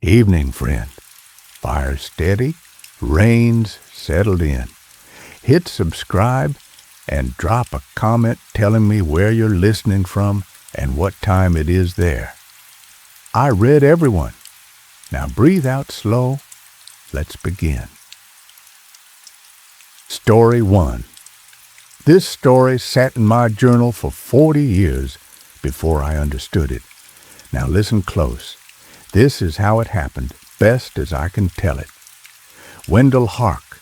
Evening, friend. Fire steady, rain's settled in. Hit subscribe and drop a comment telling me where you're listening from and what time it is there. I read everyone. Now breathe out slow. Let's begin. Story 1. This story sat in my journal for 40 years before I understood it. Now listen close. This is how it happened, best as I can tell it. Wendell Hark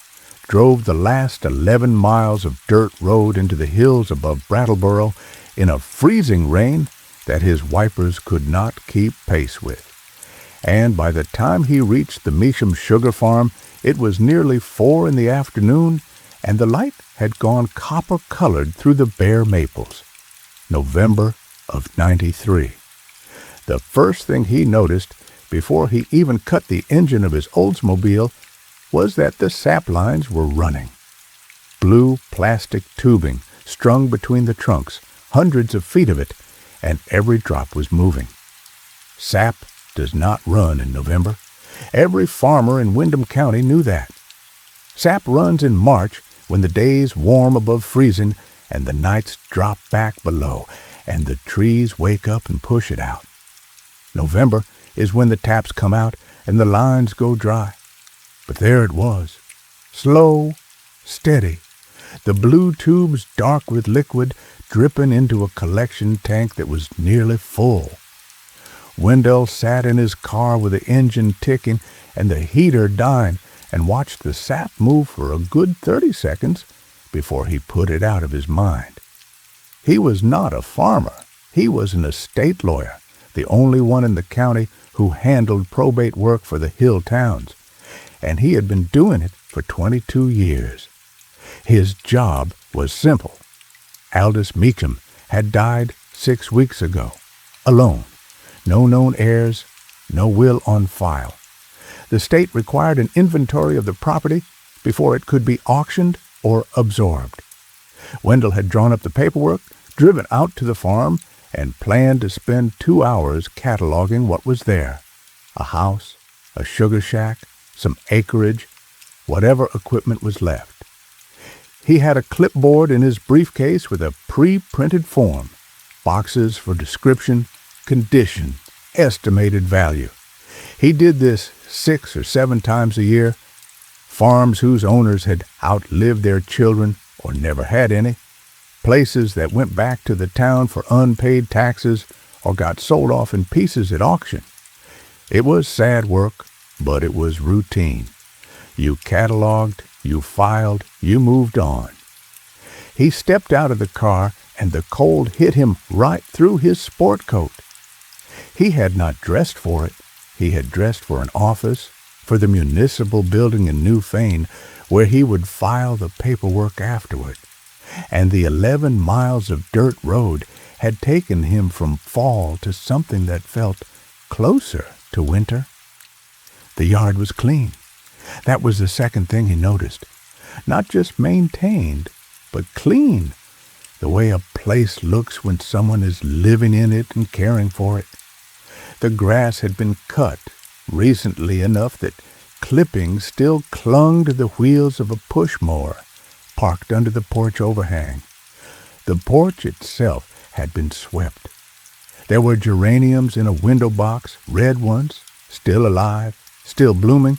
drove the last 11 miles of dirt road into the hills above Brattleboro in a freezing rain that his wipers could not keep pace with. And by the time he reached the Measham Sugar Farm, it was nearly 4 in the afternoon, and the light had gone copper-colored through the bare maples. November of '93. The first thing he noticed before he even cut the engine of his Oldsmobile was that the sap lines were running. Blue plastic tubing strung between the trunks, hundreds of feet of it, and every drop was moving. Sap does not run in November. Every farmer in Windham County knew that. Sap runs in March when the days warm above freezing and the nights drop back below, and the trees wake up and push it out. November is when the taps come out and the lines go dry. But there it was, slow, steady, the blue tubes dark with liquid dripping into a collection tank that was nearly full. Wendell sat in his car with the engine ticking and the heater dying and watched the sap move for a good 30 seconds before he put it out of his mind. He was not a farmer. He was an estate lawyer, the only one in the county who handled probate work for the hill towns, and he had been doing it for 22 years. His job was simple. Aldous Meacham had died 6 weeks ago, alone, no known heirs, no will on file. The state required an inventory of the property before it could be auctioned or absorbed. Wendell had drawn up the paperwork, driven out to the farm, and planned to spend 2 hours cataloging what was there. A house, a sugar shack, some acreage, whatever equipment was left. He had a clipboard in his briefcase with a pre-printed form, boxes for description, condition, estimated value. He did this 6 or 7 times a year. Farms whose owners had outlived their children or never had any. Places that went back to the town for unpaid taxes or got sold off in pieces at auction. It was sad work, but it was routine. You cataloged, you filed, you moved on. He stepped out of the car, and the cold hit him right through his sport coat. He had not dressed for it. He had dressed for an office, for the municipal building in New Fane, where he would file the paperwork afterward. And the 11 miles of dirt road had taken him from fall to something that felt closer to winter. The yard was clean. That was the second thing he noticed. Not just maintained, but clean, the way a place looks when someone is living in it and caring for it. The grass had been cut recently enough that clippings still clung to the wheels of a push mower parked under the porch overhang. The porch itself had been swept. There were geraniums in a window box, red ones, still alive, still blooming,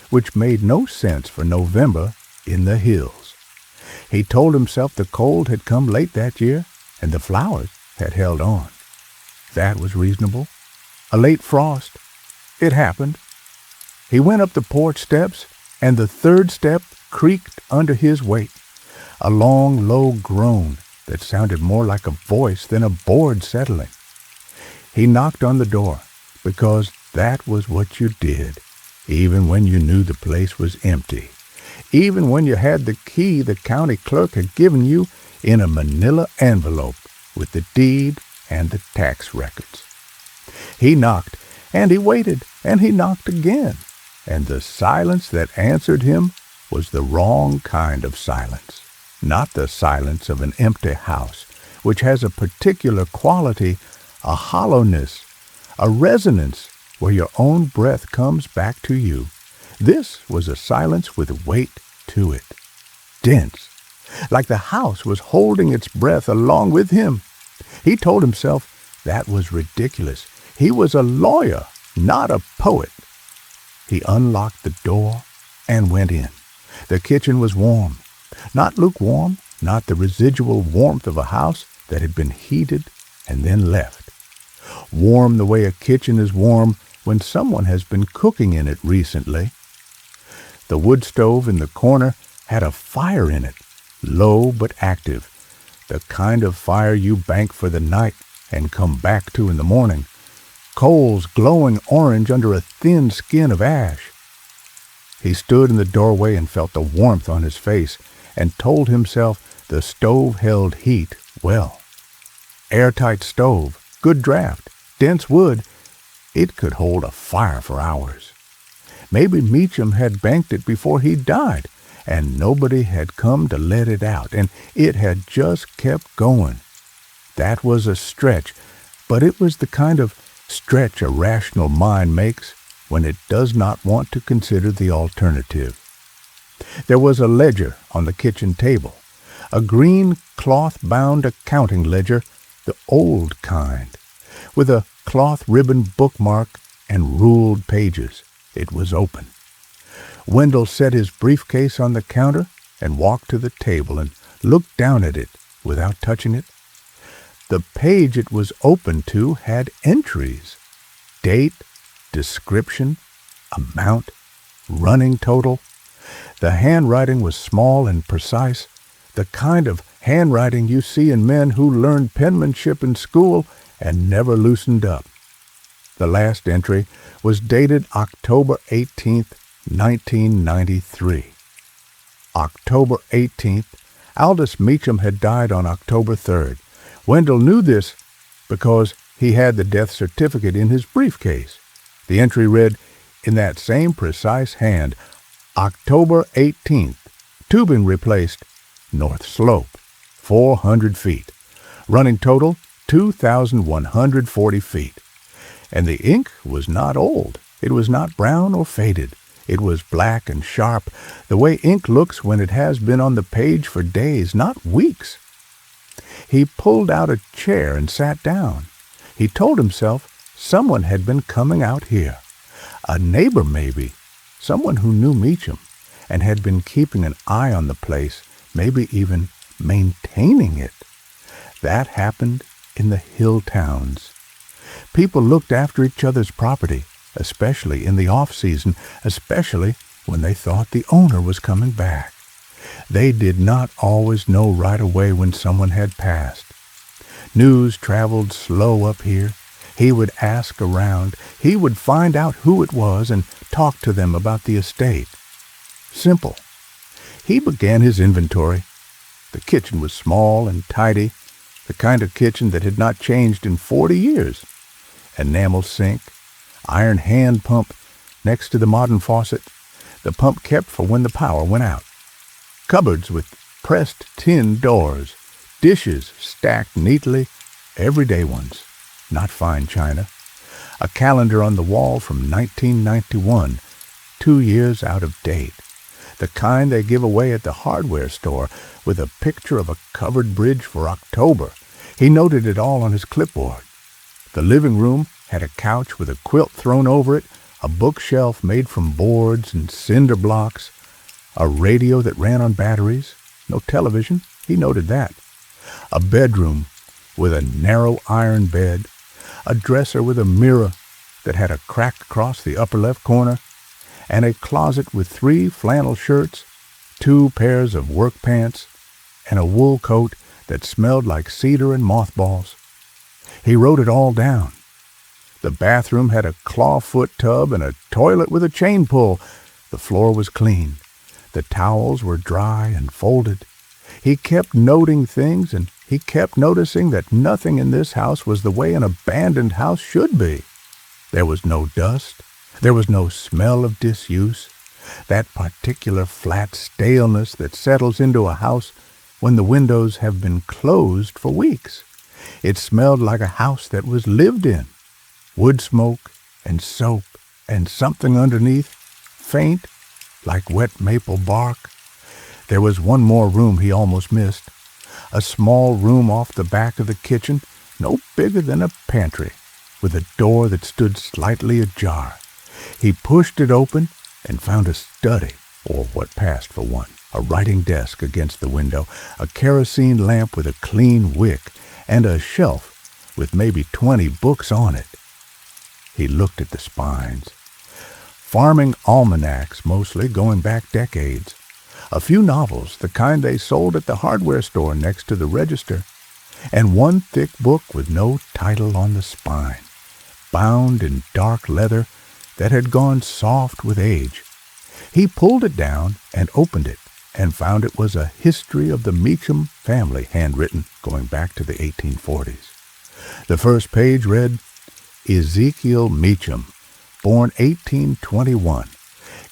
which made no sense for November in the hills. He told himself the cold had come late that year, and the flowers had held on. That was reasonable. A late frost. It happened. He went up the porch steps, and the third step creaked under his weight. A long, low groan that sounded more like a voice than a board settling. He knocked on the door, because that was what you did, even when you knew the place was empty, even when you had the key the county clerk had given you in a manila envelope with the deed and the tax records. He knocked, and he waited, and he knocked again, and the silence that answered him was the wrong kind of silence, not the silence of an empty house, which has a particular quality, a hollowness, a resonance where your own breath comes back to you. This was a silence with weight to it, dense, like the house was holding its breath along with him. He told himself that was ridiculous. He was a lawyer, not a poet. He unlocked the door and went in. The kitchen was warm, not lukewarm, not the residual warmth of a house that had been heated and then left. Warm the way a kitchen is warm when someone has been cooking in it recently. The wood stove in the corner had a fire in it, low but active, the kind of fire you bank for the night and come back to in the morning, coals glowing orange under a thin skin of ash. He stood in the doorway and felt the warmth on his face and told himself the stove held heat well. Airtight stove, good draft, dense wood, it could hold a fire for hours. Maybe Meacham had banked it before he died, and nobody had come to let it out, and it had just kept going. That was a stretch, but it was the kind of stretch a rational mind makes when it does not want to consider the alternative. There was a ledger on the kitchen table, a green cloth-bound accounting ledger, the old kind, with a cloth ribbon bookmark and ruled pages. It was open. Wendell set his briefcase on the counter and walked to the table and looked down at it without touching it. The page it was open to had entries: date, description, amount, running total. The handwriting was small and precise, the kind of handwriting you see in men who learned penmanship in school and never loosened up. The last entry was dated October 18th, 1993. October 18th, Aldous Meacham had died on October 3rd. Wendell knew this because he had the death certificate in his briefcase. The entry read, in that same precise hand, October 18th, tubing replaced, North Slope, 400 feet. Running total, 2,140 feet. And the ink was not old. It was not brown or faded. It was black and sharp, the way ink looks when it has been on the page for days, not weeks. He pulled out a chair and sat down. He told himself someone had been coming out here. A neighbor, maybe. Someone who knew Meacham and had been keeping an eye on the place, maybe even maintaining it. That happened in the hill towns. People looked after each other's property, especially in the off-season, especially when they thought the owner was coming back. They did not always know right away when someone had passed. News traveled slow up here. He would ask around. He would find out who it was and talk to them about the estate. Simple. He began his inventory. The kitchen was small and tidy, the kind of kitchen that had not changed in 40 years. Enamel sink, iron hand pump next to the modern faucet, the pump kept for when the power went out. Cupboards with pressed tin doors, dishes stacked neatly, everyday ones, not fine china. A calendar on the wall from 1991, 2 years out of date. The kind they give away at the hardware store with a picture of a covered bridge for October. He noted it all on his clipboard. The living room had a couch with a quilt thrown over it, a bookshelf made from boards and cinder blocks, a radio that ran on batteries, no television, he noted that, a bedroom with a narrow iron bed, a dresser with a mirror that had a crack across the upper left corner, and a closet with 3 flannel shirts, 2 pairs of work pants, and a wool coat that smelled like cedar and mothballs. He wrote it all down. The bathroom had a clawfoot tub and a toilet with a chain pull. The floor was clean. The towels were dry and folded. He kept noting things, and he kept noticing that nothing in this house was the way an abandoned house should be. There was no dust. There was no smell of disuse, that particular flat staleness that settles into a house when the windows have been closed for weeks. It smelled like a house that was lived in. Wood smoke and soap and something underneath, faint, like wet maple bark. There was one more room he almost missed, a small room off the back of the kitchen, no bigger than a pantry, with a door that stood slightly ajar. He pushed it open and found a study, or what passed for one, a writing desk against the window, a kerosene lamp with a clean wick, and a shelf with maybe 20 books on it. He looked at the spines. Farming almanacs, mostly, going back decades. A few novels, the kind they sold at the hardware store next to the register, and one thick book with no title on the spine, bound in dark leather that had gone soft with age. He pulled it down and opened it, and found it was a history of the Meacham family, handwritten, going back to the 1840s. The first page read, Ezekiel Meacham, born 1821,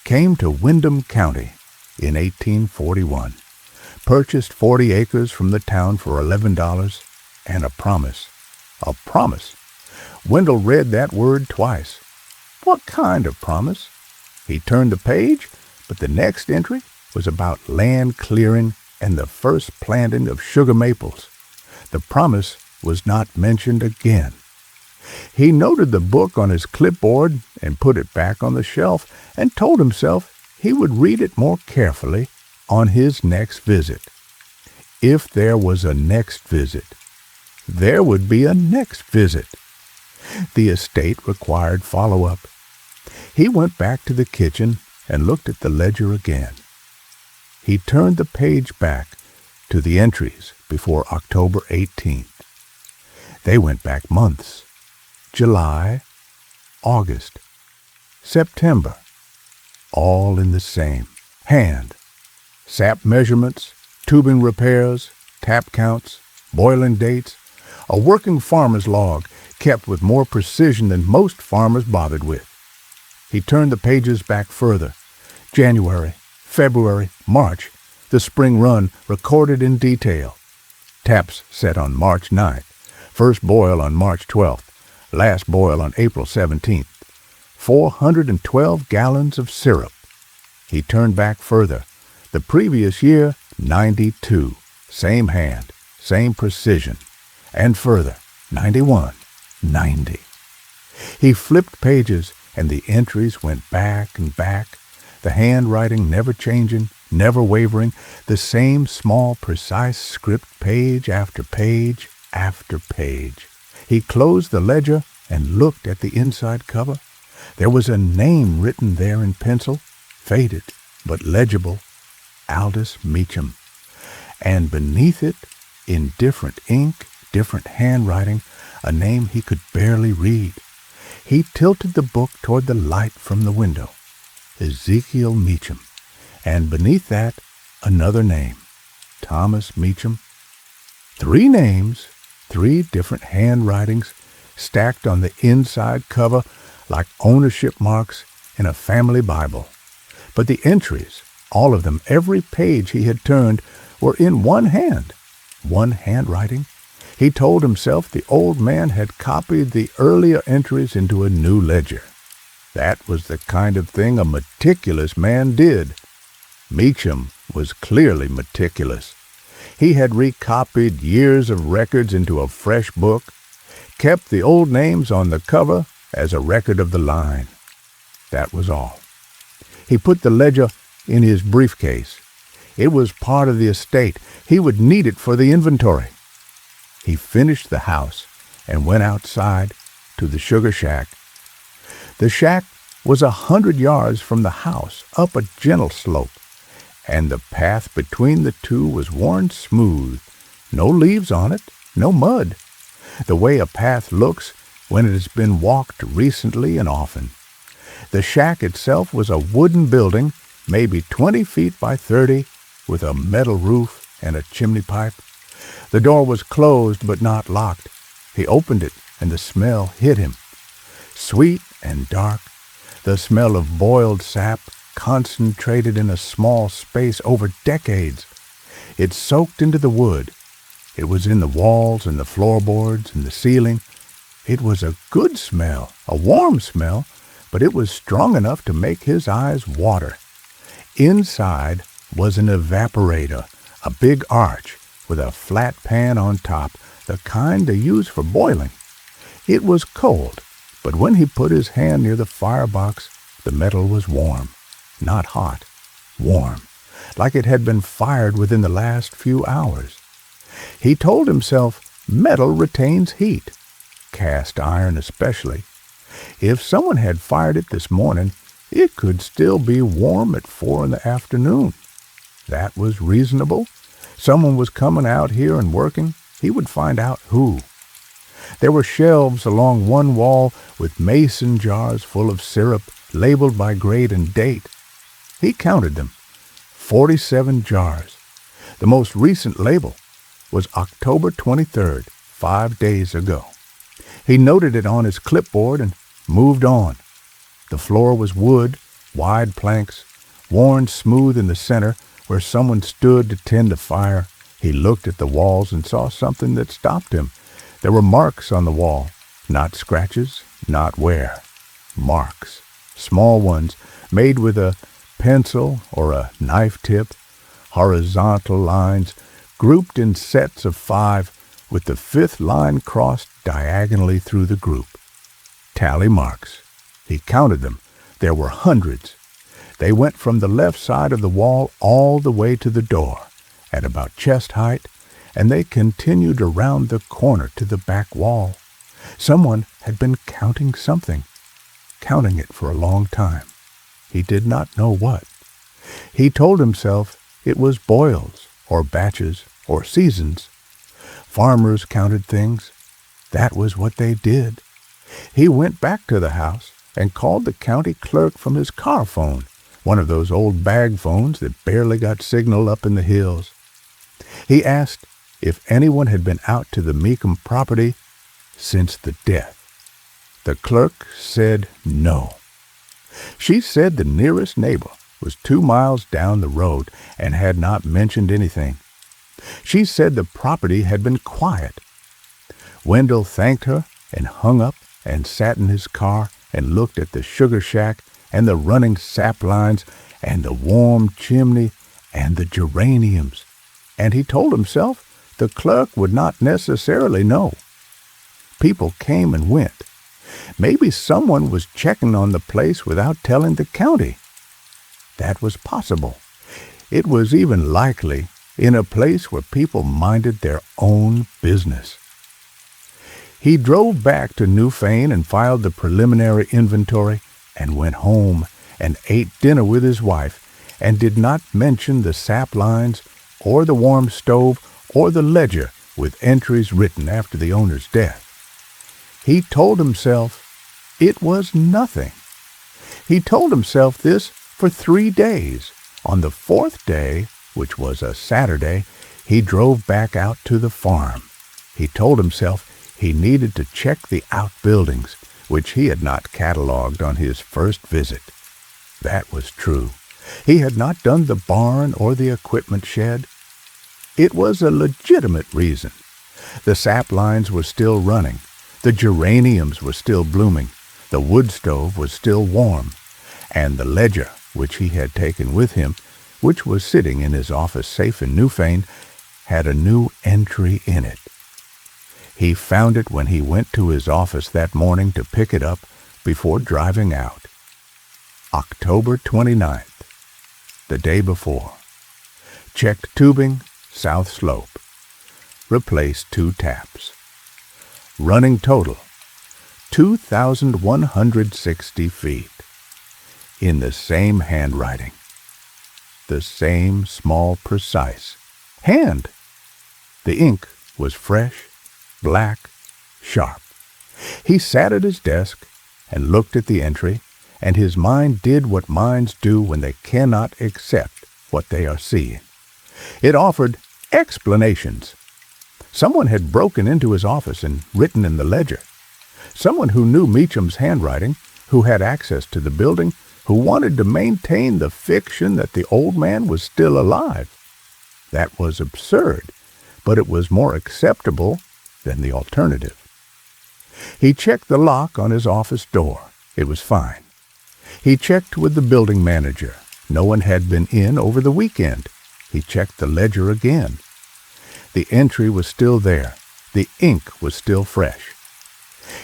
came to Windham County in 1841, purchased 40 acres from the town for $11, and a promise. A promise? Wendell read that word twice. What kind of promise? He turned the page, but the next entry was about land clearing and the first planting of sugar maples. The promise was not mentioned again. He noted the book on his clipboard and put it back on the shelf and told himself he would read it more carefully on his next visit. If there was a next visit, there would be a next visit. The estate required follow-up. He went back to the kitchen and looked at the ledger again. He turned the page back to the entries before October 18th. They went back months. July, August, September, all in the same hand. Sap measurements, tubing repairs, tap counts, boiling dates, a working farmer's log kept with more precision than most farmers bothered with. He turned the pages back further. January, February, March, the spring run recorded in detail. Taps set on March 9th, first boil on March 12th, last boil on April 17th. 412 gallons of syrup. He turned back further. The previous year, 92. Same hand, same precision. And further, 91, 90. He flipped pages, and the entries went back and back, the handwriting never changing, never wavering, the same small, precise script, page after page after page. He closed the ledger and looked at the inside cover. There was a name written there in pencil, faded but legible, Aldous Meacham. And beneath it, in different ink, different handwriting, a name he could barely read. He tilted the book toward the light from the window. Ezekiel Meacham. And beneath that, another name, Thomas Meacham. 3 names, 3 different handwritings, stacked on the inside cover like ownership marks in a family Bible. But the entries, all of them, every page he had turned, were in one hand, one handwriting. He told himself the old man had copied the earlier entries into a new ledger. That was the kind of thing a meticulous man did. Meacham was clearly meticulous. He had recopied years of records into a fresh book, kept the old names on the cover as a record of the line. That was all. He put the ledger in his briefcase. It was part of the estate. He would need it for the inventory. He finished the house and went outside to the sugar shack. The shack was 100 yards from the house, up a gentle slope, and the path between the two was worn smooth. No leaves on it, no mud. The way a path looks when it has been walked recently and often. The shack itself was a wooden building, maybe 20 feet by 30, with a metal roof and a chimney pipe. The door was closed but not locked. He opened it, and the smell hit him. Sweet and dark, the smell of boiled sap concentrated in a small space over decades. It soaked into the wood. It was in the walls and the floorboards and the ceiling. It was a good smell, a warm smell, but it was strong enough to make his eyes water. Inside was an evaporator, a big arch with a flat pan on top, the kind they use for boiling. It was cold, but when he put his hand near the firebox, the metal was warm. Not hot, warm, like it had been fired within the last few hours. He told himself metal retains heat, cast iron especially. If someone had fired it this morning, it could still be warm at 4 in the afternoon. That was reasonable. Someone was coming out here and working. He would find out who. There were shelves along one wall with mason jars full of syrup labeled by grade and date. He counted them. 47 jars. The most recent label was October 23rd, 5 days ago. He noted it on his clipboard and moved on. The floor was wood, wide planks, worn smooth in the center where someone stood to tend a fire. He looked at the walls and saw something that stopped him. There were marks on the wall, not scratches, not wear. Marks, small ones, made with a pencil or a knife tip, horizontal lines, grouped in sets of 5, with the 5th line crossed diagonally through the group. Tally marks. He counted them. There were hundreds. They went from the left side of the wall all the way to the door, at about chest height, and they continued around the corner to the back wall. Someone had been counting something, counting it for a long time. He did not know what. He told himself it was boils, or batches, or seasons. Farmers counted things. That was what they did. He went back to the house and called the county clerk from his car phone, one of those old bag phones that barely got signal up in the hills. He asked if anyone had been out to the Meekum property since the death. The clerk said no. She said the nearest neighbor was 2 miles down the road and had not mentioned anything. She said the property had been quiet. Wendell thanked her and hung up and sat in his car and looked at the sugar shack and the running sap lines and the warm chimney and the geraniums. And he told himself the clerk would not necessarily know. People came and went. Maybe someone was checking on the place without telling the county. That was possible. It was even likely in a place where people minded their own business. He drove back to Newfane and filed the preliminary inventory and went home and ate dinner with his wife and did not mention the sap lines or the warm stove or the ledger with entries written after the owner's death. He told himself it was nothing. He told himself this for 3 days. On the 4th day, which was a Saturday, he drove back out to the farm. He told himself he needed to check the outbuildings, which he had not catalogued on his first visit. That was true. He had not done the barn or the equipment shed. It was a legitimate reason. The sap lines were still running. The geraniums were still blooming. The wood stove was still warm. And the ledger, which he had taken with him, which was sitting in his office safe in Newfane, had a new entry in it. He found it when he went to his office that morning to pick it up before driving out. October 29th, the day before. Checked tubing, south slope. Replaced 2 taps. Running total, 2,160 feet. In the same handwriting. The same small, precise hand. The ink was fresh, black, sharp. He sat at his desk and looked at the entry, and his mind did what minds do when they cannot accept what they are seeing. It offered explanations. Someone had broken into his office and written in the ledger. Someone who knew Meacham's handwriting, who had access to the building, who wanted to maintain the fiction that the old man was still alive. That was absurd, but it was more acceptable than the alternative. He checked the lock on his office door. It was fine. He checked with the building manager. No one had been in over the weekend. He checked the ledger again. The entry was still there. The ink was still fresh.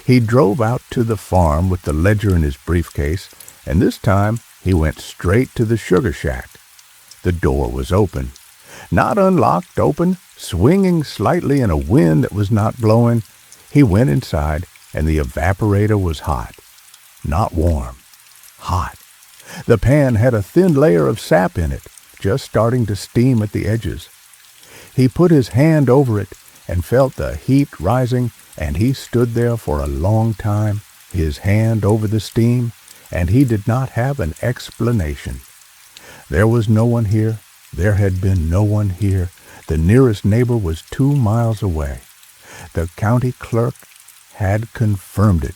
He drove out to the farm with the ledger in his briefcase, and this time he went straight to the sugar shack. The door was open. Not unlocked, open, swinging slightly in a wind that was not blowing. He went inside, and the evaporator was hot. Not warm. Hot. The pan had a thin layer of sap in it, just starting to steam at the edges. He put his hand over it and felt the heat rising, and he stood there for a long time, his hand over the steam, and he did not have an explanation. There was no one here. There had been no one here. The nearest neighbor was 2 miles away. The county clerk had confirmed it,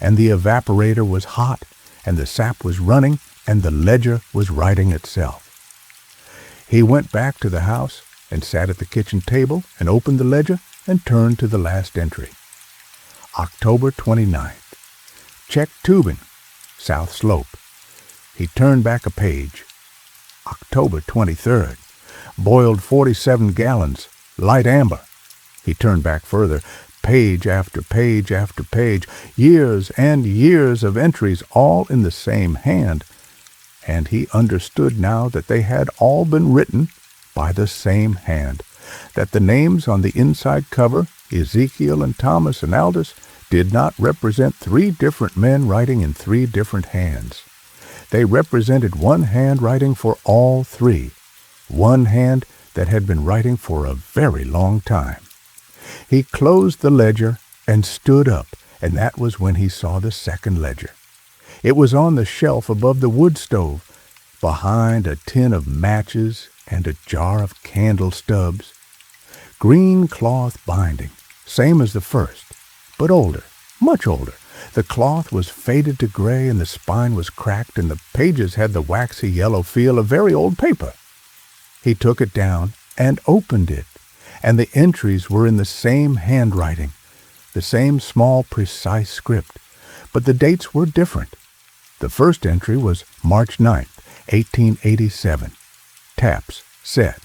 and the evaporator was hot, and the sap was running, and the ledger was writing itself. He went back to the house and sat at the kitchen table and opened the ledger and turned to the last entry. October 29th. Checked tubing, south slope. He turned back a page. October 23rd. Boiled 47 gallons, light amber. He turned back further. Page after page after page, years and years of entries, all in the same hand, and he understood now that they had all been written by the same hand, that the names on the inside cover, Ezekiel and Thomas and Aldous, did not represent 3 different men writing in 3 different hands. They represented one hand writing for all 3, one hand that had been writing for a very long time. He closed the ledger and stood up, and that was when he saw the second ledger. It was on the shelf above the wood stove, behind a tin of matches and a jar of candle stubs. Green cloth binding, same as the first, but older, much older. The cloth was faded to gray, and the spine was cracked, and the pages had the waxy yellow feel of very old paper. He took it down and opened it, and the entries were in the same handwriting, the same small, precise script, but the dates were different. The first entry was March 9th, 1887. Taps, set.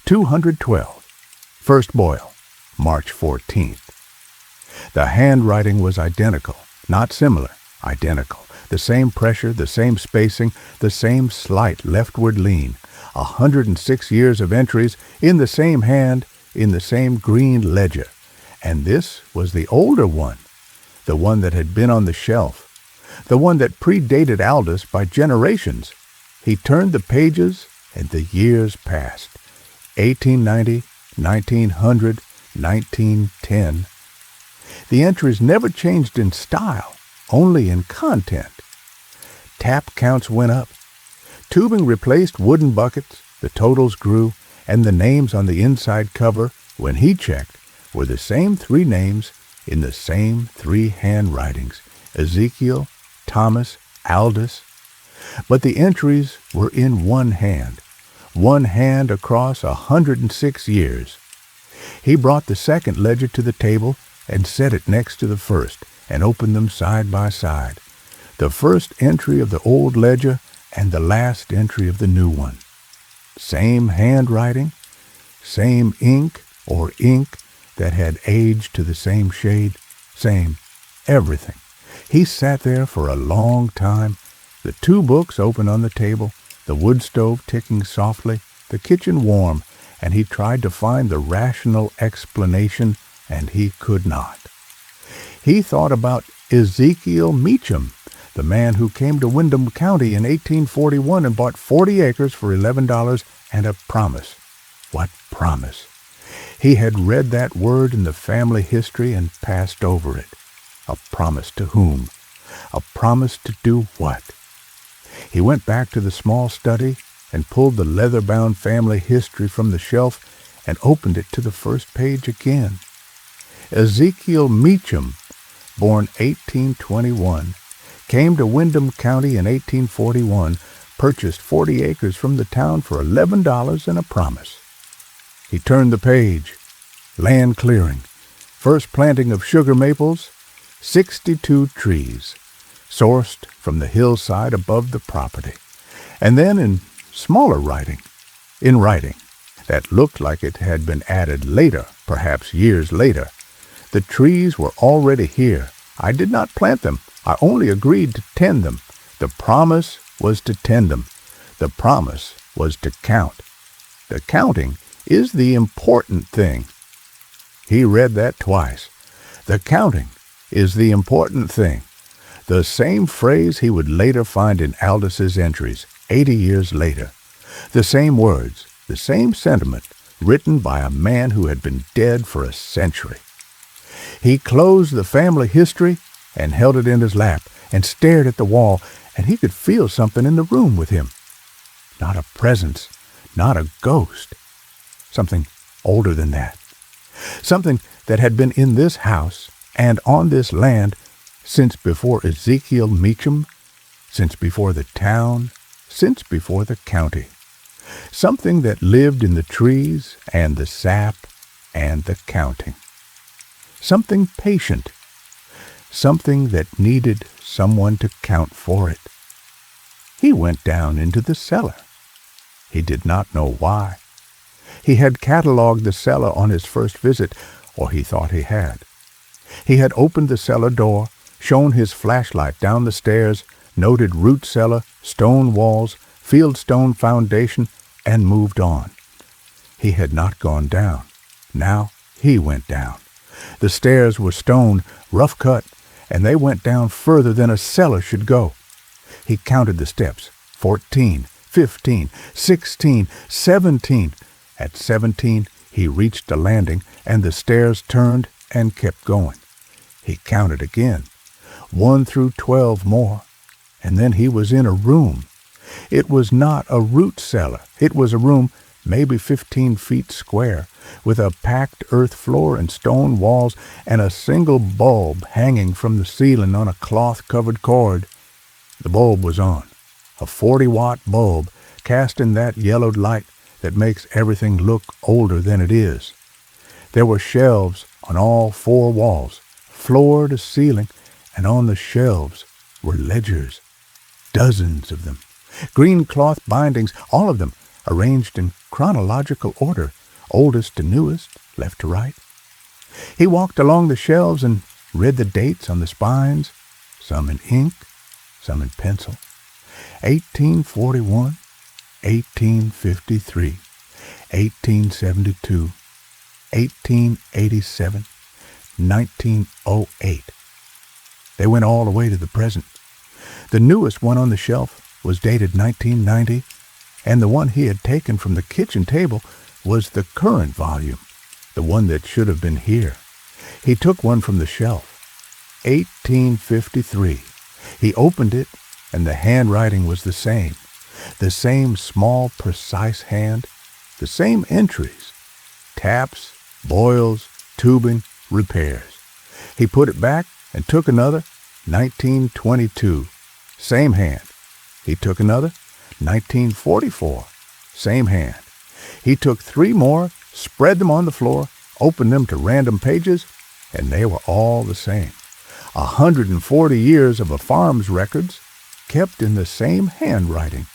212. First boil, March 14th. The handwriting was identical, not similar, identical. The same pressure, the same spacing, the same slight leftward lean. 106 years of entries in the same hand, in the same green ledger. And this was the older one, the one that had been on the shelf, the one that predated Aldous by generations. He turned the pages, and the years passed. 1890, 1900, 1910. The entries never changed in style, only in content. Tap counts went up. Tubing replaced wooden buckets, the totals grew, and the names on the inside cover, when he checked, were the same 3 names in the same 3 handwritings, Ezekiel, Thomas, Aldous. But the entries were in one hand across 106 years. He brought the second ledger to the table and set it next to the first and opened them side by side. The first entry of the old ledger and the last entry of the new one. Same handwriting, same ink or ink that had aged to the same shade, same everything. He sat there for a long time, the 2 books open on the table, the wood stove ticking softly, the kitchen warm, and he tried to find the rational explanation, and he could not. He thought about Ezekiel Meacham, the man who came to Windham County in 1841 and bought 40 acres for $11 and a promise. What promise? He had read that word in the family history and passed over it. A promise to whom? A promise to do what? He went back to the small study and pulled the leather-bound family history from the shelf and opened it to the first page again. Ezekiel Meacham, born 1821, came to Windham County in 1841, purchased 40 acres from the town for $11 and a promise. He turned the page. Land clearing. First planting of sugar maples, 62 trees, sourced from the hillside above the property. And then in smaller writing, in writing that looked like it had been added later, perhaps years later, the trees were already here. I did not plant them. I only agreed to tend them. The promise was to tend them. The promise was to count. The counting is the important thing. He read that twice. The counting is the important thing. The same phrase he would later find in Aldous' entries, 80 years later. The same words, the same sentiment, written by a man who had been dead for a century. He closed the family history and held it in his lap and stared at the wall, and he could feel something in the room with him. Not a presence, not a ghost. Something older than that. Something that had been in this house and on this land since before Ezekiel Meacham, since before the town, since before the county. Something that lived in the trees and the sap and the counting. Something patient. Something that needed someone to count for it. He went down into the cellar. He did not know why. He had catalogued the cellar on his first visit, or he thought he had. He had opened the cellar door, shone his flashlight down the stairs, noted root cellar, stone walls, fieldstone foundation, and moved on. He had not gone down. Now he went down. The stairs were stone, rough cut, and they went down further than a cellar should go. He counted the steps, 14, 15, 16, 17. At 17, he reached the landing, and the stairs turned and kept going. He counted again, 1 through 12 more, and then he was in a room. It was not a root cellar. It was a room maybe 15 feet square, with a packed earth floor and stone walls and a single bulb hanging from the ceiling on a cloth-covered cord. The bulb was on, a 40-watt bulb casting that yellowed light that makes everything look older than it is. There were shelves on all 4 walls, floor to ceiling, and on the shelves were ledgers, dozens of them, green cloth bindings, all of them arranged in chronological order, oldest to newest, left to right. He walked along the shelves and read the dates on the spines, some in ink, some in pencil. 1841, 1853, 1872, 1887, 1908. They went all the way to the present. The newest one on the shelf was dated 1990, and the one he had taken from the kitchen table was the current volume, the one that should have been here. He took one from the shelf. 1853. He opened it, and the handwriting was the same small, precise hand, the same entries, taps, boils, tubing, repairs. He put it back and took another, 1922, same hand. He took another, 1944, same hand. He took 3 more, spread them on the floor, opened them to random pages, and they were all the same. 140 years of a farm's records, kept in the same handwriting,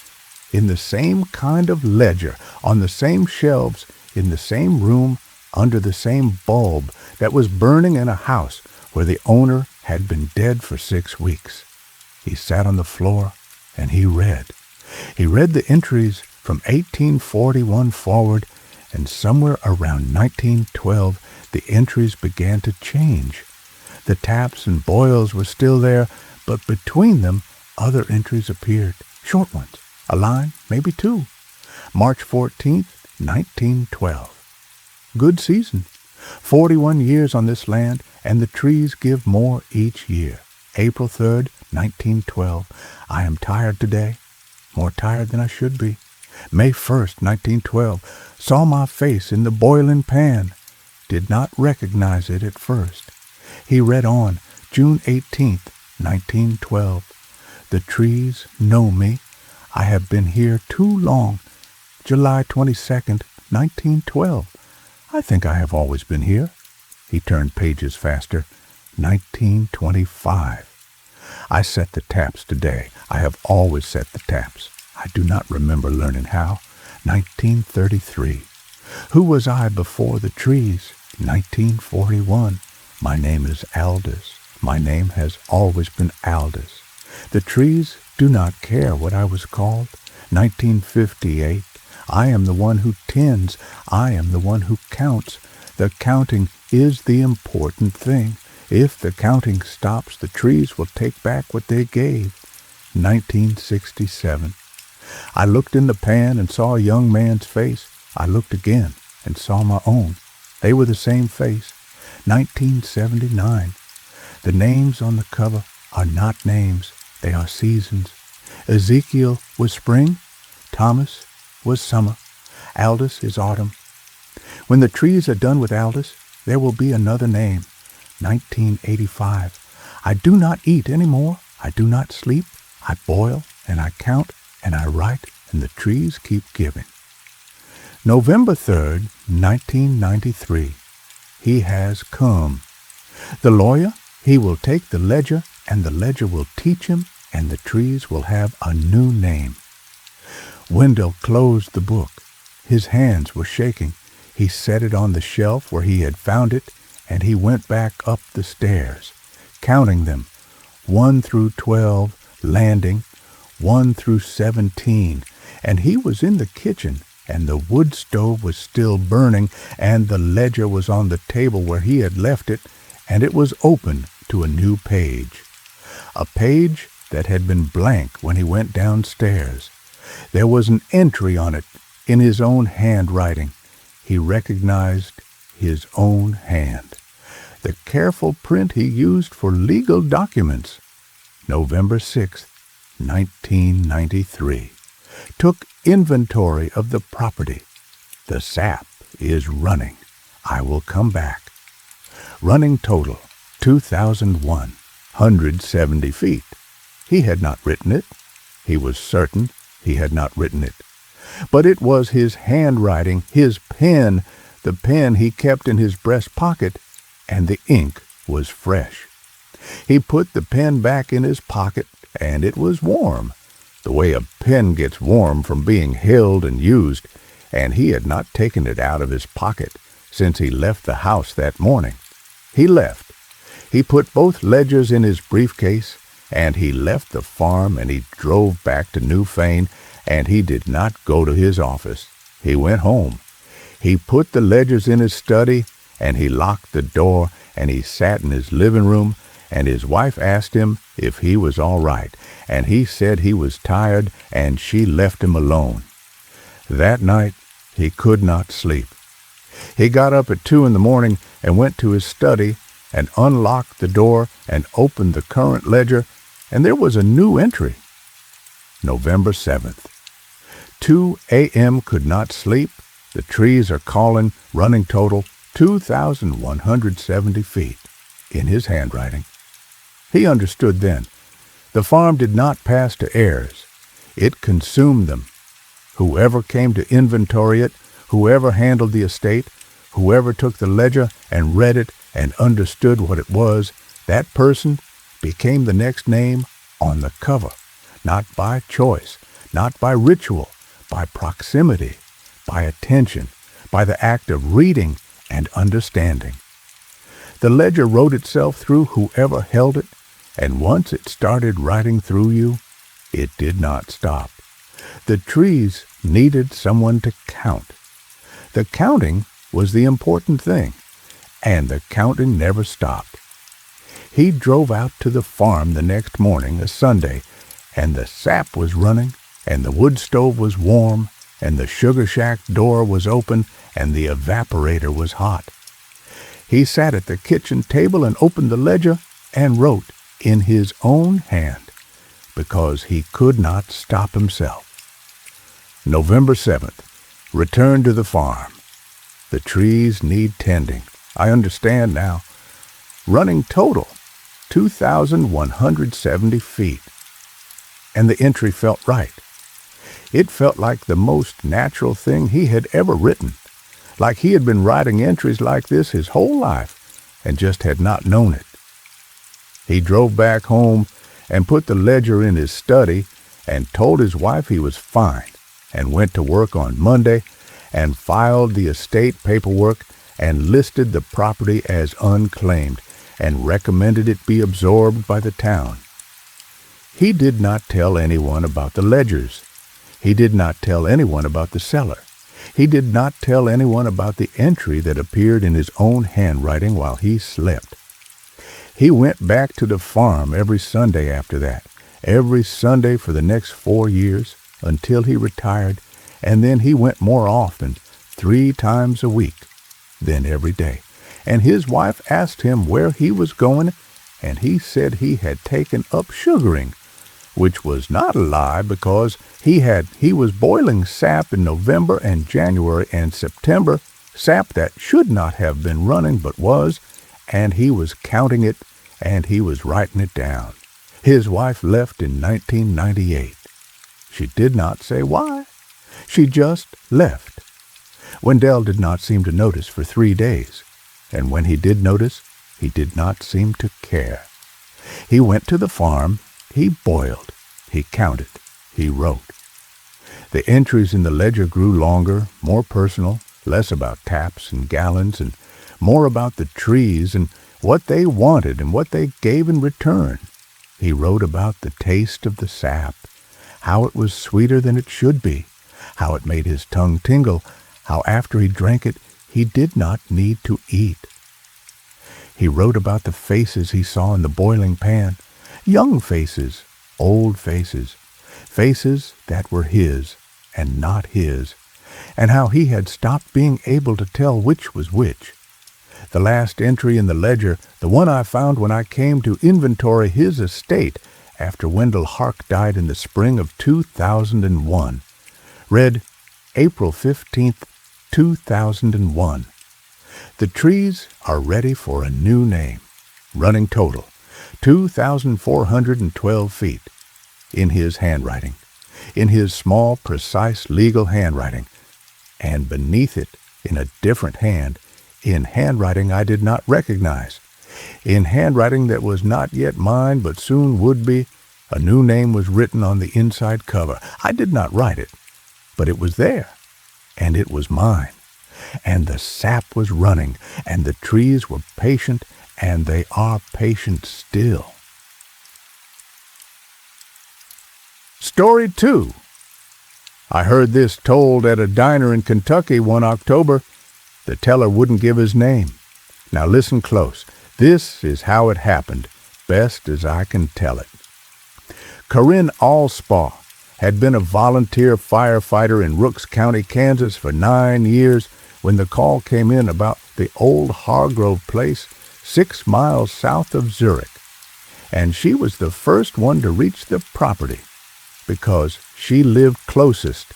in the same kind of ledger, on the same shelves, in the same room, under the same bulb that was burning in a house where the owner had been dead for 6 weeks. He sat on the floor and he read. He read the entries from 1841 forward, and somewhere around 1912 the entries began to change. The taps and boils were still there, but between them other entries appeared, short ones, a line, maybe 2. March 14th, 1912. Good season. 41 years on this land, and the trees give more each year. April 3rd, 1912. I am tired today, more tired than I should be. May 1st, 1912. Saw my face in the boiling pan. Did not recognize it at first. He read on. June 18th, 1912. The trees know me. I have been here too long. July 22nd, 1912. I think I have always been here. He turned pages faster. 1925. I set the taps today. I have always set the taps. I do not remember learning how. 1933. Who was I before the trees? 1941. My name is Aldous. My name has always been Aldous. The trees do not care what I was called. 1958. I am the one who tends. I am the one who counts. The counting is the important thing. If the counting stops, the trees will take back what they gave. 1967. I looked in the pan and saw a young man's face. I looked again and saw my own. They were the same face. 1979. The names on the cover are not names. They are seasons. Ezekiel was spring. Thomas was summer. Aldous is autumn. When the trees are done with Aldous, there will be another name. 1985. I do not eat any more. I do not sleep. I boil and I count and I write, and the trees keep giving. November 3rd, 1993. He has come. The lawyer, he will take the ledger, and the ledger will teach him, and the trees will have a new name. Wendell closed the book. His hands were shaking. He set it on the shelf where he had found it, and he went back up the stairs, counting them, 1 through 12, landing, 1 through 17, and he was in the kitchen, and the wood stove was still burning, and the ledger was on the table where he had left it, and it was open to a new page. A page that had been blank when he went downstairs. There was an entry on it in his own handwriting. He recognized his own hand. The careful print he used for legal documents. November 6th, 1993. Took inventory of the property. The sap is running. I will come back. Running total, 2,170 feet. He had not written it. He was certain he had not written it. But it was his handwriting, his pen, the pen he kept in his breast pocket, and the ink was fresh. He put the pen back in his pocket, and it was warm, the way a pen gets warm from being held and used, and he had not taken it out of his pocket since he left the house that morning. He left. He put both ledgers in his briefcase, and he left the farm, and he drove back to Newfane, and he did not go to his office. He went home. He put the ledgers in his study, and he locked the door, and he sat in his living room, and his wife asked him if he was all right, and he said he was tired, and she left him alone. That night, he could not sleep. He got up at 2 in the morning and went to his study and unlocked the door and opened the current ledger, and there was a new entry. November 7th. 2 a.m. could not sleep. The trees are calling, running total 2,170 feet, in his handwriting. He understood then. The farm did not pass to heirs. It consumed them. Whoever came to inventory it, whoever handled the estate, whoever took the ledger and read it and understood what it was, that person became the next name on the cover, not by choice, not by ritual, by proximity, by attention, by the act of reading and understanding. The ledger wrote itself through whoever held it, and once it started writing through you, it did not stop. The trees needed someone to count. The counting was the important thing, and the counting never stopped. He drove out to the farm the next morning, a Sunday, and the sap was running, and the wood stove was warm, and the sugar shack door was open, and the evaporator was hot. He sat at the kitchen table and opened the ledger and wrote in his own hand, because he could not stop himself. November 7th. Return to the farm. The trees need tending. I understand now. Running total, 2,170 feet. And the entry felt right. It felt like the most natural thing he had ever written, like he had been writing entries like this his whole life and just had not known it. He drove back home and put the ledger in his study and told his wife he was fine, and went to work on Monday and filed the estate paperwork and listed the property as unclaimed and recommended it be absorbed by the town. He did not tell anyone about the ledgers. He did not tell anyone about the cellar. He did not tell anyone about the entry that appeared in his own handwriting while he slept. He went back to the farm every Sunday after that, every Sunday for the next 4 years, until he retired, and then he went more often, 3 times a week, then every day. And his wife asked him where he was going, and he said he had taken up sugaring, which was not a lie, because he was boiling sap in November and January and September, sap that should not have been running but was, and he was counting it, and he was writing it down. His wife left in 1998. She did not say why. She just left. Wendell did not seem to notice for 3 days, and when he did notice, he did not seem to care. He went to the farm, he boiled, he counted, he wrote. The entries in the ledger grew longer, more personal, less about taps and gallons, and more about the trees and what they wanted and what they gave in return. He wrote about the taste of the sap, how it was sweeter than it should be, how it made his tongue tingle, how after he drank it, he did not need to eat. He wrote about the faces he saw in the boiling pan, young faces, old faces, faces that were his and not his, and how he had stopped being able to tell which was which. The last entry in the ledger, the one I found when I came to inventory his estate after Wendell Hark died in the spring of 2001, read April 15th, 2001. The trees are ready for a new name. Running total, 2,412 feet. In his handwriting, in his small, precise legal handwriting, and beneath it, in a different hand, in handwriting I did not recognize, in handwriting that was not yet mine but soon would be, a new name was written on the inside cover. I did not write it, but it was there, and it was mine. And the sap was running, and the trees were patient, and they are patient still. Story 2. I heard this told at a diner in Kentucky one October. The teller wouldn't give his name. Now listen close. This is how it happened, best as I can tell it. Corinne Allspaw had been a volunteer firefighter in Rooks County, Kansas for 9 years when the call came in about the old Hargrove place 6 miles south of Zurich. And she was the first one to reach the property because she lived closest,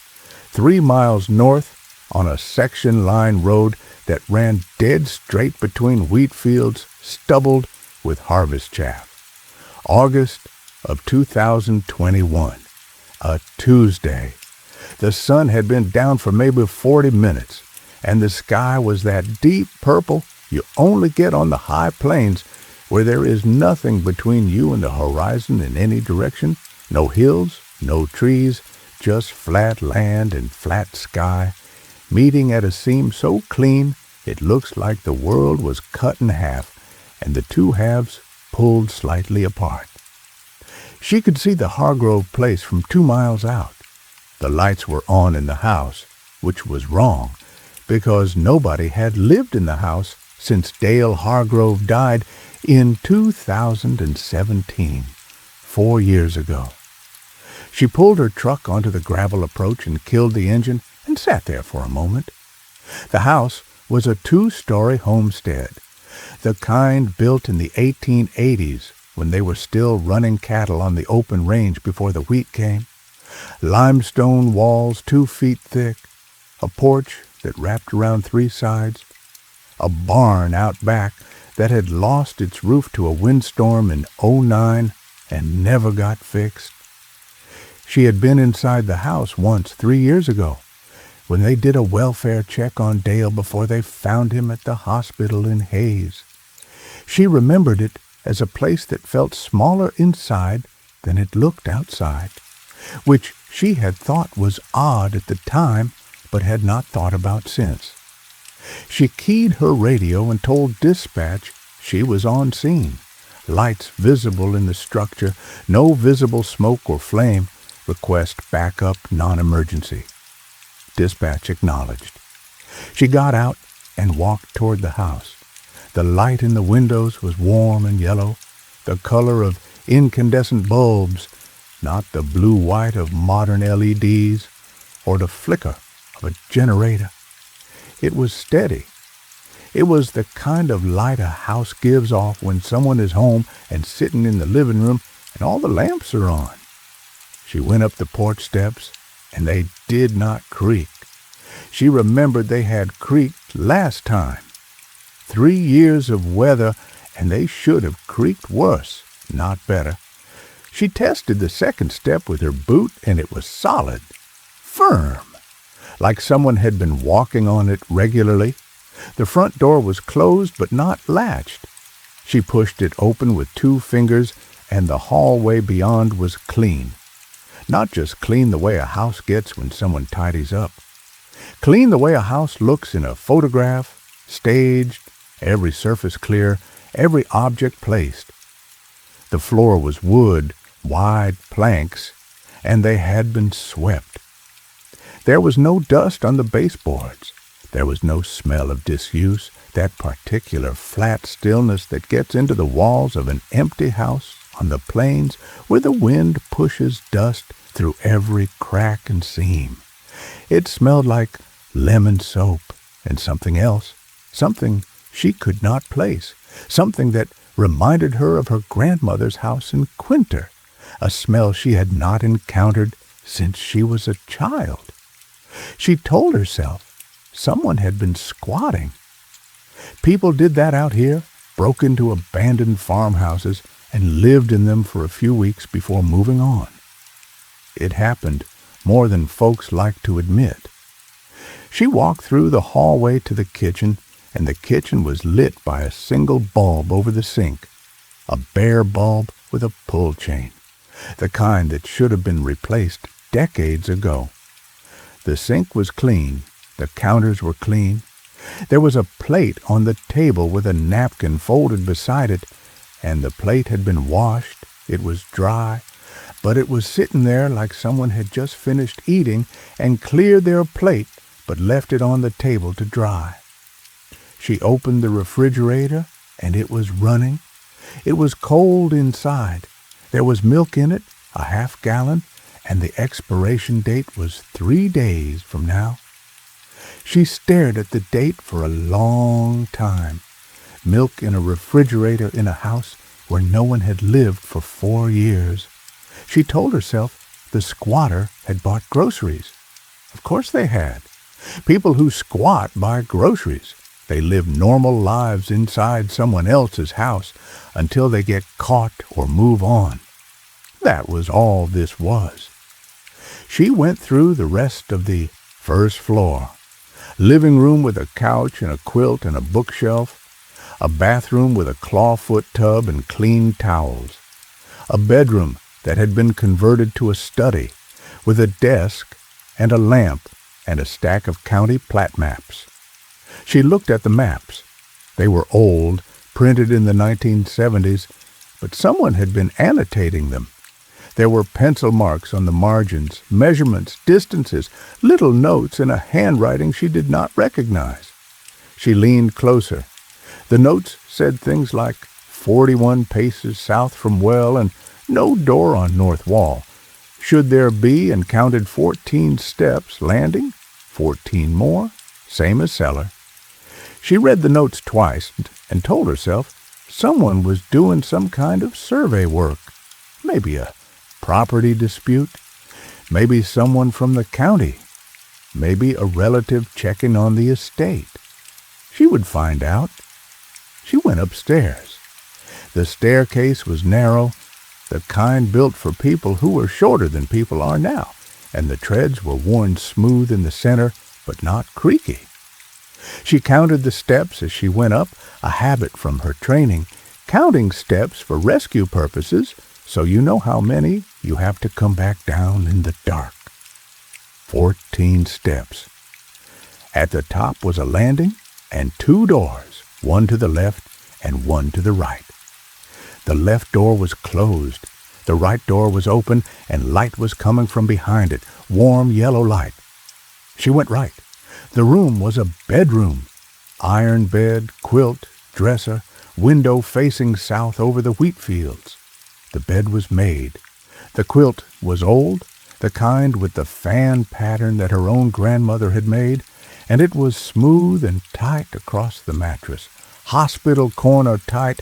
3 miles north on a section line road that ran dead straight between wheat fields stubbled with harvest chaff. August of 2021, a Tuesday. The sun had been down for maybe 40 minutes, and the sky was that deep purple you only get on the high plains where there is nothing between you and the horizon in any direction, no hills, no trees, just flat land and flat sky, meeting at a seam so clean it looks like the world was cut in half and the two halves pulled slightly apart. She could see the Hargrove place from 2 miles out. The lights were on in the house, which was wrong, because nobody had lived in the house since Dale Hargrove died in 2017, 4 years ago. She pulled her truck onto the gravel approach and killed the engine and sat there for a moment. The house was a 2-story homestead, the kind built in the 1880s when they were still running cattle on the open range before the wheat came. Limestone walls 2 feet thick, a porch that wrapped around 3 sides, a barn out back that had lost its roof to a windstorm in '09 and never got fixed. She had been inside the house once 3 years ago when they did a welfare check on Dale before they found him at the hospital in Hayes. She remembered it as a place that felt smaller inside than it looked outside, which she had thought was odd at the time but had not thought about since. She keyed her radio and told dispatch she was on scene. Lights visible in the structure, no visible smoke or flame. Request backup, non-emergency. Dispatch acknowledged. She got out and walked toward the house. The light in the windows was warm and yellow, the color of incandescent bulbs, not the blue-white of modern LEDs or the flicker of a generator. It was steady. It was the kind of light a house gives off when someone is home and sitting in the living room and all the lamps are on. She went up the porch steps, and they did not creak. She remembered they had creaked last time. 3 years of weather, and they should have creaked worse, not better. She tested the second step with her boot, and it was solid, firm, like someone had been walking on it regularly. The front door was closed but not latched. She pushed it open with 2 fingers, and the hallway beyond was clean. Not just clean the way a house gets when someone tidies up. Clean the way a house looks in a photograph, staged, every surface clear, every object placed. The floor was wood, wide planks, and they had been swept. There was no dust on the baseboards. There was no smell of disuse, that particular flat stillness that gets into the walls of an empty house on the plains where the wind pushes dust through every crack and seam. It smelled like lemon soap and something else, something she could not place, something that reminded her of her grandmother's house in Quinter, a smell she had not encountered since she was a child. She told herself someone had been squatting. People did that out here, broke into abandoned farmhouses and lived in them for a few weeks before moving on. It happened more than folks like to admit. She walked through the hallway to the kitchen, and the kitchen was lit by a single bulb over the sink, a bare bulb with a pull chain, the kind that should have been replaced decades ago. The sink was clean, the counters were clean. There was a plate on the table with a napkin folded beside it, and the plate had been washed. It was dry, but it was sitting there like someone had just finished eating and cleared their plate but left it on the table to dry. She opened the refrigerator, and it was running. It was cold inside. There was milk in it, a half-gallon, and the expiration date was 3 days from now. She stared at the date for a long time. Milk in a refrigerator in a house where no one had lived for 4 years. She told herself the squatter had bought groceries. Of course they had. People who squat buy groceries. They live normal lives inside someone else's house until they get caught or move on. That was all this was. She went through the rest of the first floor. Living room with a couch and a quilt and a bookshelf. A bathroom with a clawfoot tub and clean towels. A bedroom that had been converted to a study with a desk and a lamp and a stack of county plat maps. She looked at the maps. They were old, printed in the 1970s, but someone had been annotating them. There were pencil marks on the margins, measurements, distances, little notes in a handwriting she did not recognize. She leaned closer. The notes said things like 41 paces south from well and no door on north wall. Should there be, and counted 14 steps, landing, 14 more, same as cellar. She read the notes twice and told herself someone was doing some kind of survey work. Maybe a property dispute. Maybe someone from the county. Maybe a relative checking on the estate. She would find out. She went upstairs. The staircase was narrow, the kind built for people who were shorter than people are now, and the treads were worn smooth in the center, but not creaky. She counted the steps as she went up, a habit from her training, counting steps for rescue purposes so you know how many you have to come back down in the dark. 14 steps. At the top was a landing and 2 doors, one to the left and one to the right. The left door was closed. The right door was open, and light was coming from behind it, warm yellow light. She went right. The room was a bedroom. Iron bed, quilt, dresser, window facing south over the wheat fields. The bed was made. The quilt was old, the kind with the fan pattern that her own grandmother had made, and it was smooth and tight across the mattress, hospital corner tight,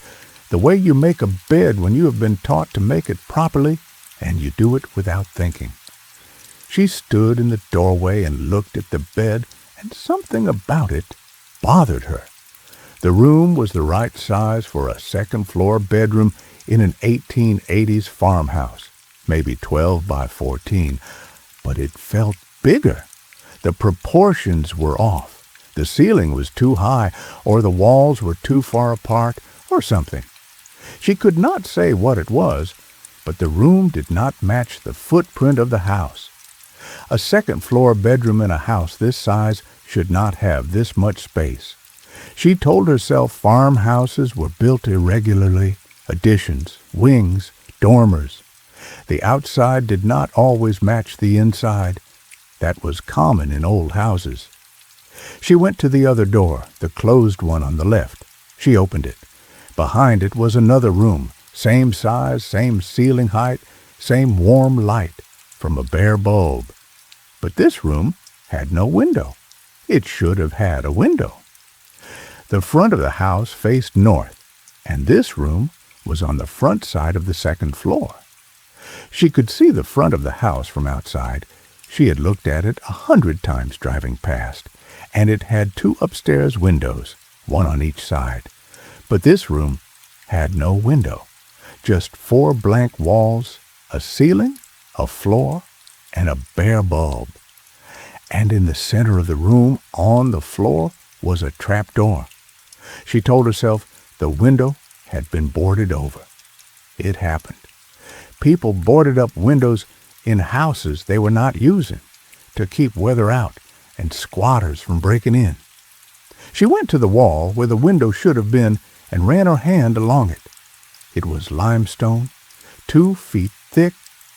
the way you make a bed when you have been taught to make it properly, and you do it without thinking. She stood in the doorway and looked at the bed, and something about it bothered her. The room was the right size for a second-floor bedroom in an 1880s farmhouse, maybe 12 by 14, but it felt bigger. The proportions were off. The ceiling was too high, or the walls were too far apart, or something. She could not say what it was, but the room did not match the footprint of the house. A second-floor bedroom in a house this size should not have this much space. She told herself farmhouses were built irregularly, additions, wings, dormers. The outside did not always match the inside. That was common in old houses. She went to the other door, the closed one on the left. She opened it. Behind it was another room, same size, same ceiling height, same warm light from a bare bulb. But this room had no window. It should have had a window. The front of the house faced north, and this room was on the front side of the second floor. She could see the front of the house from outside. She had looked at it 100 times driving past, and it had 2 upstairs windows, one on each side. But this room had no window, just 4 blank walls, a ceiling, a floor, and a bare bulb. And in the center of the room, on the floor, was a trap door. She told herself the window had been boarded over. It happened. People boarded up windows in houses they were not using to keep weather out and squatters from breaking in. She went to the wall where the window should have been and ran her hand along it. It was limestone, 2 feet thick,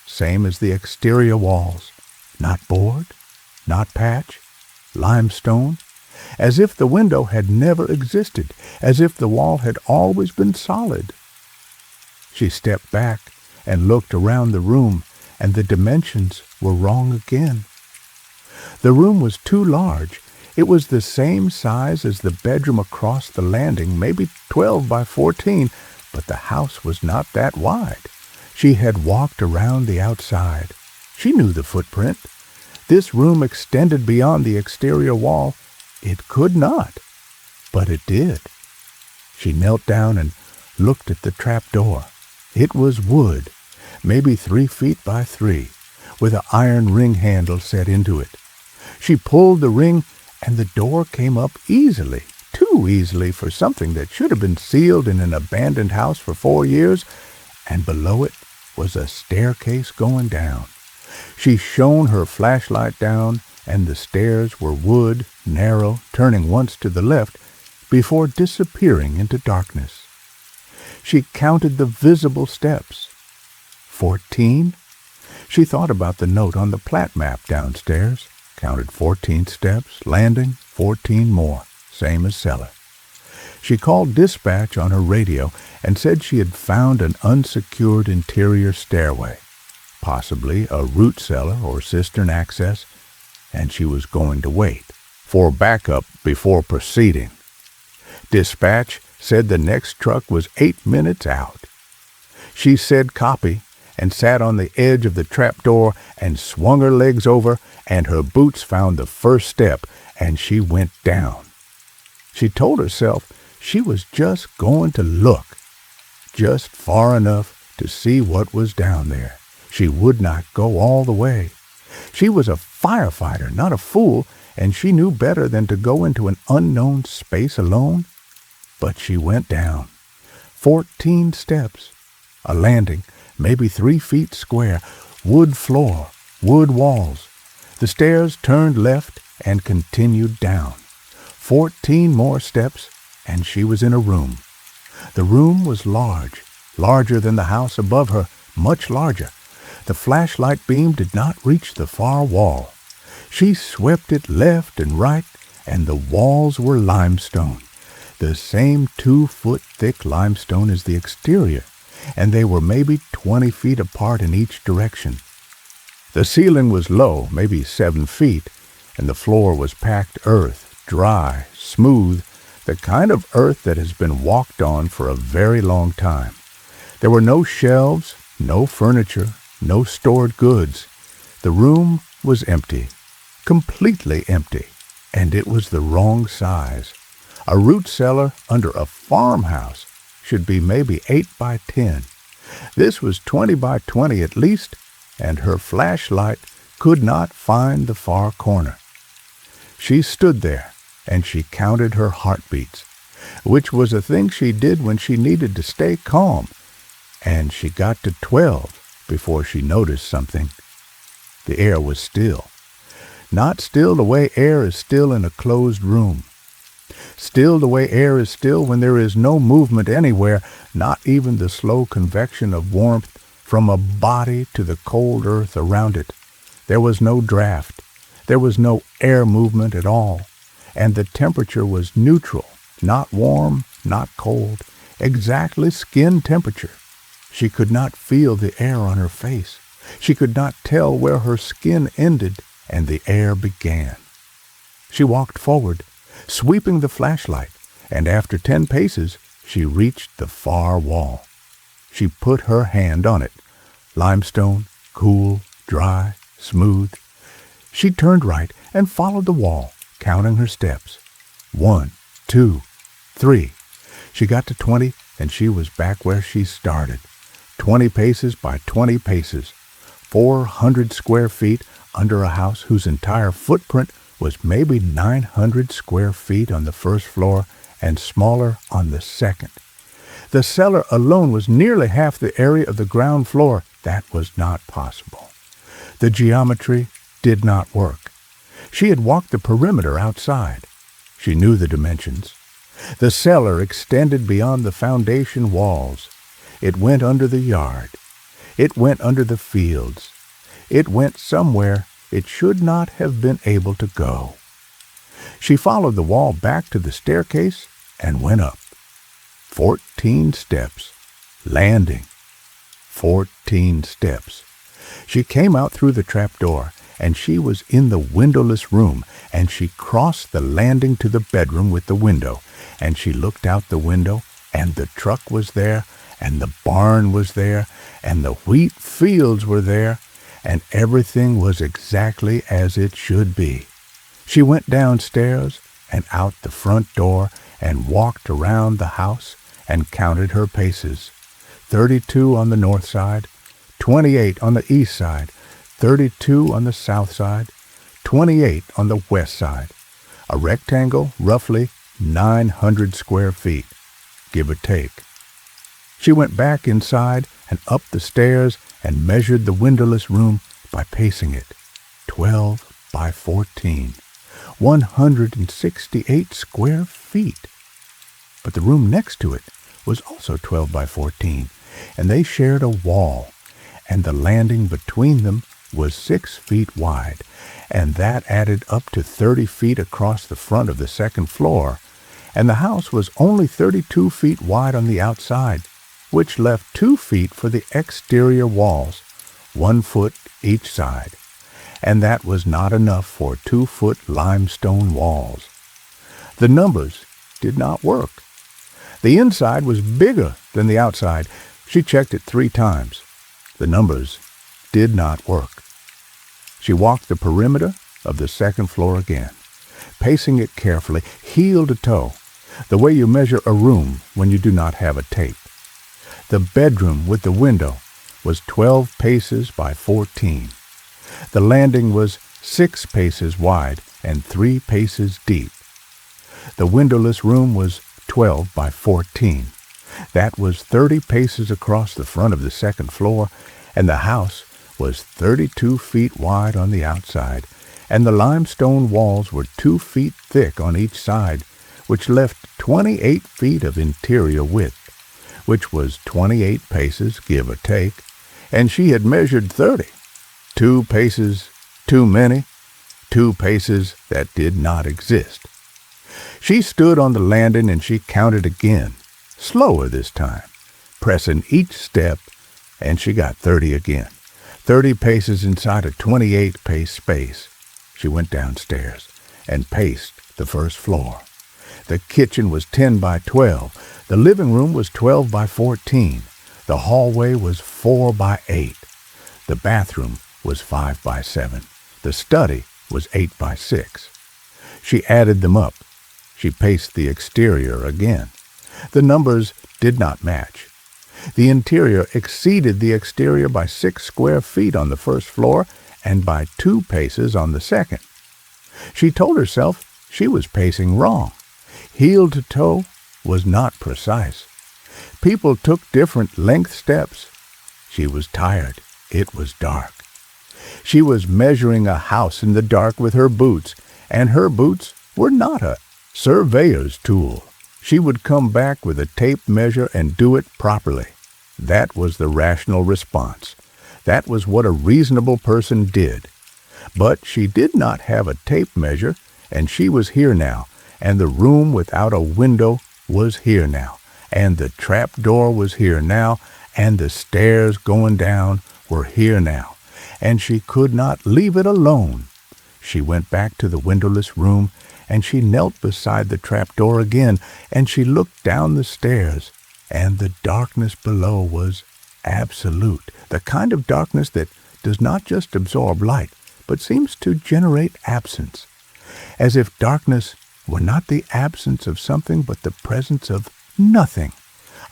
same as the exterior walls. Not board, not patch, limestone, as if the window had never existed, as if the wall had always been solid. She stepped back and looked around the room, and the dimensions were wrong again. The room was too large. It was the same size as the bedroom across the landing, maybe 12 by 14, but the house was not that wide. She had walked around the outside. She knew the footprint. This room extended beyond the exterior wall. It could not, but it did. She knelt down and looked at the trap door. It was wood, maybe 3 feet by 3, with an iron ring handle set into it. She pulled the ring, and the door came up easily, too easily for something that should have been sealed in an abandoned house for 4 years, and below it was a staircase going down. She shone her flashlight down, and the stairs were wood, narrow, turning once to the left before disappearing into darkness. She counted the visible steps. 14. She thought about the note on the plat map downstairs, counted 14 steps, landing, 14 more, same as cellar. She called dispatch on her radio and said she had found an unsecured interior stairway, possibly a root cellar or cistern access, and she was going to wait for backup before proceeding. Dispatch said the next truck was 8 minutes out. She said copy and sat on the edge of the trapdoor and swung her legs over, and her boots found the first step, and she went down. She told herself she was just going to look, just far enough to see what was down there. She would not go all the way. She was a firefighter, not a fool, and she knew better than to go into an unknown space alone. But she went down. 14 steps. A landing, maybe 3 feet square, wood floor, wood walls. The stairs turned left and continued down. 14 more steps, and she was in a room. The room was large, larger than the house above her, much larger. The flashlight beam did not reach the far wall. She swept it left and right, and the walls were limestone, the same 2-foot thick limestone as the exterior, and they were maybe 20 feet apart in each direction. The ceiling was low, maybe 7 feet, and the floor was packed earth, dry, smooth, the kind of earth that has been walked on for a very long time. There were no shelves, no furniture, no stored goods. The room was empty, completely empty, and it was the wrong size. A root cellar under a farmhouse should be maybe 8 by 10. This was 20 by 20 at least, and her flashlight could not find the far corner. She stood there, and she counted her heartbeats, which was a thing she did when she needed to stay calm, and she got to 12 before she noticed something. The air was still. Not still the way air is still in a closed room. Still the way air is still when there is no movement anywhere, not even the slow convection of warmth from a body to the cold earth around it. There was no draft. There was no air movement at all, and the temperature was neutral, not warm, not cold, exactly skin temperature. She could not feel the air on her face. She could not tell where her skin ended and the air began. She walked forward, sweeping the flashlight, and after 10 paces, she reached the far wall. She put her hand on it. Limestone, cool, dry, smooth. She turned right and followed the wall, counting her steps. 1, 2, 3. She got to 20, and she was back where she started. 20 paces by 20 paces. 400 square feet under a house whose entire footprint was maybe 900 square feet on the first floor and smaller on the second. The cellar alone was nearly half the area of the ground floor. That was not possible. The geometry did not work. She had walked the perimeter outside. She knew the dimensions. The cellar extended beyond the foundation walls. It went under the yard. It went under the fields. It went somewhere it should not have been able to go. She followed the wall back to the staircase and went up. 14 steps. Landing. 14 steps. She came out through the trapdoor, and she was in the windowless room, and she crossed the landing to the bedroom with the window, and she looked out the window, and the truck was there, and the barn was there, and the wheat fields were there, and everything was exactly as it should be. She went downstairs and out the front door and walked around the house and counted her paces. 32 on the north side, 28 on the east side, 32 on the south side, 28 on the west side. A rectangle roughly 900 square feet, give or take. She went back inside and up the stairs and measured the windowless room by pacing it. 12 by 14. 168 square feet. But the room next to it was also 12 by 14, and they shared a wall, and the landing between them was 6 feet wide, and that added up to 30 feet across the front of the second floor, and the house was only 32 feet wide on the outside, which left 2 feet for the exterior walls, 1 foot each side, and that was not enough for 2-foot limestone walls. The numbers did not work. The inside was bigger than the outside. She checked it 3 times. The numbers did not work. She walked the perimeter of the second floor again, pacing it carefully, heel to toe, the way you measure a room when you do not have a tape. The bedroom with the window was 12 paces by 14. The landing was 6 paces wide and 3 paces deep. The windowless room was 12 by 14. That was 30 paces across the front of the second floor, and the house was 32 feet wide on the outside, and the limestone walls were 2 feet thick on each side, which left 28 feet of interior width, which was 28 paces, give or take, and she had measured 30. 2 paces too many, 2 paces that did not exist. She stood on the landing and she counted again, slower this time, pressing each step, and she got 30 again. 30 paces inside a 28-pace space. She went downstairs and paced the first floor. The kitchen was 10 by 12. The living room was 12 by 14. The hallway was 4 by 8. The bathroom was 5 by 7. The study was 8 by 6. She added them up. She paced the exterior again. The numbers did not match. The interior exceeded the exterior by 6 square feet on the first floor and by 2 paces on the second. She told herself she was pacing wrong. Heel to toe was not precise. People took different length steps. She was tired. It was dark. She was measuring a house in the dark with her boots, and her boots were not a surveyor's tool. She would come back with a tape measure and do it properly. That was the rational response. That was what a reasonable person did. But she did not have a tape measure, and she was here now, and the room without a window was here now, and the trap door was here now, and the stairs going down were here now, and she could not leave it alone. She went back to the windowless room, and she knelt beside the trap door again, and she looked down the stairs, and the darkness below was absolute, the kind of darkness that does not just absorb light, but seems to generate absence, as if darkness were not the absence of something but the presence of nothing,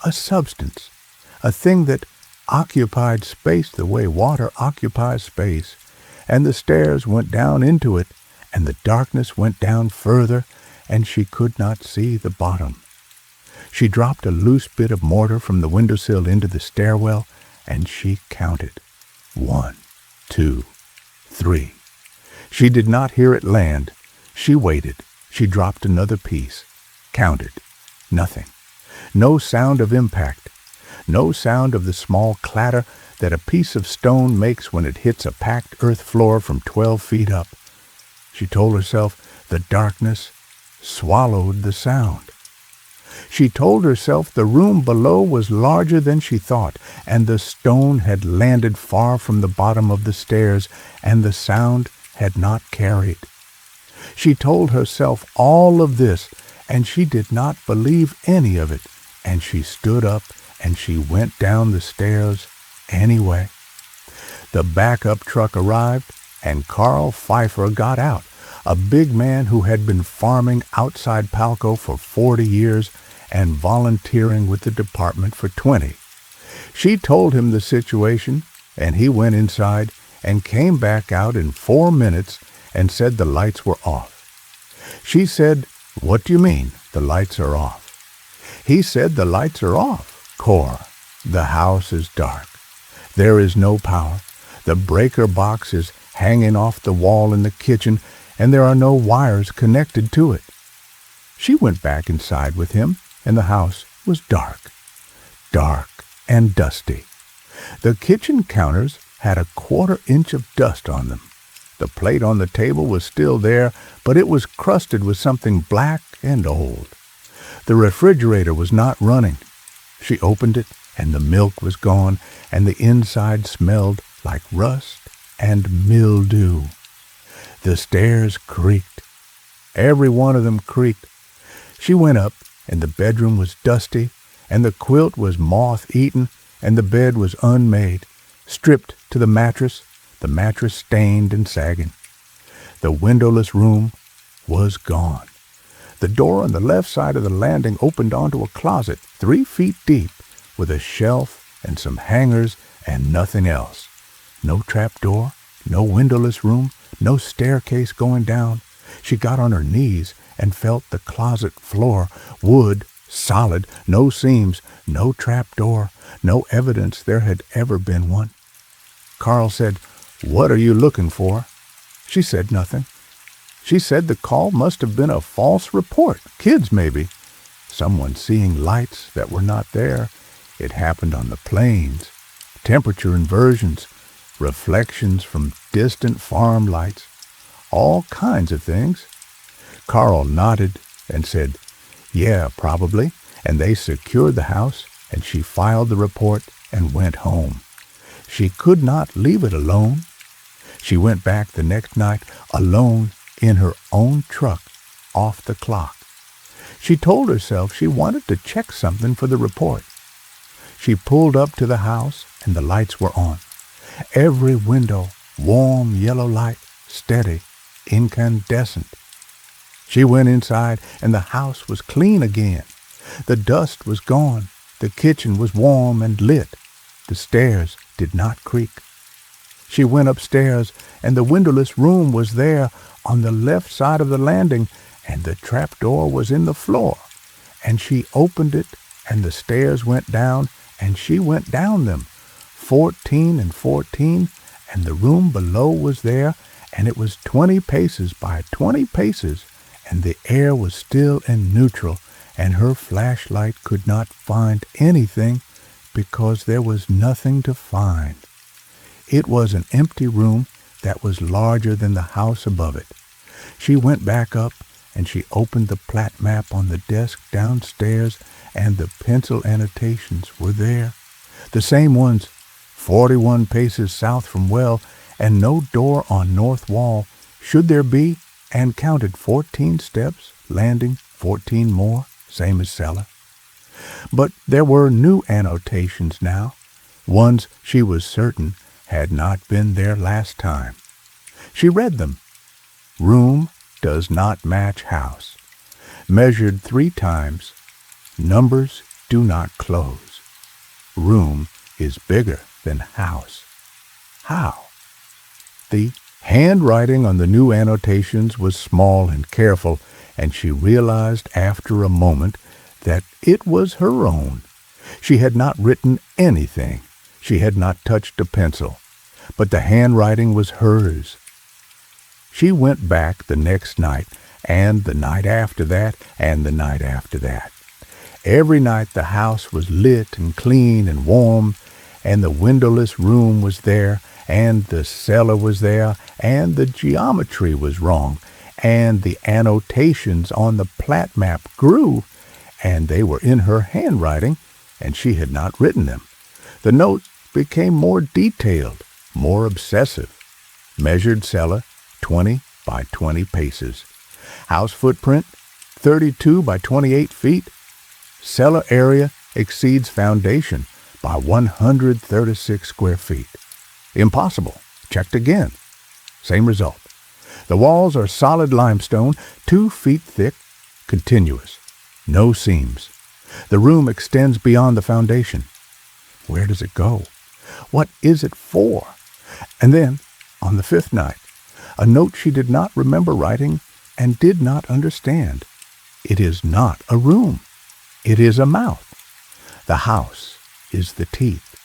a substance, a thing that occupied space the way water occupies space, and the stairs went down into it, and the darkness went down further, and she could not see the bottom. She dropped a loose bit of mortar from the windowsill into the stairwell, and she counted. 1, 2, 3. She did not hear it land. She waited. She dropped another piece. Counted. Nothing. No sound of impact. No sound of the small clatter that a piece of stone makes when it hits a packed earth floor from 12 feet up. She told herself the darkness swallowed the sound. She told herself the room below was larger than she thought, and the stone had landed far from the bottom of the stairs, and the sound had not carried. She told herself all of this, and she did not believe any of it, and she stood up and she went down the stairs anyway. The backup truck arrived, and Carl Pfeiffer got out, a big man who had been farming outside Palco for 40 years and volunteering with the department for 20. She told him the situation, and he went inside and came back out in 4 minutes and said the lights were off. She said, "What do you mean, the lights are off?" He said, "The lights are off, Cora. The house is dark. There is no power. The breaker box is hanging off the wall in the kitchen, and there are no wires connected to it." She went back inside with him, and the house was dark. Dark and dusty. The kitchen counters had a 1/4 inch of dust on them. The plate on the table was still there, but it was crusted with something black and old. The refrigerator was not running. She opened it, and the milk was gone, and the inside smelled like rust and mildew. The stairs creaked. Every one of them creaked. She went up, and the bedroom was dusty, and the quilt was moth-eaten, and the bed was unmade, stripped to the mattress stained and sagging. The windowless room was gone. The door on the left side of the landing opened onto a closet 3 feet deep, with a shelf and some hangers and nothing else. No trapdoor, no windowless room, no staircase going down. She got on her knees and felt the closet floor, wood solid, no seams, no trap door, no evidence there had ever been one. Carl said, "What are you looking for?" She said nothing. She said the call must have been a false report. Kids, maybe. Someone seeing lights that were not there. It happened on the plains. Temperature inversions, reflections from distant farm lights, all kinds of things. Carl nodded and said, "Yeah, probably," and they secured the house, and she filed the report and went home. She could not leave it alone. She went back the next night alone in her own truck, off the clock. She told herself she wanted to check something for the report. She pulled up to the house, and the lights were on. Every window, warm yellow light, steady, incandescent. She went inside, and the house was clean again. The dust was gone. The kitchen was warm and lit. The stairs did not creak. She went upstairs, and the windowless room was there on the left side of the landing, and the trapdoor was in the floor. And she opened it, and the stairs went down, and she went down them, 14 and 14, and the room below was there, and it was 20 paces by 20 paces, and the air was still and neutral, and her flashlight could not find anything because there was nothing to find. It was an empty room that was larger than the house above it. She went back up, and she opened the plat map on the desk downstairs, and the pencil annotations were there. The same ones, 41 paces south from well, and no door on north wall. Should there be? And counted 14 steps, landing 14 more, same as cellar. But there were new annotations now, ones she was certain had not been there last time. She read them. Room does not match house. Measured 3 times. Numbers do not close. Room is bigger than house. How? The handwriting on the new annotations was small and careful, and she realized after a moment that it was her own. She had not written anything. She had not touched a pencil, but the handwriting was hers. She went back the next night, and the night after that, and the night after that. Every night the house was lit and clean and warm, and the windowless room was there, and the cellar was there, and the geometry was wrong, and the annotations on the plat map grew, and they were in her handwriting, and she had not written them. The notes became more detailed, more obsessive. Measured cellar, 20 by 20 paces. House footprint, 32 by 28 feet. Cellar area exceeds foundation by 136 square feet. Impossible. Checked again. Same result. The walls are solid limestone, 2 feet thick, continuous. No seams. The room extends beyond the foundation. Where does it go? What is it for? And then, on the 5th night, a note she did not remember writing and did not understand. It is not a room. It is a mouth. The house is the teeth.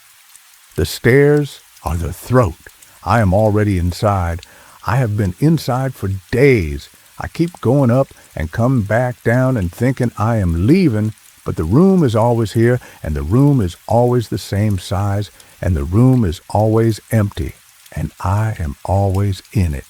The stairs are the throat. I am already inside. I have been inside for days. I keep going up and come back down and thinking I am leaving, but the room is always here, and the room is always the same size, and the room is always empty, and I am always in it.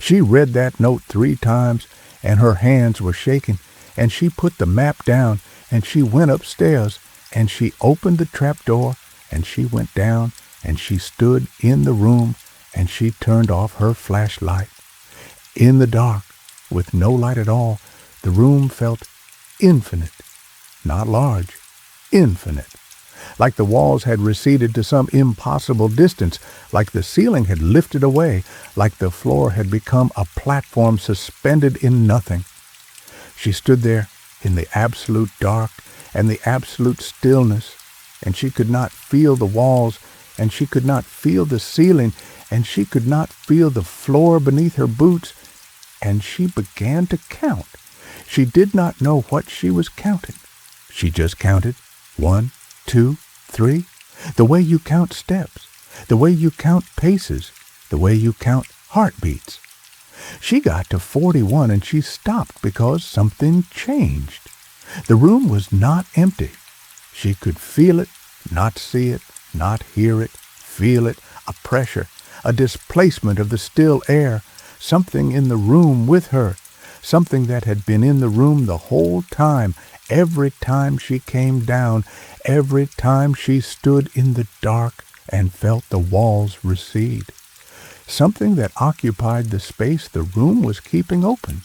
She read that note 3 times, and her hands were shaking, and she put the map down, and she went upstairs, and she opened the trapdoor, and she went down, and she stood in the room, and she turned off her flashlight. In the dark, with no light at all, the room felt infinite, not large, infinite, like the walls had receded to some impossible distance, like the ceiling had lifted away, like the floor had become a platform suspended in nothing. She stood there in the absolute dark and the absolute stillness, and she could not feel the walls, and she could not feel the ceiling, and she could not feel the floor beneath her boots, and she began to count. She did not know what she was counting. She just counted 1, 2, 3, the way you count steps, the way you count paces, the way you count heartbeats. She got to 41 and she stopped because something changed. The room was not empty. She could feel it, not see it, not hear it, feel it, a pressure, a displacement of the still air, something in the room with her, something that had been in the room the whole time, every time she came down, every time she stood in the dark and felt the walls recede. Something that occupied the space the room was keeping open.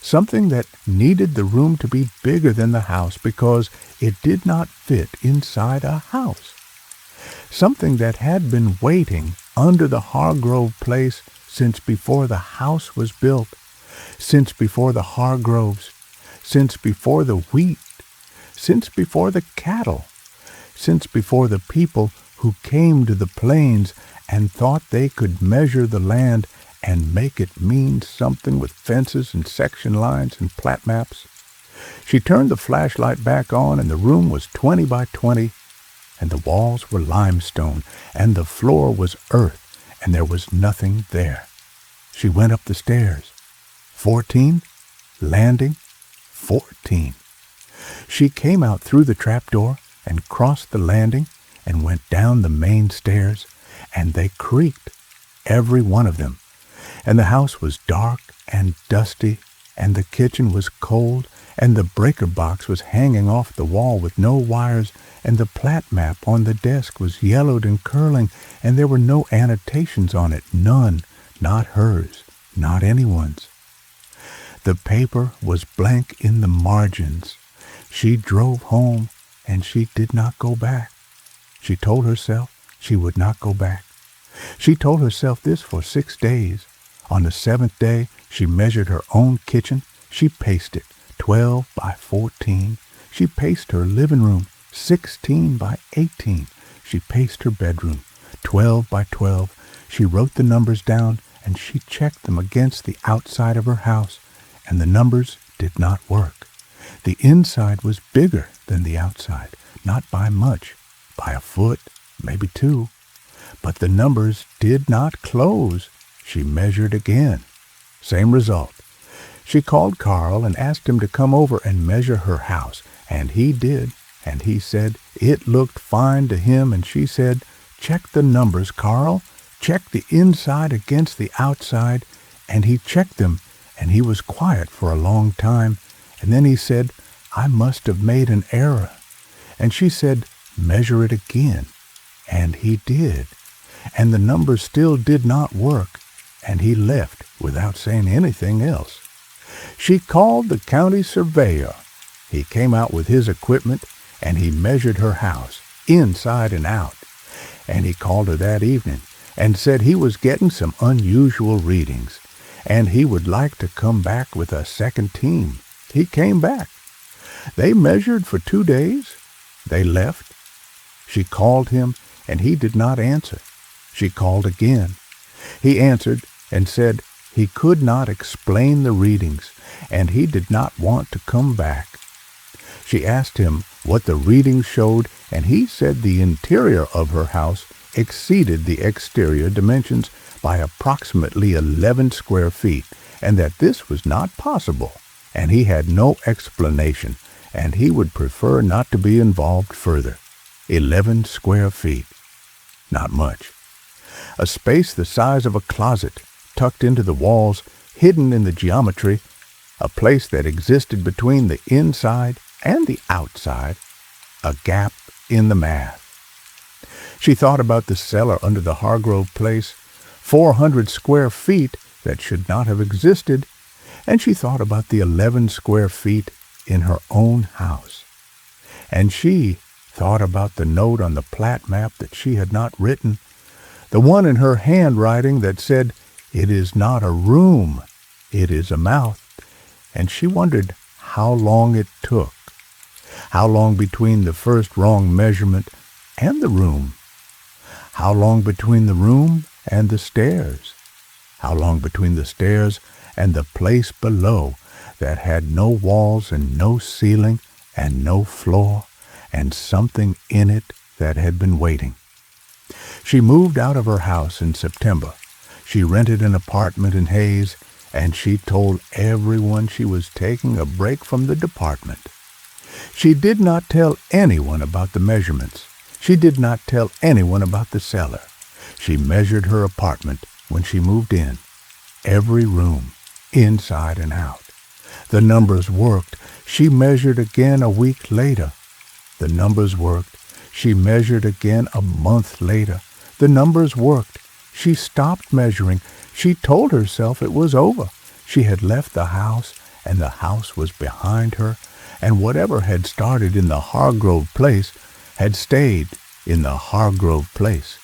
Something that needed the room to be bigger than the house because it did not fit inside a house. Something that had been waiting under the Hargrove place since before the house was built, since before the Hargroves, since before the wheat, since before the cattle, since before the people who came to the plains and thought they could measure the land and make it mean something with fences and section lines and plat maps. She turned the flashlight back on, and the room was 20 by 20, and the walls were limestone, and the floor was earth, and there was nothing there. She went up the stairs. 14, landing, 14. She came out through the trapdoor and crossed the landing and went down the main stairs, and they creaked, every one of them. And the house was dark and dusty, and the kitchen was cold, and the breaker box was hanging off the wall with no wires, and the plat map on the desk was yellowed and curling, and there were no annotations on it, none, not hers, not anyone's. The paper was blank in the margins. She drove home, and she did not go back. She told herself she would not go back. She told herself this for 6 days. On the 7th day, she measured her own kitchen. She paced it, 12 by 14. She paced her living room, 16 by 18. She paced her bedroom, 12 by 12. She wrote the numbers down, and she checked them against the outside of her house, and the numbers did not work. The inside was bigger than the outside, not by much, by a foot, maybe 2. But the numbers did not close. She measured again. Same result. She called Carl and asked him to come over and measure her house, and he did, and he said it looked fine to him, and she said, "Check the numbers, Carl. Check the inside against the outside," and he checked them, and he was quiet for a long time, and then he said, "I must have made an error." And she said, "Measure it again," and he did, and the numbers still did not work, and he left without saying anything else. She called the county surveyor. He came out with his equipment, and he measured her house, inside and out. And he called her that evening and said he was getting some unusual readings, and he would like to come back with a second team. He came back. They measured for 2 days. They left. She called him, and he did not answer. She called again. He answered and said he could not explain the readings, and he did not want to come back. She asked him what the readings showed, and he said the interior of her house exceeded the exterior dimensions by approximately 11 square feet, and that this was not possible, and he had no explanation, and he would prefer not to be involved further. 11 square feet. Not much. A space the size of a closet, tucked into the walls, hidden in the geometry, a place that existed between the inside and the outside, a gap in the math. She thought about the cellar under the Hargrove place, 400 square feet that should not have existed, and she thought about the 11 square feet in her own house. And she thought about the note on the plat map that she had not written, the one in her handwriting that said, "It is not a room, it is a mouth," and she wondered how long it took, how long between the first wrong measurement and the room, how long between the room and the stairs, how long between the stairs and the place below, that had no walls and no ceiling and no floor and something in it that had been waiting. She moved out of her house in September. She rented an apartment in Hayes, and she told everyone she was taking a break from the department. She did not tell anyone about the measurements. She did not tell anyone about the cellar. She measured her apartment when she moved in. Every room, inside and out. The numbers worked. She measured again a week later. The numbers worked. She measured again a month later. The numbers worked. She stopped measuring. She told herself it was over. She had left the house, and the house was behind her, and whatever had started in the Hargrove place had stayed in the Hargrove place.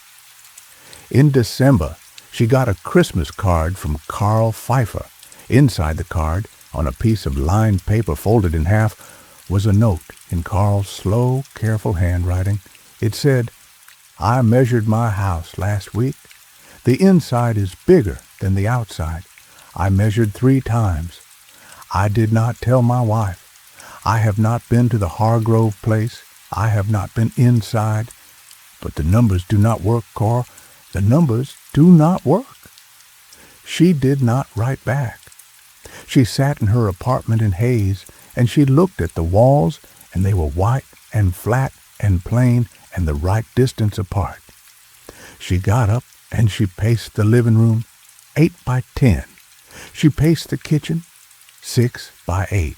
In December, she got a Christmas card from Carl Pfeiffer. Inside the card, on a piece of lined paper folded in half, was a note in Carl's slow, careful handwriting. It said, "I measured my house last week. The inside is bigger than the outside. I measured 3 times. I did not tell my wife. I have not been to the Hargrove place. I have not been inside. But the numbers do not work, Cora. The numbers do not work." She did not write back. She sat in her apartment in Hayes, and she looked at the walls, and they were white and flat and plain and the right distance apart. She got up and she paced the living room, 8 by 10. She paced the kitchen, 6 by 8.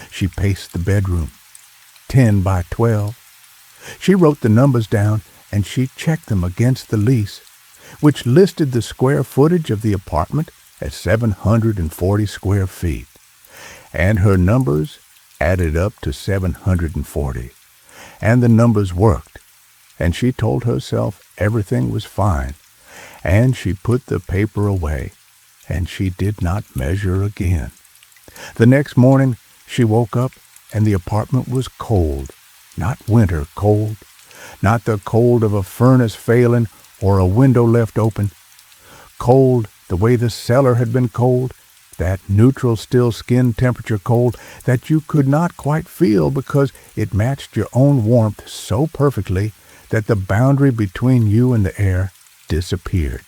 She paced the bedroom, 10 by 12. She wrote the numbers down and she checked them against the lease, which listed the square footage of the apartment at 740 square feet. And her numbers added up to 740. And the numbers worked. And she told herself everything was fine. And she put the paper away. And she did not measure again. The next morning she woke up and the apartment was cold. Not winter cold. Not the cold of a furnace failing or a window left open. Cold the way the cellar had been cold, that neutral still skin temperature cold that you could not quite feel because it matched your own warmth so perfectly that the boundary between you and the air disappeared.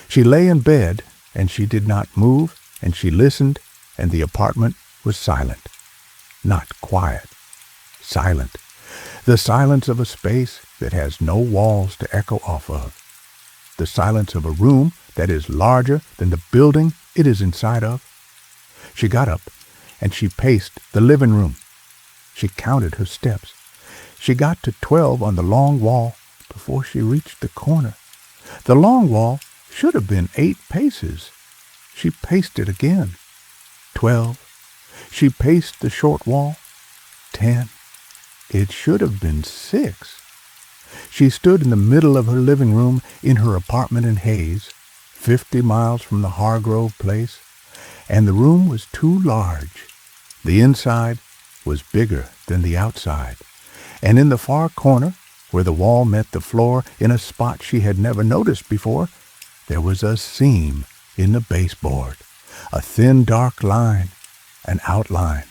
She lay in bed, and she did not move, and she listened, and the apartment was silent. Not quiet. Silent. The silence of a space that has no walls to echo off of. The silence of a room that is larger than the building it is inside of. She got up, and she paced the living room. She counted her steps. She got to 12 on the long wall before she reached the corner. The long wall should have been 8 paces. She paced it again. 12. She paced the short wall. 10. It should have been 6. She stood in the middle of her living room in her apartment in Hayes, 50 miles from the Hargrove place, and the room was too large. The inside was bigger than the outside, and in the far corner, where the wall met the floor in a spot she had never noticed before, there was a seam in the baseboard, a thin dark line, an outline,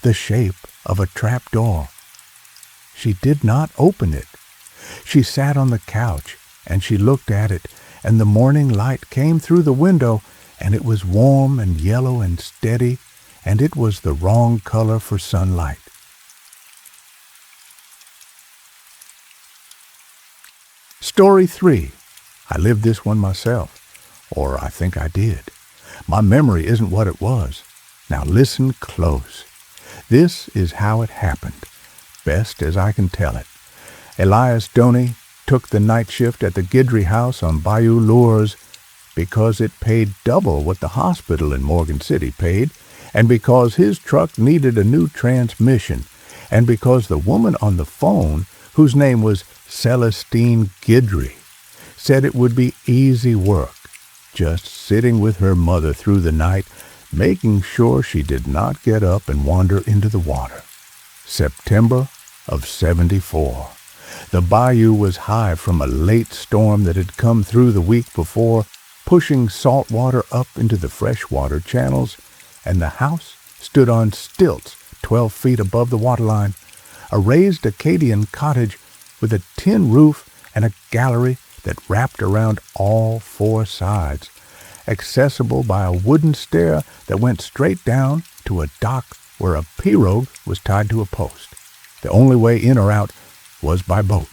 the shape of a trap door. She did not open it. She sat on the couch, and she looked at it, and the morning light came through the window, and it was warm and yellow and steady, and it was the wrong color for sunlight. Story 3. I lived this one myself, or I think I did. My memory isn't what it was. Now listen close. This is how it happened, best as I can tell it. Elias Doney took the night shift at the Guidry House on Bayou Lures because it paid double what the hospital in Morgan City paid, and because his truck needed a new transmission, and because the woman on the phone, whose name was Celestine Guidry, said it would be easy work, just sitting with her mother through the night, making sure she did not get up and wander into the water. September of '74. The bayou was high from a late storm that had come through the week before, pushing salt water up into the freshwater channels, and the house stood on stilts 12 feet above the waterline, a raised Acadian cottage with a tin roof and a gallery that wrapped around all four sides, accessible by a wooden stair that went straight down to a dock where a pirogue was tied to a post. The only way in or out was by boat.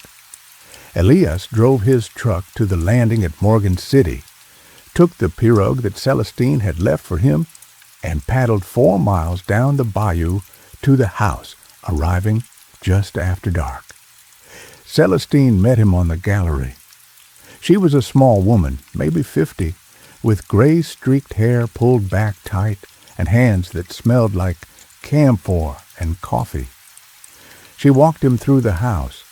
Elias drove his truck to the landing at Morgan City, took the pirogue that Celestine had left for him, and paddled 4 miles down the bayou to the house, arriving just after dark. Celestine met him on the gallery. She was a small woman, maybe 50, with gray-streaked hair pulled back tight and hands that smelled like camphor and coffee. She walked him through the house.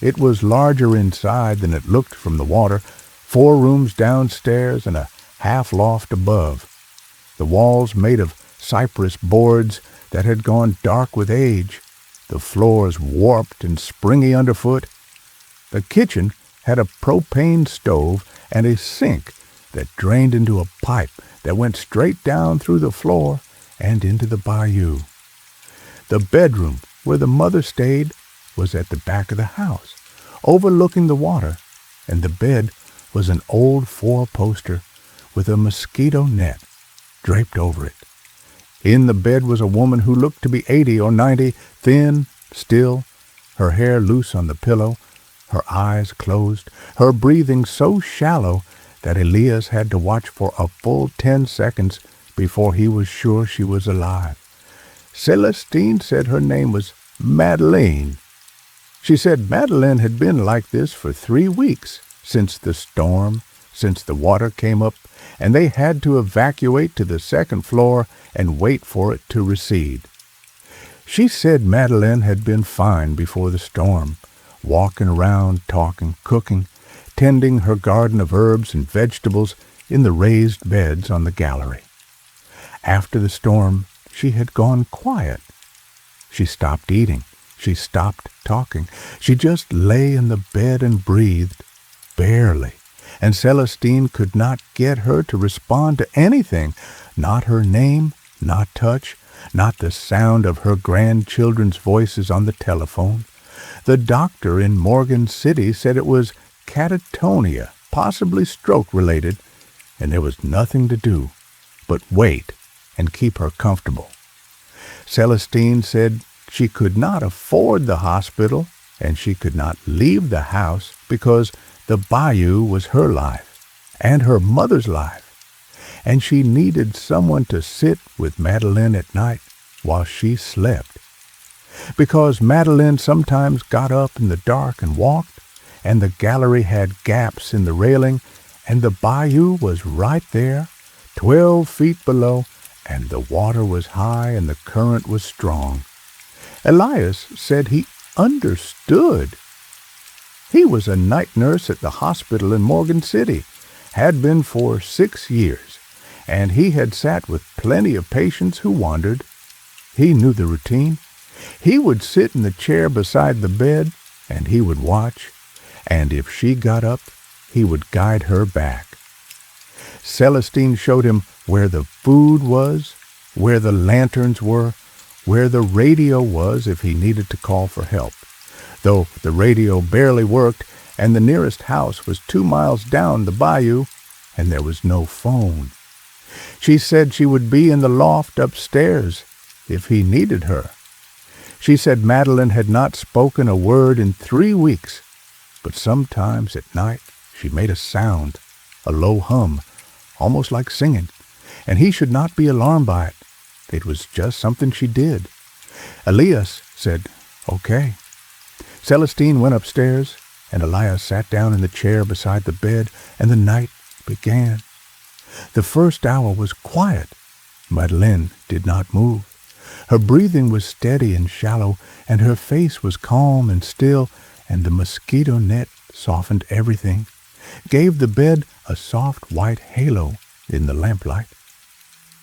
It was larger inside than it looked from the water, 4 rooms downstairs and a half-loft above. The walls made of cypress boards that had gone dark with age, the floors warped and springy underfoot. The kitchen had a propane stove and a sink that drained into a pipe that went straight down through the floor and into the bayou. The bedroom where the mother stayed was at the back of the house, overlooking the water, and the bed was an old 4-poster with a mosquito net draped over it. In the bed was a woman who looked to be 80 or 90, thin, still, her hair loose on the pillow, her eyes closed, her breathing so shallow that Elias had to watch for a full 10 seconds before he was sure she was alive. Celestine said her name was Madeleine. She said Madeleine had been like this for 3 weeks, since the storm, since the water came up, and they had to evacuate to the 2nd floor and wait for it to recede. She said Madeleine had been fine before the storm, walking around, talking, cooking, tending her garden of herbs and vegetables in the raised beds on the gallery. After the storm, she had gone quiet. She stopped eating. She stopped talking. She just lay in the bed and breathed, barely, and Celestine could not get her to respond to anything, not her name, not touch, not the sound of her grandchildren's voices on the telephone. The doctor in Morgan City said it was catatonia, possibly stroke-related, and there was nothing to do but wait and keep her comfortable. Celestine said she could not afford the hospital and she could not leave the house because the bayou was her life and her mother's life, and she needed someone to sit with Madeleine at night while she slept. Because Madeleine sometimes got up in the dark and walked, and the gallery had gaps in the railing, and the bayou was right there, 12 feet below, and the water was high and the current was strong. Elias said he understood. He was a night nurse at the hospital in Morgan City, had been for 6 years, and he had sat with plenty of patients who wandered. He knew the routine. He would sit in the chair beside the bed, and he would watch, and if she got up, he would guide her back. Celestine showed him where the food was, where the lanterns were, where the radio was if he needed to call for help, though the radio barely worked and the nearest house was 2 miles down the bayou and there was no phone. She said she would be in the loft upstairs if he needed her. She said Madeleine had not spoken a word in 3 weeks, but sometimes at night she made a sound, a low hum, almost like singing, and he should not be alarmed by it. It was just something she did. Elias said, "Okay." Celestine went upstairs, and Elias sat down in the chair beside the bed, and the night began. The first hour was quiet. Madeleine did not move. Her breathing was steady and shallow, and her face was calm and still, and the mosquito net softened everything, gave the bed a soft white halo in the lamplight.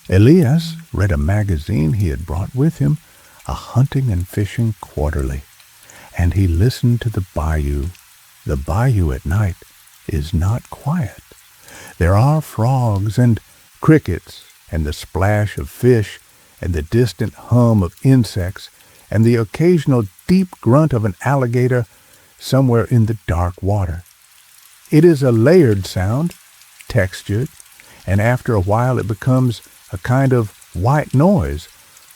Elias read a magazine he had brought with him, a hunting and fishing quarterly, and he listened to the bayou. The bayou at night is not quiet. There are frogs and crickets and the splash of fish and the distant hum of insects, and the occasional deep grunt of an alligator somewhere in the dark water. It is a layered sound, textured, and after a while it becomes a kind of white noise,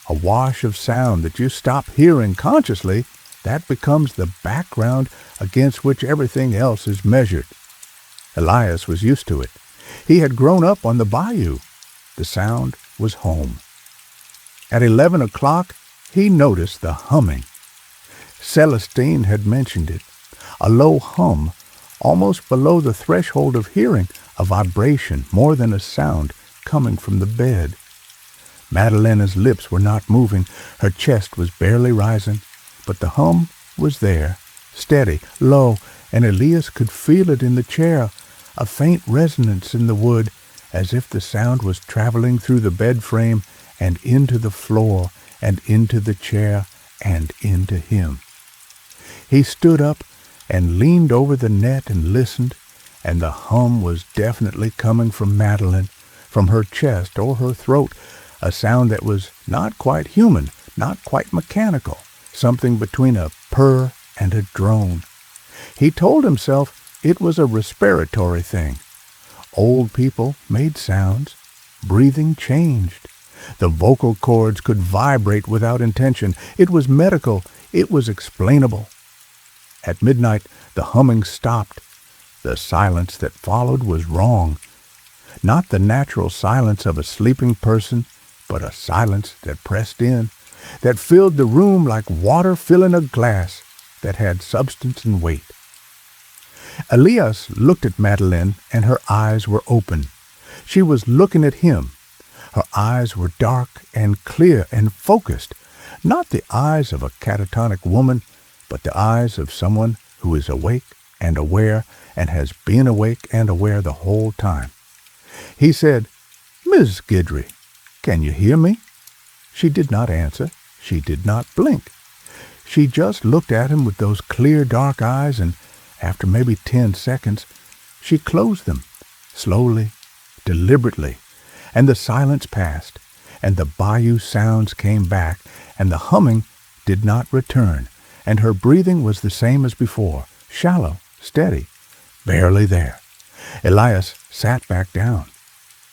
a wash of sound that you stop hearing consciously. That becomes the background against which everything else is measured. Elias was used to it. He had grown up on the bayou. The sound was home. At 11 o'clock, he noticed the humming. Celestine had mentioned it. A low hum, almost below the threshold of hearing, a vibration more than a sound coming from the bed. Madalena's lips were not moving. Her chest was barely rising, but the hum was there, steady, low, and Elias could feel it in the chair, a faint resonance in the wood, as if the sound was traveling through the bed frame and into the floor and into the chair and into him. He stood up and leaned over the net and listened, and the hum was definitely coming from Madeleine, from her chest or her throat, a sound that was not quite human, not quite mechanical, something between a purr and a drone. He told himself it was a respiratory thing. Old people made sounds. Breathing changed. The vocal cords could vibrate without intention. It was medical. It was explainable. At midnight, the humming stopped. The silence that followed was wrong. Not the natural silence of a sleeping person, but a silence that pressed in, that filled the room like water filling a glass, that had substance and weight. Elias looked at Madeleine, and her eyes were open. She was looking at him. Her eyes were dark and clear and focused, not the eyes of a catatonic woman, but the eyes of someone who is awake and aware and has been awake and aware the whole time. He said, "Miss Guidry, can you hear me?" She did not answer. She did not blink. She just looked at him with those clear dark eyes, and after maybe 10 seconds, she closed them, slowly, deliberately, and the silence passed, and the bayou sounds came back, and the humming did not return, and her breathing was the same as before, shallow, steady, barely there. Elias sat back down.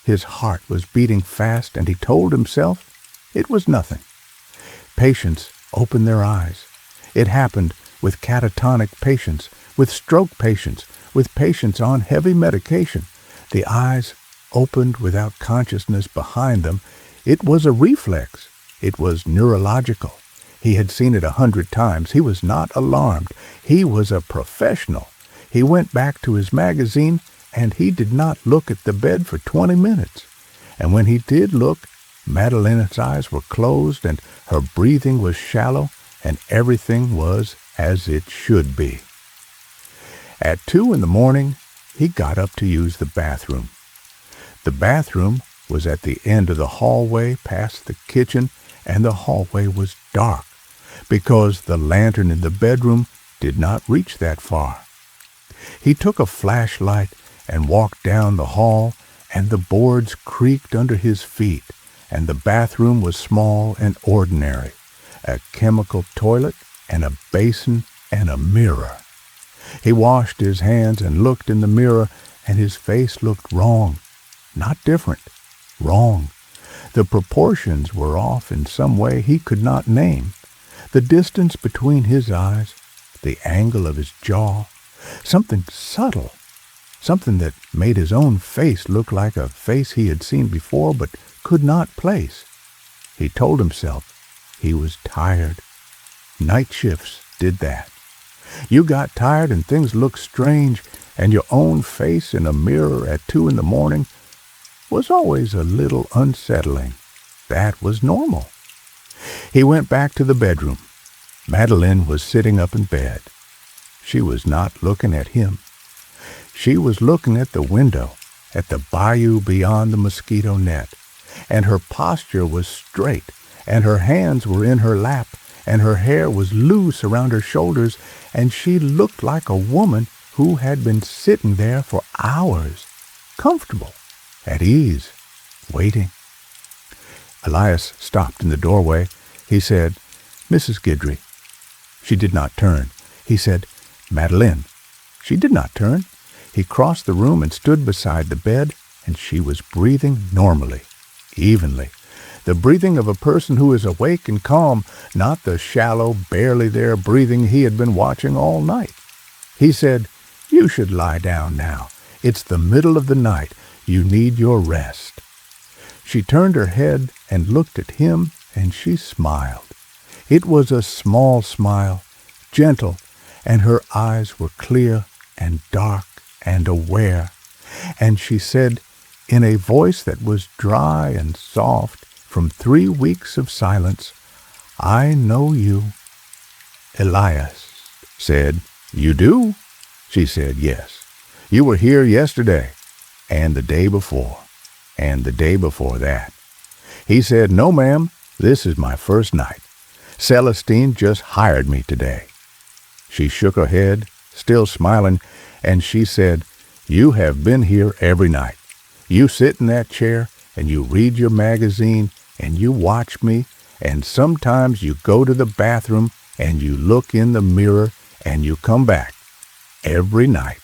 His heart was beating fast, and he told himself it was nothing. Patients opened their eyes. It happened with catatonic patients, with stroke patients, with patients on heavy medication. The eyes opened without consciousness behind them. It was a reflex. It was neurological. He had seen it 100 times. He was not alarmed. He was a professional. He went back to his magazine, and he did not look at the bed for 20 minutes. And when he did look, Madeleine's eyes were closed, and her breathing was shallow, and everything was as it should be. At 2 in the morning, he got up to use the bathroom. The bathroom was at the end of the hallway past the kitchen, and the hallway was dark because the lantern in the bedroom did not reach that far. He took a flashlight and walked down the hall, and the boards creaked under his feet, and the bathroom was small and ordinary, a chemical toilet and a basin and a mirror. He washed his hands and looked in the mirror, and his face looked wrong, not different, wrong. The proportions were off in some way he could not name. The distance between his eyes, the angle of his jaw, something subtle, something that made his own face look like a face he had seen before but could not place. He told himself he was tired. Night shifts did that. You got tired and things looked strange, and your own face in a mirror at 2 in the morning was always a little unsettling. That was normal. He went back to the bedroom. Madeleine was sitting up in bed. She was not looking at him. She was looking at the window, at the bayou beyond the mosquito net, and her posture was straight, and her hands were in her lap, and her hair was loose around her shoulders, and she looked like a woman who had been sitting there for hours, comfortable, at ease, waiting. Elias stopped in the doorway. He said, "Mrs. Guidry." She did not turn. He said, "Madeline." She did not turn. He crossed the room and stood beside the bed, and she was breathing normally, evenly. The breathing of a person who is awake and calm, not the shallow, barely there breathing he had been watching all night. He said, "You should lie down now. It's the middle of the night. You need your rest." She turned her head and looked at him, and she smiled. It was a small smile, gentle, and her eyes were clear and dark and aware. And she said, in a voice that was dry and soft from 3 weeks of silence, "I know you." Elias said, "You do?" She said, "Yes. You were here yesterday, and the day before, and the day before that." He said, "No, ma'am, this is my first night. Celestine just hired me today." She shook her head, still smiling, and she said, "You have been here every night. You sit in that chair, and you read your magazine, and you watch me, and sometimes you go to the bathroom, and you look in the mirror, and you come back. Every night.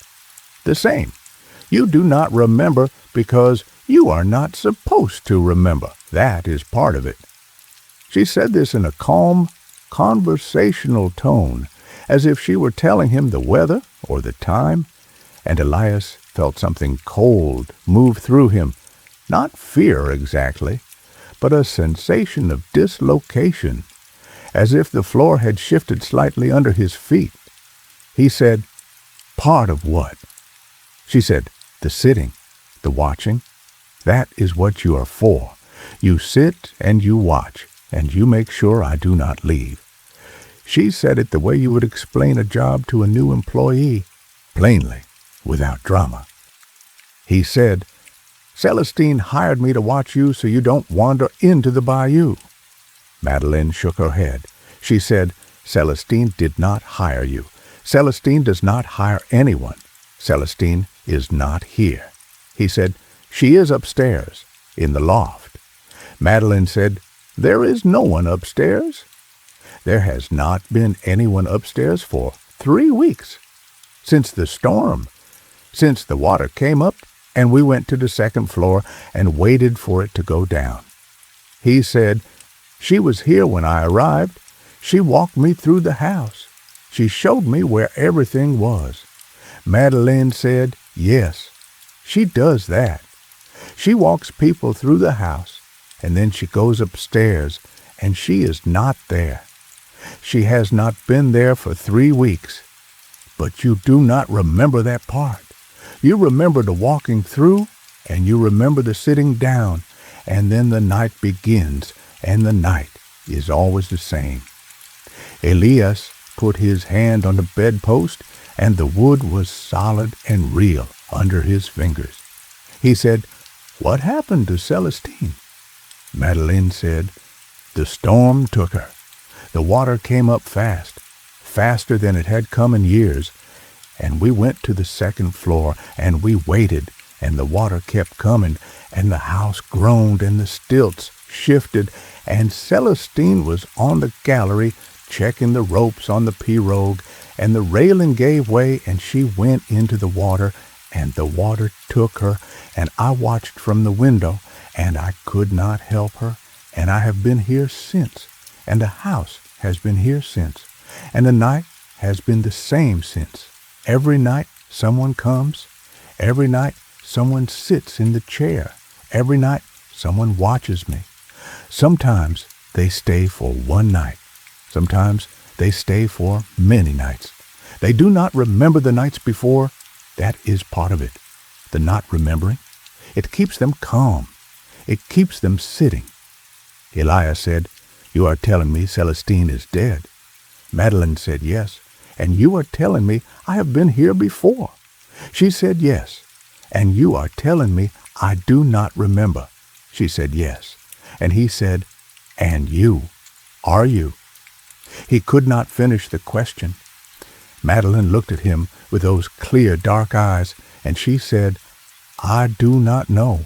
The same. You do not remember because you are not supposed to remember. That is part of it." She said this in a calm, conversational tone, as if she were telling him the weather or the time, and Elias felt something cold move through him, not fear exactly, but a sensation of dislocation, as if the floor had shifted slightly under his feet. He said, "Part of what?" She said, "The sitting, the watching. That is what you are for. You sit and you watch, and you make sure I do not leave." She said it the way you would explain a job to a new employee, plainly, without drama. He said, "Celestine hired me to watch you so you don't wander into the bayou." Madeline shook her head. She said, "Celestine did not hire you. Celestine does not hire anyone. Celestine is not here." He said, "She is upstairs, in the loft." Madeline said, "There is no one upstairs." There has not been anyone upstairs for 3 weeks. Since the storm. Since the water came up, and we went to the second floor and waited for it to go down. He said, "She was here when I arrived. She walked me through the house. She showed me where everything was." Madeline said, "Yes, she does that. She walks people through the house, and then she goes upstairs, and she is not there. She has not been there for 3 weeks. But you do not remember that part. You remember the walking through, and you remember the sitting down, and then the night begins, and the night is always the same." Elias put his hand on the bedpost, and the wood was solid and real under his fingers. He said, "What happened to Celestine?" Madeline said, "The storm took her. The water came up fast, faster than it had come in years, and we went to the second floor, and we waited, and the water kept coming, and the house groaned, and the stilts shifted, and Celestine was on the gallery checking the ropes on the pirogue, and the railing gave way, and she went into the water, and the water took her, and I watched from the window, and I could not help her, and I have been here since, and the house has been here since, and the night has been the same since. Every night someone comes. Every night someone sits in the chair. Every night someone watches me. Sometimes they stay for 1 night. Sometimes they stay for many nights. They do not remember the nights before. That is part of it. The not remembering. It keeps them calm. It keeps them sitting. Elias said, "You are telling me Celestine is dead." Madeline said, "Yes." "And you are telling me I have been here before." She said, "Yes." "And you are telling me I do not remember." She said, "Yes." And he said, "And you, are you?" He could not finish the question. Madeline looked at him with those clear, dark eyes, and she said, "I do not know.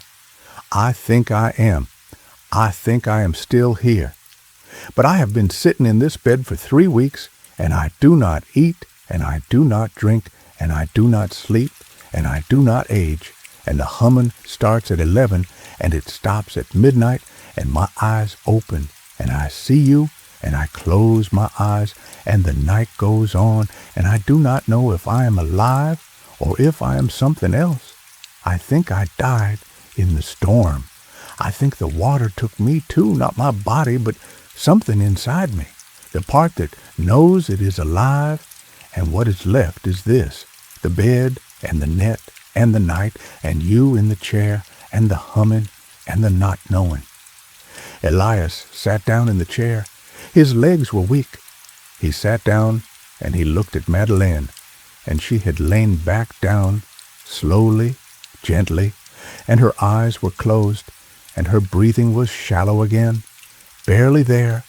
I think I am. I think I am still here. But I have been sitting in this bed for 3 weeks, and I do not eat, and I do not drink, and I do not sleep, and I do not age. And the humming starts at 11, and it stops at midnight, and my eyes open, and I see you, and I close my eyes, and the night goes on, and I do not know if I am alive or if I am something else. I think I died in the storm. I think the water took me too, not my body, but something inside me, the part that knows it is alive, and what is left is this, the bed and the net and the night and you in the chair and the humming and the not knowing. Elias sat down in the chair. His legs were weak. He sat down and he looked at Madeleine, and she had lain back down, slowly, gently, and her eyes were closed, and her breathing was shallow again, barely there,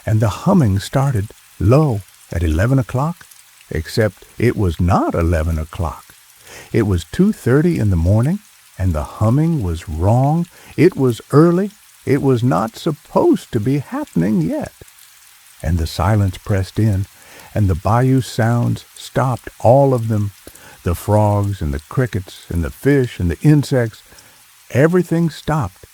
and the humming started low at 11 o'clock, except it was not 11 o'clock. It was 2:30 in the morning, and the humming was wrong. It was early. It was not supposed to be happening yet. And the silence pressed in, and the bayou sounds stopped, all of them, the frogs and the crickets and the fish and the insects. Everything stopped,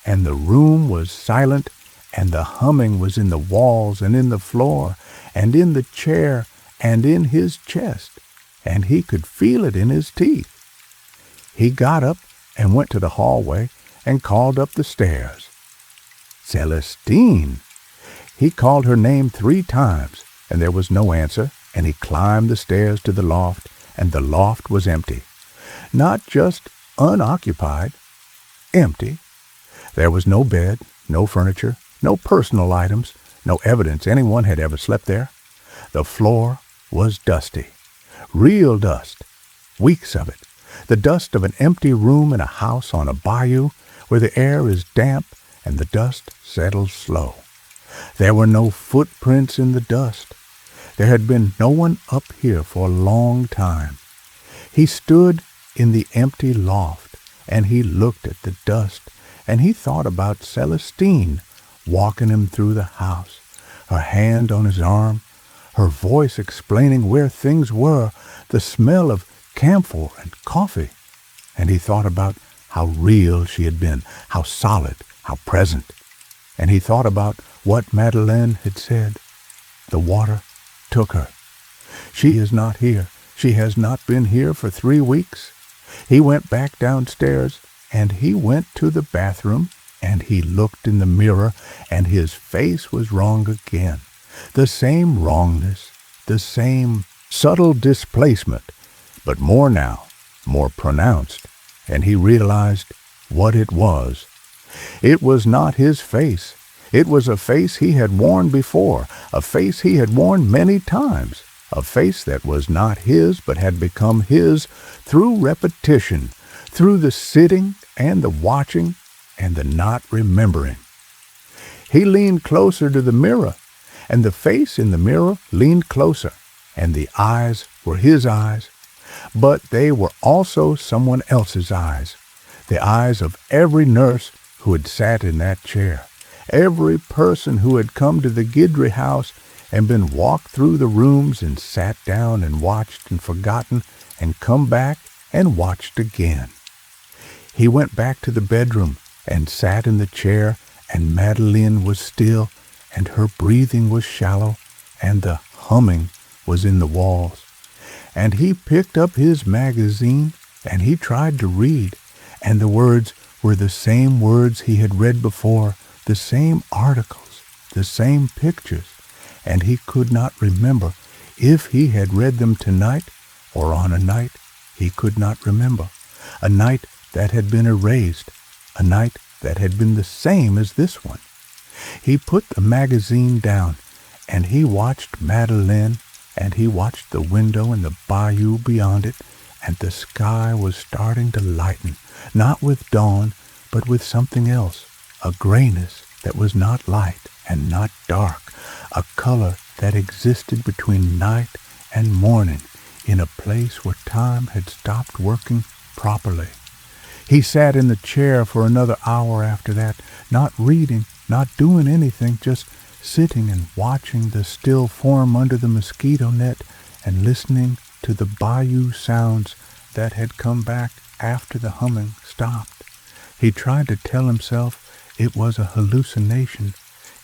and the room was silent, and the humming was in the walls and in the floor and in the chair and in his chest, and he could feel it in his teeth. He got up and went to the hallway and called up the stairs. Celestine! He called her name 3 times, and there was no answer, and he climbed the stairs to the loft, and the loft was empty. Not just unoccupied, empty. There was no bed, no furniture, no personal items, no evidence anyone had ever slept there. The floor was dusty. Real dust. Weeks of it. The dust of an empty room in a house on a bayou where the air is damp and the dust settles slow. There were no footprints in the dust. There had been no one up here for a long time. He stood in the empty loft, and he looked at the dust, and he thought about Celestine walking him through the house, her hand on his arm, her voice explaining where things were, the smell of camphor and coffee. And he thought about how real she had been, how solid, how present. And he thought about what Madeleine had said. The water took her. She is not here. She has not been here for 3 weeks. He went back downstairs, and he went to the bathroom, and he looked in the mirror, and his face was wrong again. The same wrongness, the same subtle displacement, but more now, more pronounced, and he realized what it was. It was not his face. It was a face he had worn before, a face he had worn many times, a face that was not his but had become his through repetition, through the sitting and the watching and the not remembering. He leaned closer to the mirror, and the face in the mirror leaned closer, and the eyes were his eyes, but they were also someone else's eyes, the eyes of every nurse who had sat in that chair, every person who had come to the Guidry house and been walked through the rooms and sat down and watched and forgotten and come back and watched again. He went back to the bedroom and sat in the chair, and Madeleine was still, and her breathing was shallow, and the humming was in the walls. And he picked up his magazine, and he tried to read, and the words were the same words he had read before, the same articles, the same pictures, and he could not remember if he had read them tonight or on a night he could not remember, a night that had been erased, a night that had been the same as this one. He put the magazine down, and he watched Madeleine, and he watched the window and the bayou beyond it, and the sky was starting to lighten, not with dawn, but with something else, a grayness that was not light and not dark, a color that existed between night and morning in a place where time had stopped working properly. He sat in the chair for another hour after that, not reading, not doing anything, just sitting and watching the still form under the mosquito net and listening to the bayou sounds that had come back after the humming stopped. He tried to tell himself it was a hallucination.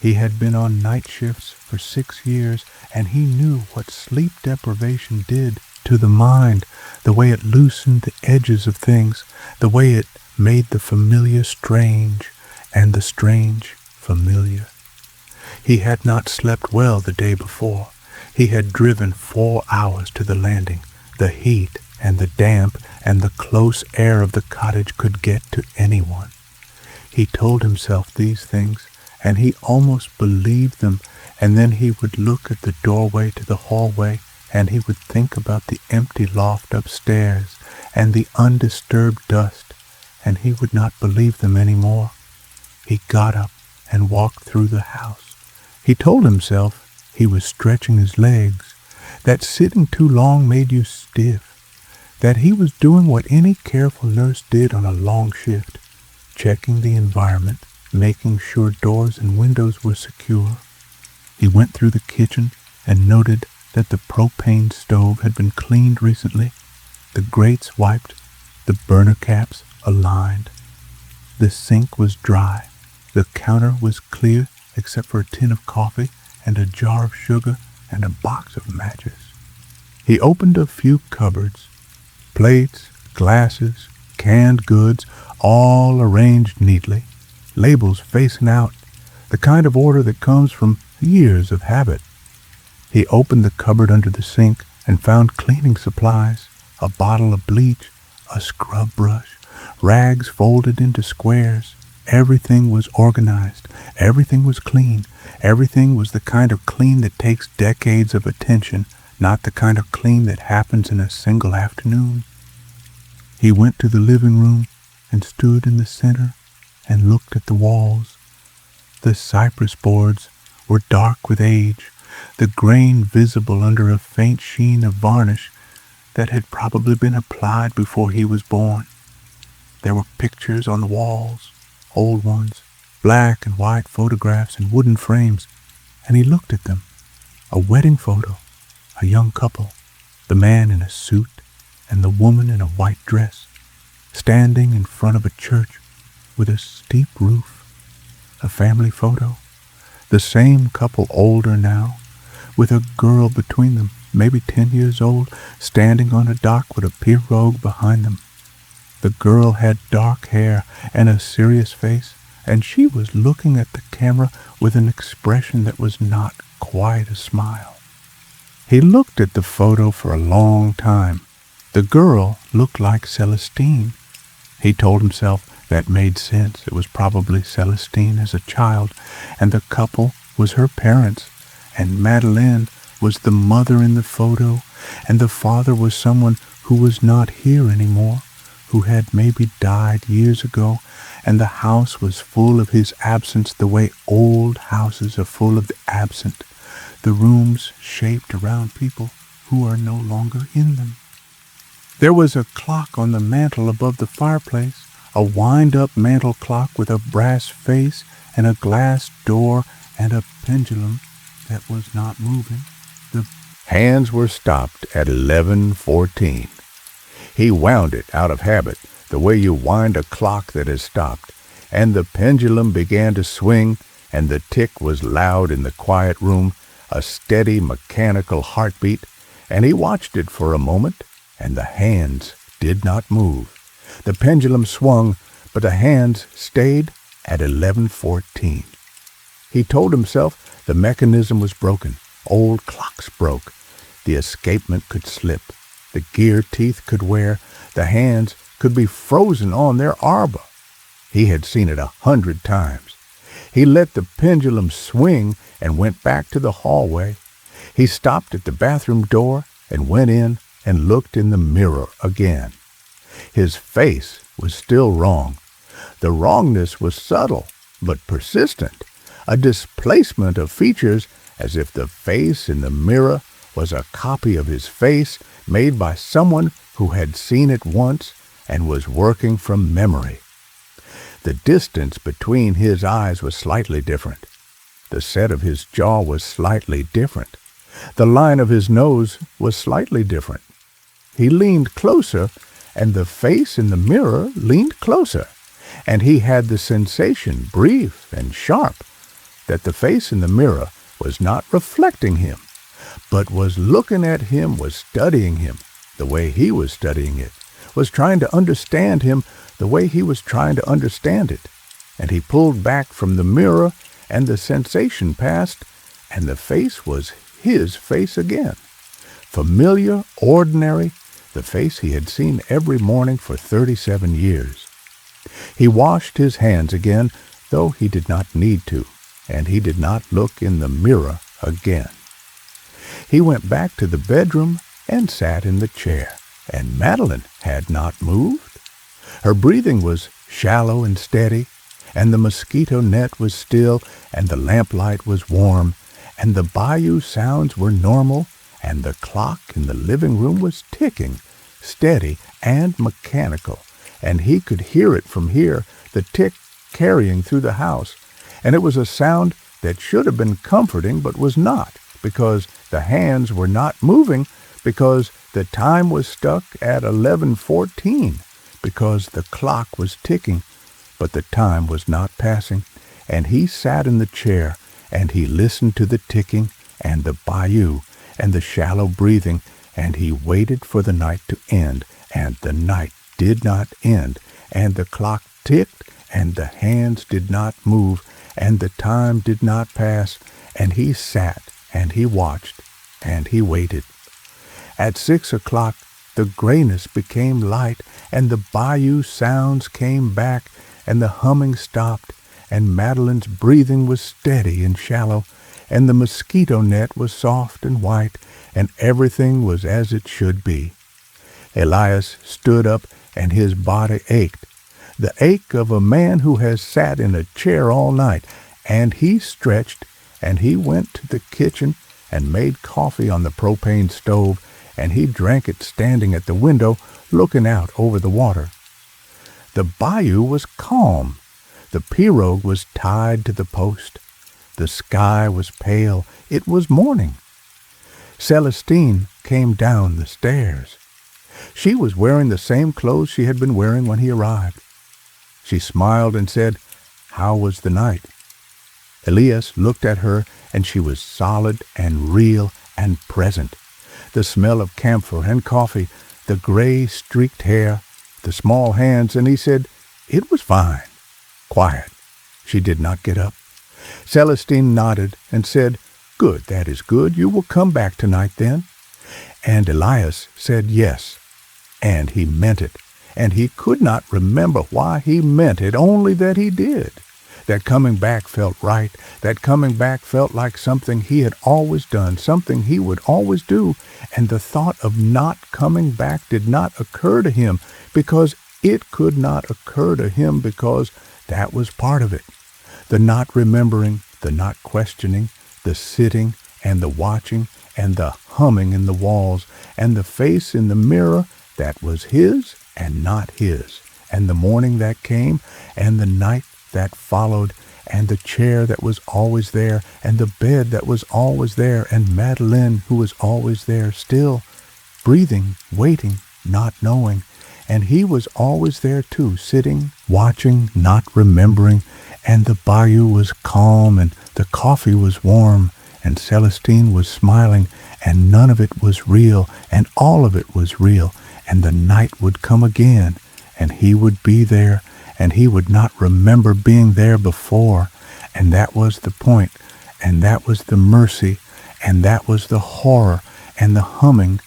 He had been on night shifts for 6 years, and he knew what sleep deprivation did to the mind, the way it loosened the edges of things, the way it made the familiar strange and the strange familiar. He had not slept well the day before. He had driven 4 hours to the landing. The heat and the damp and the close air of the cottage could get to anyone. He told himself these things, and he almost believed them, and then he would look at the doorway to the hallway, and he would think about the empty loft upstairs and the undisturbed dust, and he would not believe them any more. He got up and walked through the house. He told himself he was stretching his legs, that sitting too long made you stiff, that he was doing what any careful nurse did on a long shift, checking the environment, making sure doors and windows were secure. He went through the kitchen and noted that the propane stove had been cleaned recently, the grates wiped, the burner caps aligned. The sink was dry, the counter was clear except for a tin of coffee and a jar of sugar and a box of matches. He opened a few cupboards, plates, glasses, canned goods, all arranged neatly, labels facing out, the kind of order that comes from years of habit. He opened the cupboard under the sink and found cleaning supplies, a bottle of bleach, a scrub brush, rags folded into squares. Everything was organized. Everything was clean. Everything was the kind of clean that takes decades of attention, not the kind of clean that happens in a single afternoon. He went to the living room and stood in the center and looked at the walls. The cypress boards were dark with age, the grain visible under a faint sheen of varnish that had probably been applied before he was born. There were pictures on the walls, old ones, black and white photographs in wooden frames, and he looked at them. A wedding photo, a young couple, the man in a suit and the woman in a white dress, standing in front of a church with a steep roof. A family photo, the same couple older now, with a girl between them, maybe 10 years old, standing on a dock with a pirogue behind them. The girl had dark hair and a serious face, and she was looking at the camera with an expression that was not quite a smile. He looked at the photo for a long time. The girl looked like Celestine. He told himself that made sense. It was probably Celestine as a child, and the couple was her parents, and Madeleine was the mother in the photo, and the father was someone who was not here anymore, who had maybe died years ago, and the house was full of his absence the way old houses are full of the absent, the rooms shaped around people who are no longer in them. There was a clock on the mantel above the fireplace, a wind-up mantel clock with a brass face and a glass door and a pendulum that was not moving. The hands were stopped at 11:14. He wound it out of habit, the way you wind a clock that has stopped, and the pendulum began to swing, and the tick was loud in the quiet room, a steady mechanical heartbeat, and he watched it for a moment, and the hands did not move. The pendulum swung, but the hands stayed at 11:14. He told himself the mechanism was broken. Old clocks broke. The escapement could slip. The gear teeth could wear. The hands could be frozen on their arbor. He had seen it 100 times. He let the pendulum swing and went back to the hallway. He stopped at the bathroom door and went in and looked in the mirror again. His face was still wrong. The wrongness was subtle but persistent, a displacement of features as if the face in the mirror was a copy of his face made by someone who had seen it once and was working from memory. The distance between his eyes was slightly different. The set of his jaw was slightly different. The line of his nose was slightly different. He leaned closer, and the face in the mirror leaned closer, and he had the sensation, brief and sharp, that the face in the mirror was not reflecting him, but was looking at him, was studying him the way he was studying it, was trying to understand him the way he was trying to understand it. And he pulled back from the mirror, and the sensation passed, and the face was his face again. Familiar, ordinary, the face he had seen every morning for 37 years. He washed his hands again, though he did not need to, and he did not look in the mirror again. He went back to the bedroom and sat in the chair, and Madeline had not moved. Her breathing was shallow and steady, and the mosquito net was still, and the lamplight was warm, and the bayou sounds were normal, and the clock in the living room was ticking, steady and mechanical, and he could hear it from here, the tick carrying through the house, and it was a sound that should have been comforting but was not, because the hands were not moving, because the time was stuck at 11:14, because the clock was ticking, but the time was not passing, and he sat in the chair, and he listened to the ticking, and the bayou, and the shallow breathing, and he waited for the night to end, and the night did not end, and the clock ticked, and the hands did not move, and the time did not pass, and he sat, and he watched, and he waited. At 6 o'clock, the grayness became light, and the bayou sounds came back, and the humming stopped, and Madeline's breathing was steady and shallow, and the mosquito net was soft and white, and everything was as it should be. Elias stood up, and his body ached, the ache of a man who has sat in a chair all night, and he stretched, and he went to the kitchen and made coffee on the propane stove, and he drank it standing at the window, looking out over the water. The bayou was calm. The pirogue was tied to the post. The sky was pale. It was morning. Celestine came down the stairs. She was wearing the same clothes she had been wearing when he arrived. She smiled and said, "How was the night?" Elias looked at her, and she was solid and real and present. The smell of camphor and coffee, the gray streaked hair, the small hands, and he said, "It was fine." Quiet. She did not get up. Celestine nodded and said, "Good, that is good. You will come back tonight then?" And Elias said yes, and he meant it, and he could not remember why he meant it, only that he did. That coming back felt right, that coming back felt like something he had always done, something he would always do, and the thought of not coming back did not occur to him, because it could not occur to him, because that was part of it. The not remembering, the not questioning, the sitting and the watching and the humming in the walls, and the face in the mirror that was his and not his, and the morning that came, and the night that followed, and the chair that was always there, and the bed that was always there, and Madeline who was always there, still, breathing, waiting, not knowing, and he was always there too, sitting, watching, not remembering, and the bayou was calm, and the coffee was warm, and Celestine was smiling, and none of it was real, and all of it was real, and the night would come again, and he would be there, and he would not remember being there before, and that was the point, and that was the mercy, and that was the horror, and the humming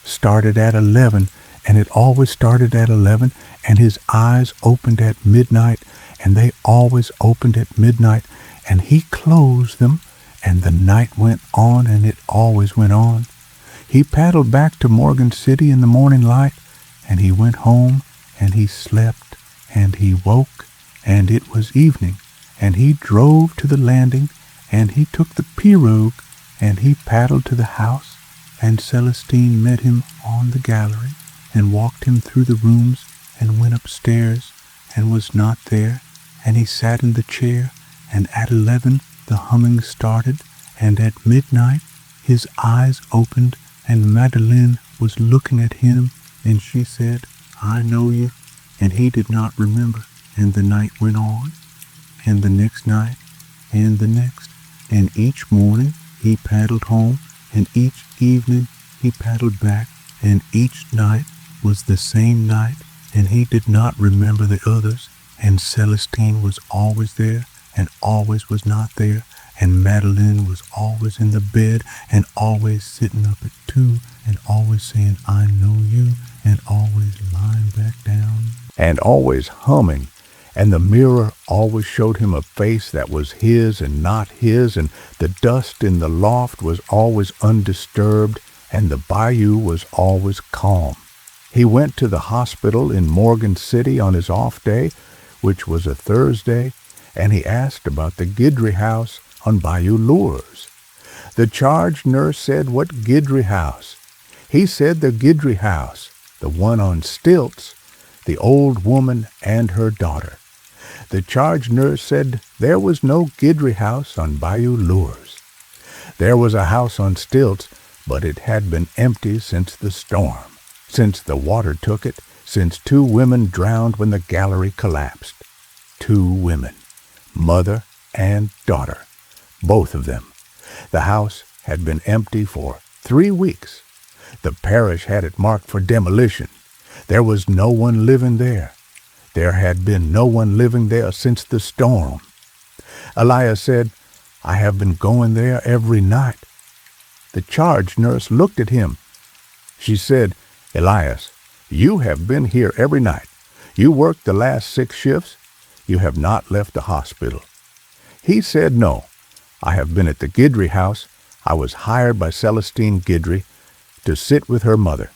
started at 11, and it always started at 11, and his eyes opened at midnight, and they always opened at midnight, and he closed them, and the night went on, and it always went on. He paddled back to Morgan City in the morning light, and he went home, and he slept, and he woke, and it was evening, and he drove to the landing, and he took the pirogue, and he paddled to the house, and Celestine met him on the gallery, and walked him through the rooms, and went upstairs and was not there, and he sat in the chair, and at 11 the humming started, and at midnight his eyes opened, and Madeleine was looking at him, and she said, "I know you," and he did not remember, and the night went on, and the next night, and the next, and each morning he paddled home, and each evening he paddled back, and each night was the same night, and he did not remember the others, and Celestine was always there, and always was not there, and Madeleine was always in the bed, and always sitting up at 2, and always saying, "I know you," and always lying back down, and always humming, and the mirror always showed him a face that was his and not his, and the dust in the loft was always undisturbed, and the bayou was always calm. He went to the hospital in Morgan City on his off day, which was a Thursday, and he asked about the Guidry house on Bayou Lures. The charge nurse said, "What Guidry house?" He said the Guidry house, the one on stilts, the old woman and her daughter. The charge nurse said there was no Guidry house on Bayou Lures. There was a house on stilts, but it had been empty since the storm, since the water took it, since 2 women drowned when the gallery collapsed. 2 women, mother and daughter, both of them. The house had been empty for 3 weeks. The parish had it marked for demolition. There was no one living there. There had been no one living there since the storm. Elias said, "I have been going there every night." The charge nurse looked at him. She said, "Elias, you have been here every night. You worked the last 6 shifts. You have not left the hospital." He said, "No, I have been at the Guidry house. I was hired by Celestine Guidry to sit with her mother."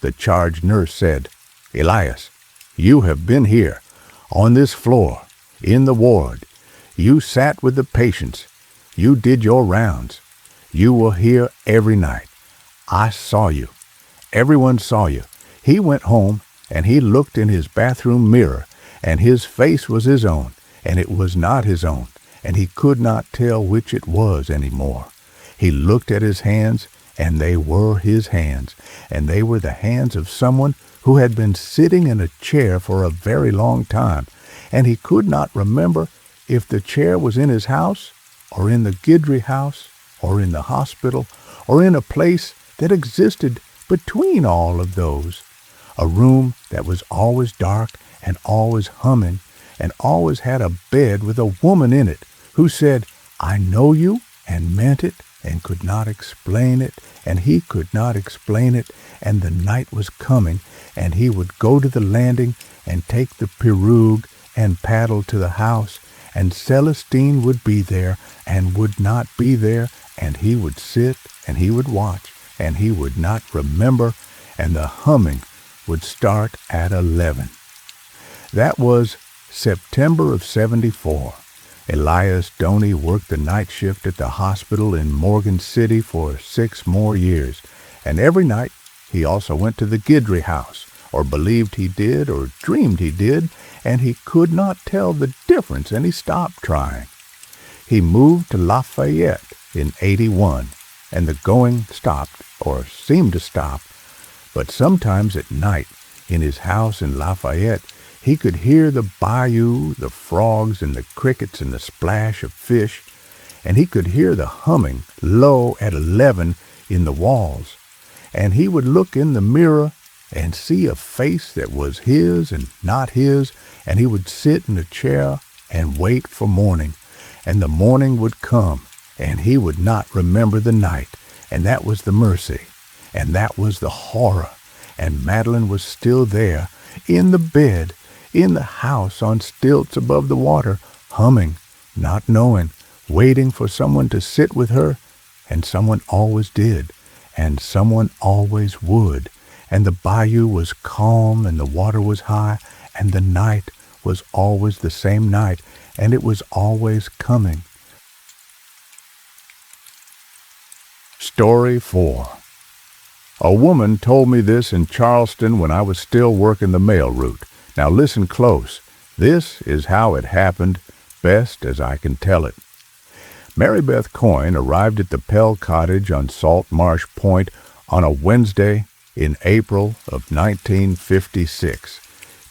The charge nurse said, "Elias, you have been here, on this floor, in the ward. You sat with the patients. You did your rounds. You were here every night. I saw you. Everyone saw you." He went home, and he looked in his bathroom mirror, and his face was his own, and it was not his own, and he could not tell which it was any more. He looked at his hands, and they were his hands, and they were the hands of someone who had been sitting in a chair for a very long time, and he could not remember if the chair was in his house, or in the Guidry house, or in the hospital, or in a place that existed between all of those. A room that was always dark and always humming, and always had a bed with a woman in it who said, "I know you," and meant it, and could not explain it, and he could not explain it, and the night was coming, and he would go to the landing and take the pirogue and paddle to the house, and Celestine would be there and would not be there, and he would sit and he would watch, and he would not remember, and the humming would start at 11. That was September of 74. Elias Doney worked the night shift at the hospital in Morgan City for 6 more years, and every night he also went to the Guidry house, or believed he did, or dreamed he did, and he could not tell the difference, and he stopped trying. He moved to Lafayette in 81, and the going stopped, or seemed to stop, but sometimes at night, in his house in Lafayette, he could hear the bayou, the frogs and the crickets and the splash of fish, and he could hear the humming low at 11 in the walls, and he would look in the mirror and see a face that was his and not his, and he would sit in a chair and wait for morning, and the morning would come, and he would not remember the night, and that was the mercy, and that was the horror, and Madeleine was still there, in the bed, in the house on stilts above the water, humming, not knowing, waiting for someone to sit with her, and someone always did, and someone always would, and the bayou was calm, and the water was high, and the night was always the same night, and it was always coming. Story 4. A woman told me this in Charleston when I was still working the mail route. Now listen close. This is how it happened, best as I can tell it. Mary Beth Coyne arrived at the Pell Cottage on Salt Marsh Point on a Wednesday in April of 1956,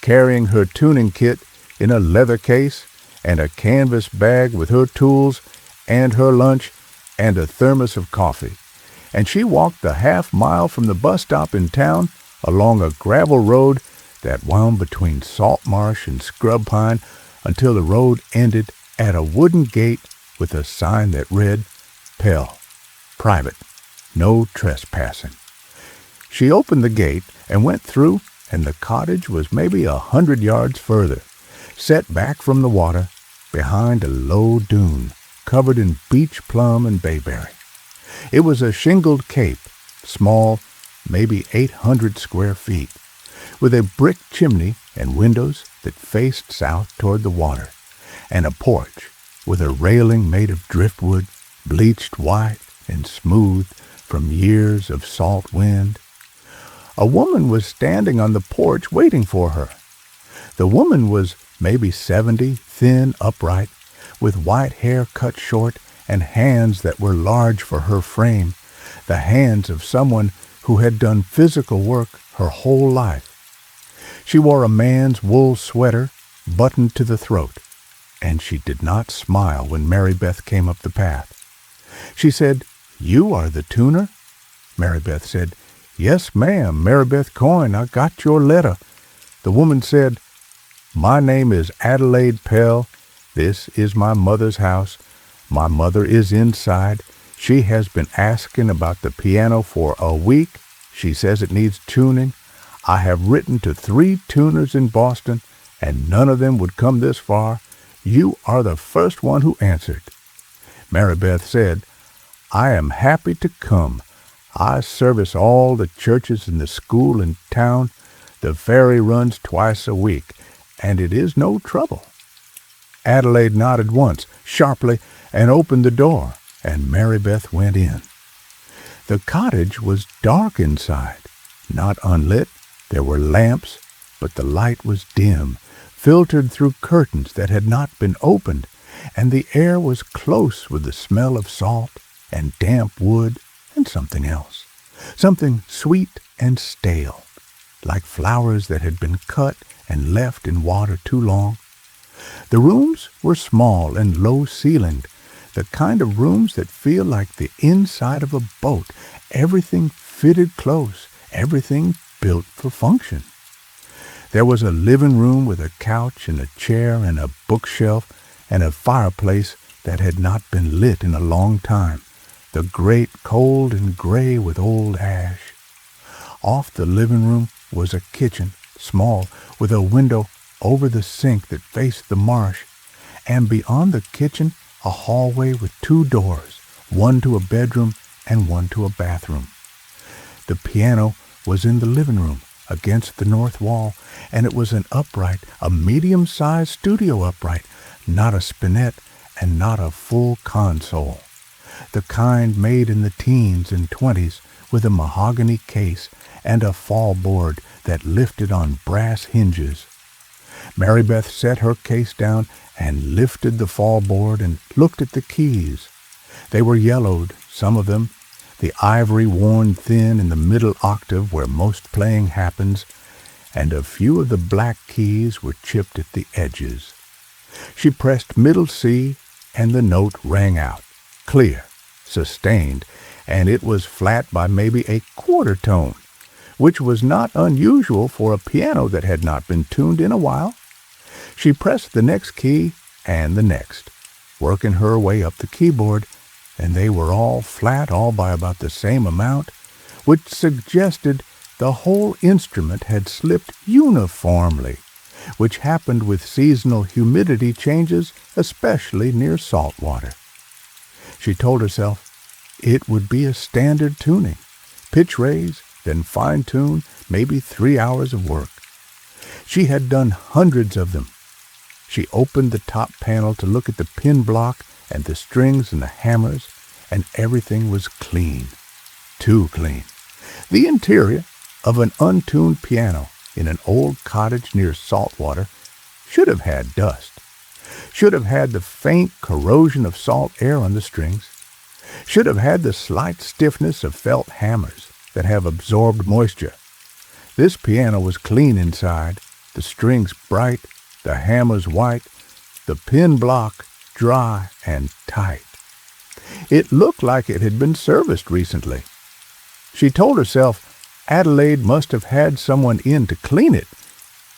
carrying her tuning kit in a leather case and a canvas bag with her tools and her lunch and a thermos of coffee. And she walked the half-mile from the bus stop in town along a gravel road that wound between Salt Marsh and Scrub Pine until the road ended at a wooden gate with a sign that read, Pell, private, no trespassing. She opened the gate and went through, and the cottage was maybe 100 yards further, set back from the water behind a low dune covered in beach plum and bayberry. It was a shingled cape, small, maybe 800 square feet, with a brick chimney and windows that faced south toward the water, and a porch with a railing made of driftwood, bleached white and smooth from years of salt wind. A woman was standing on the porch waiting for her. The woman was maybe 70, thin, upright, with white hair cut short and hands that were large for her frame, the hands of someone who had done physical work her whole life. She wore a man's wool sweater buttoned to the throat, and she did not smile when Mary Beth came up the path. She said, "You are the tuner?" Mary Beth said, "Yes, ma'am, Mary Beth Coyne, I got your letter." The woman said, "My name is Adelaide Pell. This is my mother's house. My mother is inside. She has been asking about the piano for a week. She says it needs tuning. I have written to 3 tuners in Boston, and none of them would come this far. You are the first one who answered." Mary Beth said, "I am happy to come. I service all the churches in the school in town. The ferry runs twice a week, and it is no trouble." Adelaide nodded once, sharply, and opened the door, and Mary Beth went in. The cottage was dark inside, not unlit. There were lamps, but the light was dim, filtered through curtains that had not been opened, and the air was close with the smell of salt and damp wood and something else, something sweet and stale, like flowers that had been cut and left in water too long. The rooms were small and low-ceilinged, the kind of rooms that feel like the inside of a boat, everything fitted close, everything built for function. There was a living room with a couch and a chair and a bookshelf and a fireplace that had not been lit in a long time, the grate cold and gray with old ash. Off the living room was a kitchen, small, with a window over the sink that faced the marsh, and beyond the kitchen a hallway with 2 doors, one to a bedroom and one to a bathroom. The piano was in the living room against the north wall, and it was an upright, a medium-sized studio upright, not a spinet and not a full console, the kind made in the teens and 20s with a mahogany case and a fall board that lifted on brass hinges. Mary Beth set her case down and lifted the fall board and looked at the keys. They were yellowed, some of them, the ivory worn thin in the middle octave where most playing happens, and a few of the black keys were chipped at the edges. She pressed middle C, and the note rang out, clear, sustained, and it was flat by maybe a quarter tone, which was not unusual for a piano that had not been tuned in a while. She pressed the next key and the next, working her way up the keyboard, and they were all flat, all by about the same amount, which suggested the whole instrument had slipped uniformly, which happened with seasonal humidity changes, especially near salt water. She told herself it would be a standard tuning, pitch raise, then fine-tune, maybe 3 hours of work. She had done hundreds of them. She opened the top panel to look at the pin block and the strings and the hammers, and everything was clean, too clean. The interior of an untuned piano in an old cottage near saltwater should have had dust, should have had the faint corrosion of salt air on the strings, should have had the slight stiffness of felt hammers that have absorbed moisture. This piano was clean inside, the strings bright, the hammers white, the pin block dry and tight. It looked like it had been serviced recently. She told herself Adelaide must have had someone in to clean it,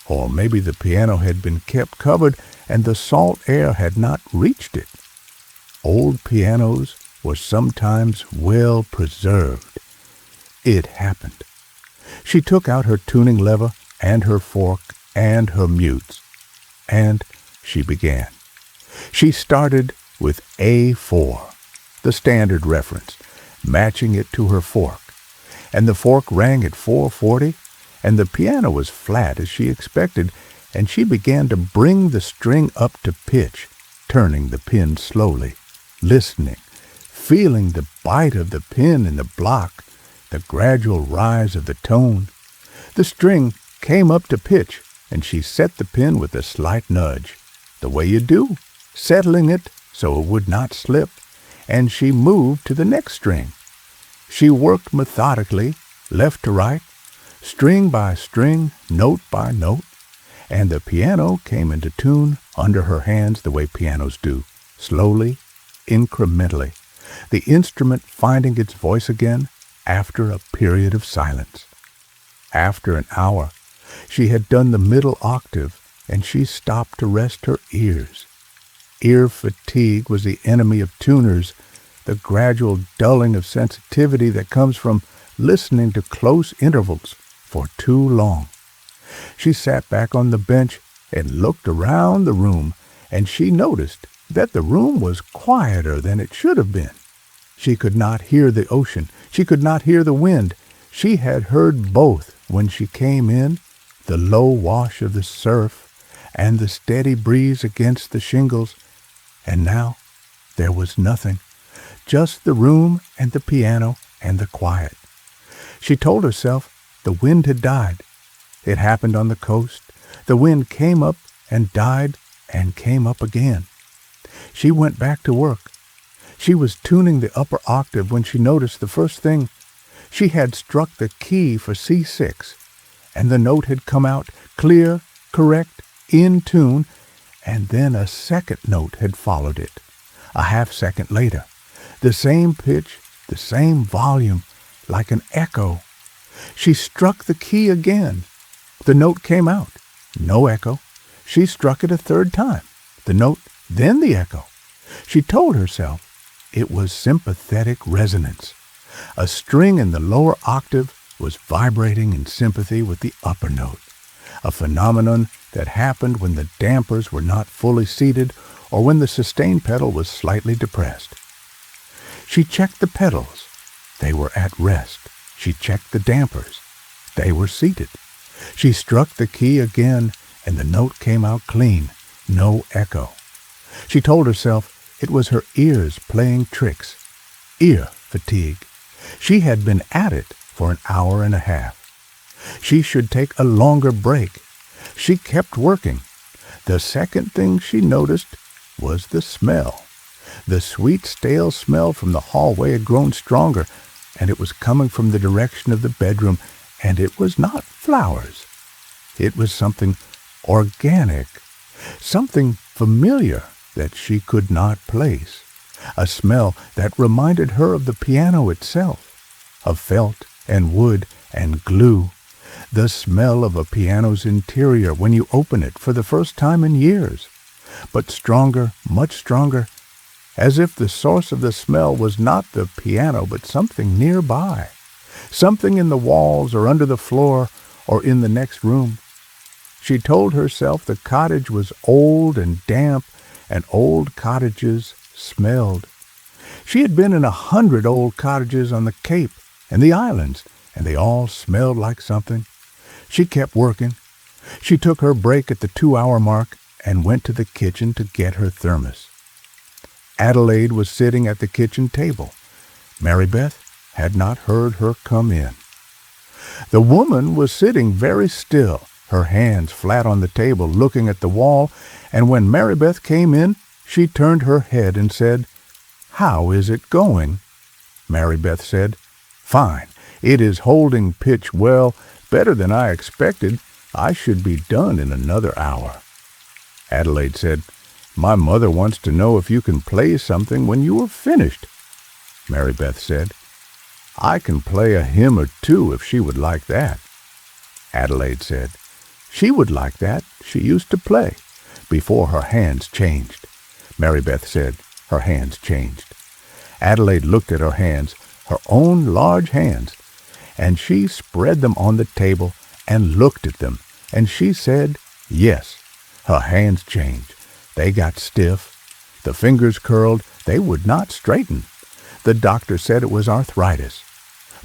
or maybe the piano had been kept covered and the salt air had not reached it. Old pianos were sometimes well preserved. It happened. She took out her tuning lever and her fork and her mutes, and she began. She started with A4, the standard reference, matching it to her fork, and the fork rang at 440, and the piano was flat as she expected, and she began to bring the string up to pitch, turning the pin slowly, listening, feeling the bite of the pin in the block, the gradual rise of the tone. The string came up to pitch, and she set the pin with a slight nudge, the way you do, settling it so it would not slip, and she moved to the next string. She worked methodically, left to right, string by string, note by note, and the piano came into tune under her hands the way pianos do, slowly, incrementally, the instrument finding its voice again after a period of silence. After an hour, she had done the middle octave, and she stopped to rest her ears. Ear fatigue was the enemy of tuners, the gradual dulling of sensitivity that comes from listening to close intervals for too long. She sat back on the bench and looked around the room, and she noticed that the room was quieter than it should have been. She could not hear the ocean. She could not hear the wind. She had heard both when she came in, the low wash of the surf and the steady breeze against the shingles, and now there was nothing, just the room and the piano and the quiet. She told herself the wind had died. It happened on the coast. The wind came up and died and came up again. She went back to work. She was tuning the upper octave when she noticed the first thing. She had struck the key for C6, and the note had come out clear, correct, in tune, and then a second note had followed it, a half-second later. The same pitch, the same volume, like an echo. She struck the key again. The note came out. No echo. She struck it a third time. The note, then the echo. She told herself it was sympathetic resonance. A string in the lower octave was vibrating in sympathy with the upper note, a phenomenon that happened when the dampers were not fully seated or when the sustain pedal was slightly depressed. She checked the pedals. They were at rest. She checked the dampers. They were seated. She struck the key again, and the note came out clean, no echo. She told herself it was her ears playing tricks. Ear fatigue. She had been at it for an hour and a half. She should take a longer break. She kept working. The second thing she noticed was the smell. The sweet, stale smell from the hallway had grown stronger, and it was coming from the direction of the bedroom, and it was not flowers. It was something organic, something familiar that she could not place, a smell that reminded her of the piano itself, of felt and wood and glue, the smell of a piano's interior when you open it for the first time in years, but stronger, much stronger, as if the source of the smell was not the piano but something nearby, something in the walls or under the floor or in the next room. She told herself the cottage was old and damp, and old cottages smelled. She had been in 100 old cottages on the Cape and the islands, and they all smelled like something. She kept working. She took her break at the 2-hour mark and went to the kitchen to get her thermos. Adelaide was sitting at the kitchen table. Mary Beth had not heard her come in. The woman was sitting very still, her hands flat on the table, looking at the wall, and when Mary Beth came in, she turned her head and said, "How is it going?" Mary Beth said, "Fine. It is holding pitch well, better than I expected. I should be done in another hour." Adelaide said, "My mother wants to know if you can play something when you are finished." Mary Beth said, "I can play a hymn or two if she would like that." Adelaide said, "She would like that. She used to play before her hands changed." Mary Beth said, "Her hands changed." Adelaide looked at her hands, her own large hands, and she spread them on the table and looked at them, and she said, "Yes, her hands changed. They got stiff. The fingers curled. They would not straighten. The doctor said it was arthritis.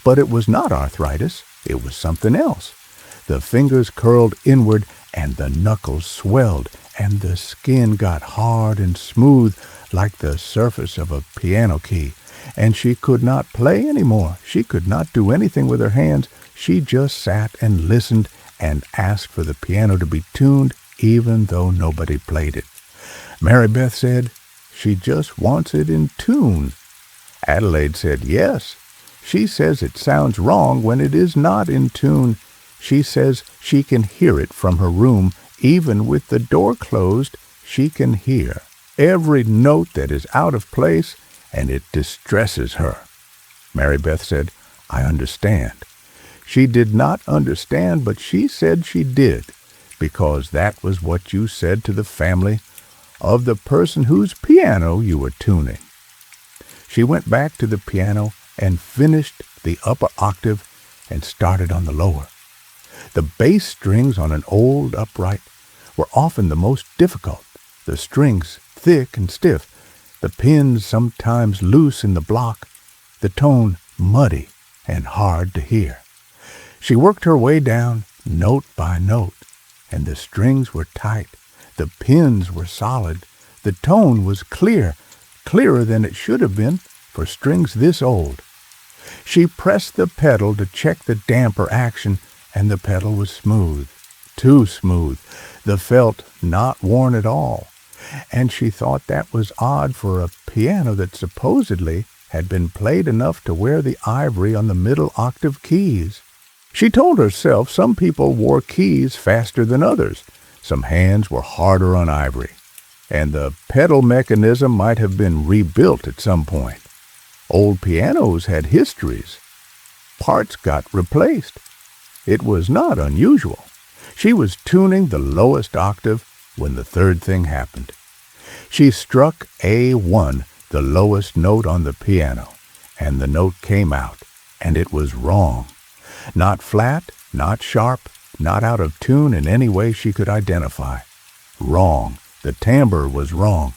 But it was not arthritis. It was something else. The fingers curled inward, and the knuckles swelled, and the skin got hard and smooth like the surface of a piano key, and she could not play any more. She could not do anything with her hands. She just sat and listened and asked for the piano to be tuned, even though nobody played it. Mary Beth said, "She just wants it in tune." Adelaide said, "Yes. She says it sounds wrong when it is not in tune. She says she can hear it from her room. Even with the door closed, she can hear every note that is out of place, and it distresses her." Mary Beth said, "I understand." She did not understand, but she said she did, because that was what you said to the family of the person whose piano you were tuning. She went back to the piano and finished the upper octave and started on the lower. The bass strings on an old upright were often the most difficult, the strings thick and stiff, the pins sometimes loose in the block, the tone muddy and hard to hear. She worked her way down, note by note, and the strings were tight, the pins were solid, the tone was clear, clearer than it should have been for strings this old. She pressed the pedal to check the damper action, and the pedal was smooth, too smooth, the felt not worn at all, and she thought that was odd for a piano that supposedly had been played enough to wear the ivory on the middle octave keys. She told herself some people wore keys faster than others, some hands were harder on ivory, and the pedal mechanism might have been rebuilt at some point. Old pianos had histories. Parts got replaced. It was not unusual. She was tuning the lowest octave when the third thing happened. She struck A1, the lowest note on the piano, and the note came out, and it was wrong. Not flat, not sharp, not out of tune in any way she could identify. Wrong. The timbre was wrong.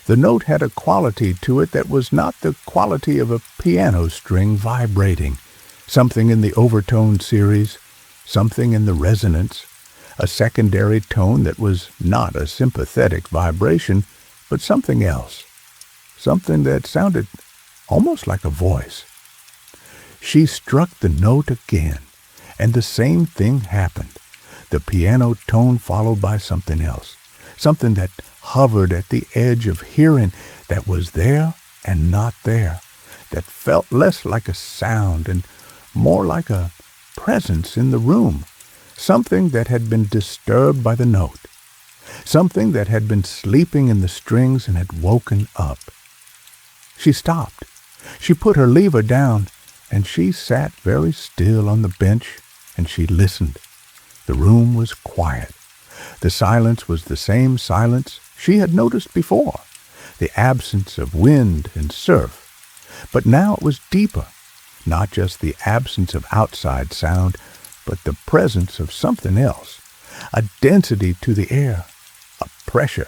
The note had a quality to it that was not the quality of a piano string vibrating, something in the overtone series, something in the resonance, a secondary tone that was not a sympathetic vibration, but something else, something that sounded almost like a voice. She struck the note again, and the same thing happened. The piano tone followed by something else, something that hovered at the edge of hearing, that was there and not there, that felt less like a sound and more like a presence in the room, something that had been disturbed by the note, something that had been sleeping in the strings and had woken up. She stopped. She put her lever down, and she sat very still on the bench, and she listened. The room was quiet. The silence was the same silence she had noticed before, the absence of wind and surf. But now it was deeper, not just the absence of outside sound, but the presence of something else, a density to the air, a pressure,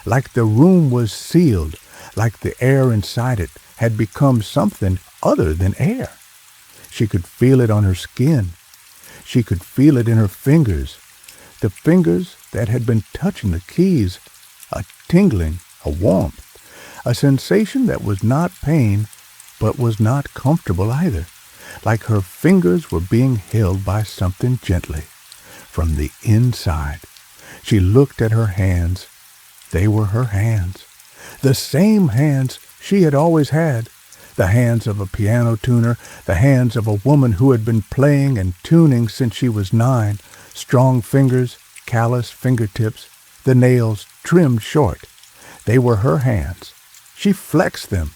like the room was sealed, like the air inside it had become something other than air. She could feel it on her skin. She could feel it in her fingers, the fingers that had been touching the keys, a tingling, a warmth, a sensation that was not pain, but was not comfortable either, like her fingers were being held by something gently. From the inside, she looked at her hands. They were her hands, the same hands she had always had, the hands of a piano tuner, the hands of a woman who had been playing and tuning since she was 9, strong fingers, callous fingertips, the nails trimmed short. They were her hands. She flexed them.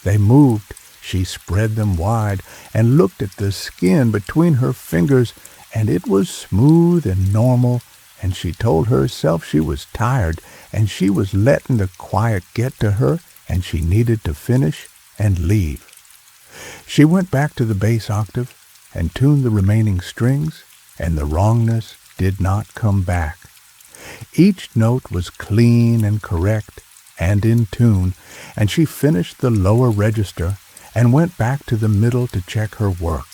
They moved. She spread them wide and looked at the skin between her fingers, and it was smooth and normal, and she told herself she was tired, and she was letting the quiet get to her, and she needed to finish and leave. She went back to the bass octave and tuned the remaining strings, and the wrongness did not come back. Each note was clean and correct and in tune, and she finished the lower register and went back to the middle to check her work,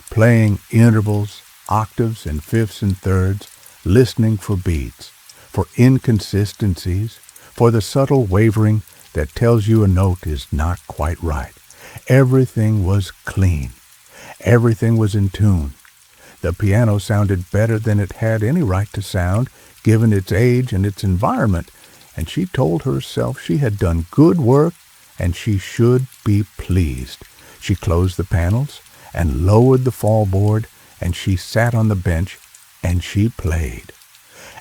playing intervals, octaves and fifths and thirds, listening for beats, for inconsistencies, for the subtle wavering that tells you a note is not quite right. Everything was clean. Everything was in tune. The piano sounded better than it had any right to sound, given its age and its environment, and she told herself she had done good work and she should be pleased. She closed the panels and lowered the fallboard, and she sat on the bench and she played.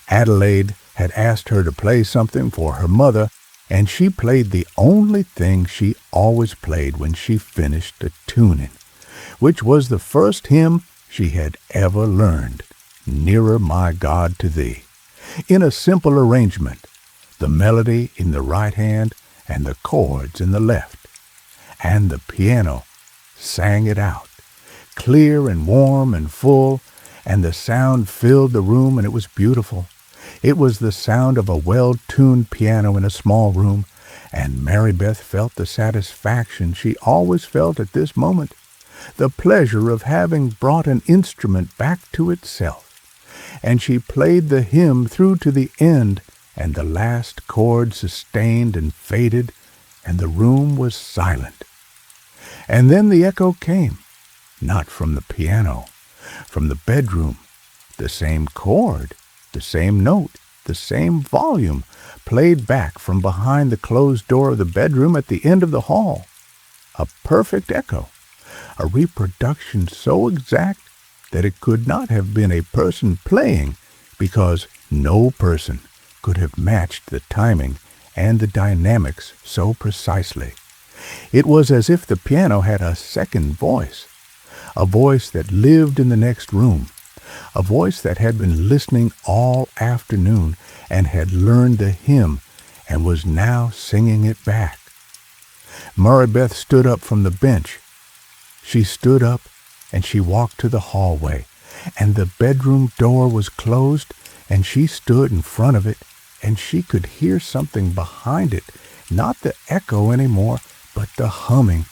Adelaide had asked her to play something for her mother, and she played the only thing she always played when she finished a tuning, which was the first hymn she had ever learned, Nearer My God to Thee, in a simple arrangement, the melody in the right hand and the chords in the left. And the piano sang it out, clear and warm and full, and the sound filled the room, and it was beautiful. It was the sound of a well-tuned piano in a small room, and Mary Beth felt the satisfaction she always felt at this moment, the pleasure of having brought an instrument back to itself. And she played the hymn through to the end, and the last chord sustained and faded, and the room was silent. And then the echo came, not from the piano, from the bedroom, the same chord, the same note, the same volume, played back from behind the closed door of the bedroom at the end of the hall. A perfect echo, a reproduction so exact that it could not have been a person playing, because no person could have matched the timing and the dynamics so precisely. It was as if the piano had a second voice, a voice that lived in the next room, a voice that had been listening all afternoon and had learned the hymn and was now singing it back. Mary Beth stood up from the bench. She stood up and she walked to the hallway, and the bedroom door was closed, and she stood in front of it, and she could hear something behind it, not the echo anymore, but the humming,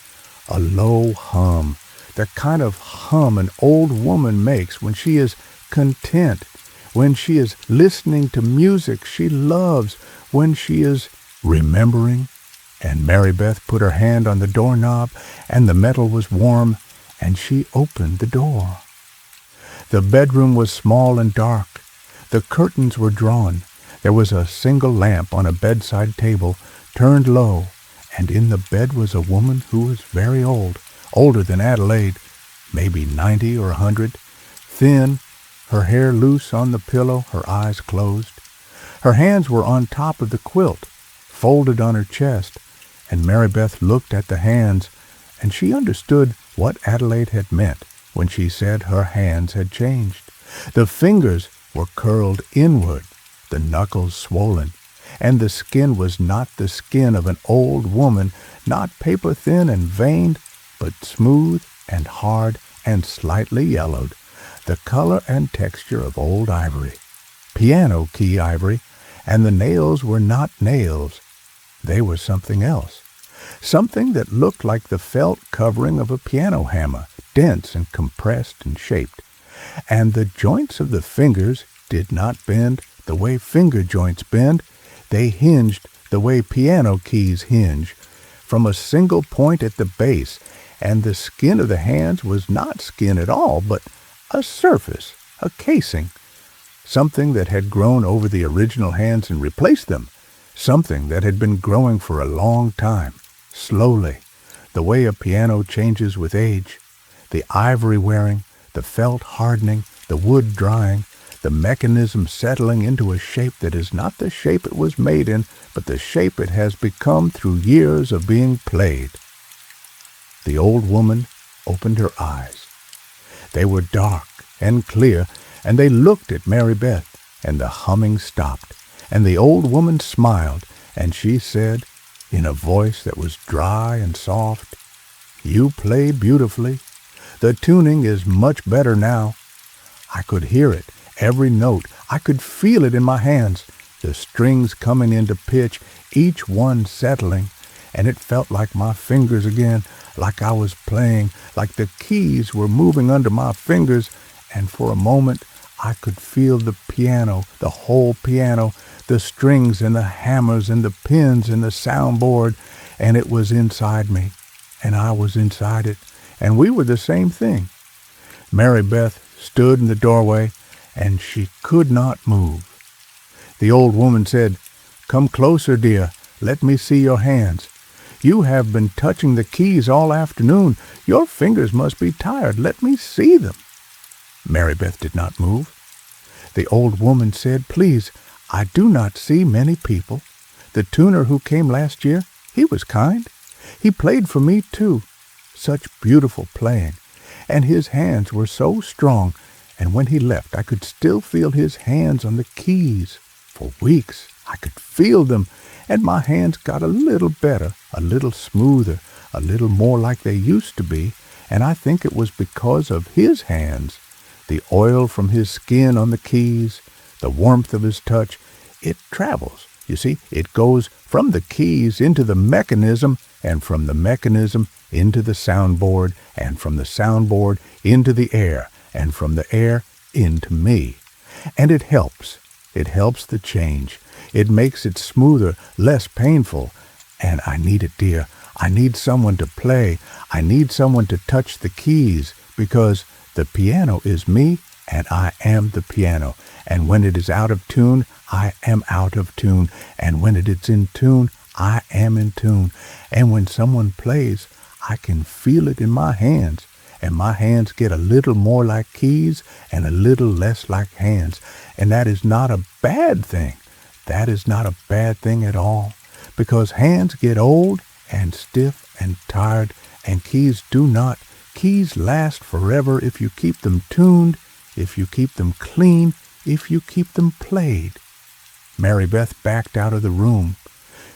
a low hum, the kind of hum an old woman makes when she is content, when she is listening to music she loves, when she is remembering. And Mary Beth put her hand on the doorknob, and the metal was warm, and she opened the door. The bedroom was small and dark. The curtains were drawn. There was a single lamp on a bedside table, turned low, and in the bed was a woman who was very old, older than Adelaide, maybe 90 or 100, thin, her hair loose on the pillow, her eyes closed. Her hands were on top of the quilt, folded on her chest, and Mary Beth looked at the hands, and she understood what Adelaide had meant when she said her hands had changed. The fingers were curled inward, the knuckles swollen, and the skin was not the skin of an old woman, not paper-thin and veined, but smooth and hard and slightly yellowed, the color and texture of old ivory, piano key ivory, and the nails were not nails. They were something else, something that looked like the felt covering of a piano hammer, dense and compressed and shaped. And the joints of the fingers did not bend the way finger joints bend. They hinged the way piano keys hinge, from a single point at the base, and the skin of the hands was not skin at all, but a surface, a casing, something that had grown over the original hands and replaced them, something that had been growing for a long time, slowly, the way a piano changes with age, the ivory wearing, the felt hardening, the wood drying, the mechanism settling into a shape that is not the shape it was made in, but the shape it has become through years of being played. The old woman opened her eyes. They were dark and clear, and they looked at Mary Beth, and the humming stopped, and the old woman smiled, and she said, in a voice that was dry and soft, "You play beautifully. The tuning is much better now." I could hear it, every note. I could feel it in my hands, the strings coming into pitch, each one settling, and it felt like my fingers again, like I was playing, like the keys were moving under my fingers, and for a moment I could feel the piano, the whole piano, the strings and the hammers and the pins and the soundboard, and it was inside me, and I was inside it, and we were the same thing. Mary Beth stood in the doorway, and she could not move. The old woman said, "Come closer, dear. Let me see your hands. You have been touching the keys all afternoon. Your fingers must be tired. Let me see them." Mary Beth did not move. The old woman said, "Please, I do not see many people. The tuner who came last year, he was kind. He played for me too. Such beautiful playing. And his hands were so strong, and when he left I could still feel his hands on the keys. For weeks I could feel them, and my hands got a little better, a little smoother, a little more like they used to be, and I think it was because of his hands. The oil from his skin on the keys, the warmth of his touch, it travels. You see, it goes from the keys into the mechanism, and from the mechanism into the soundboard, and from the soundboard into the air, and from the air into me. And it helps. It helps the change. It makes it smoother, less painful. And I need it, dear. I need someone to play. I need someone to touch the keys, because the piano is me, and I am the piano. And when it is out of tune, I am out of tune. And when it is in tune, I am in tune. And when someone plays, I can feel it in my hands. And my hands get a little more like keys and a little less like hands. And that is not a bad thing. That is not a bad thing at all. Because hands get old and stiff and tired, and keys do not. Keys last forever if you keep them tuned, if you keep them clean, if you keep them played. Mary Beth backed out of the room.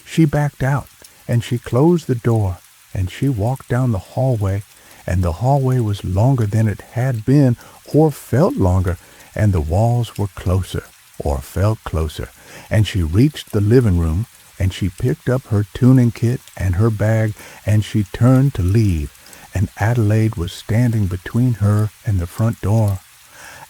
She backed out, and she closed the door, and she walked down the hallway, and the hallway was longer than it had been, or felt longer, and the walls were closer, or felt closer, and she reached the living room, and she picked up her tuning kit and her bag, and she turned to leave, and Adelaide was standing between her and the front door.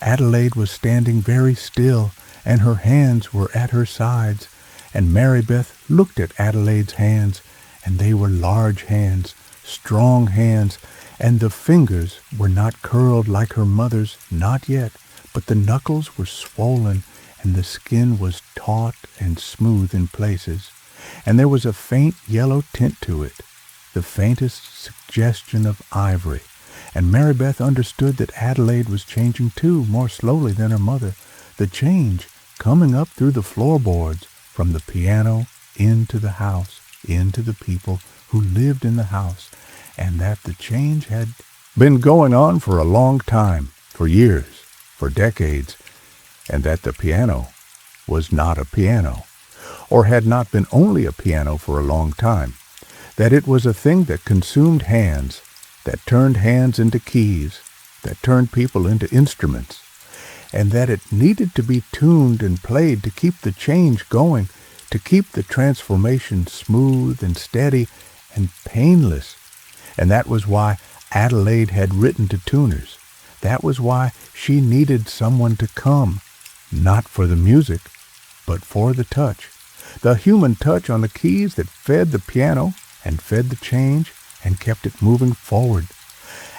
Adelaide was standing very still, and her hands were at her sides, and Mary Beth looked at Adelaide's hands, and they were large hands, strong hands, and the fingers were not curled like her mother's, not yet, but the knuckles were swollen, and the skin was taut and smooth in places, and there was a faint yellow tint to it, the faintest suggestion of ivory, and Mary Beth understood that Adelaide was changing too, more slowly than her mother, the change coming up through the floorboards, from the piano into the house, into the people who lived in the house, and that the change had been going on for a long time, for years, for decades, and that the piano was not a piano, or had not been only a piano for a long time, that it was a thing that consumed hands, that turned hands into keys, that turned people into instruments, and that it needed to be tuned and played to keep the change going, to keep the transformation smooth and steady and painless. And that was why Adelaide had written to tuners. That was why she needed someone to come, not for the music, but for the touch, the human touch on the keys that fed the piano and fed the change and kept it moving forward.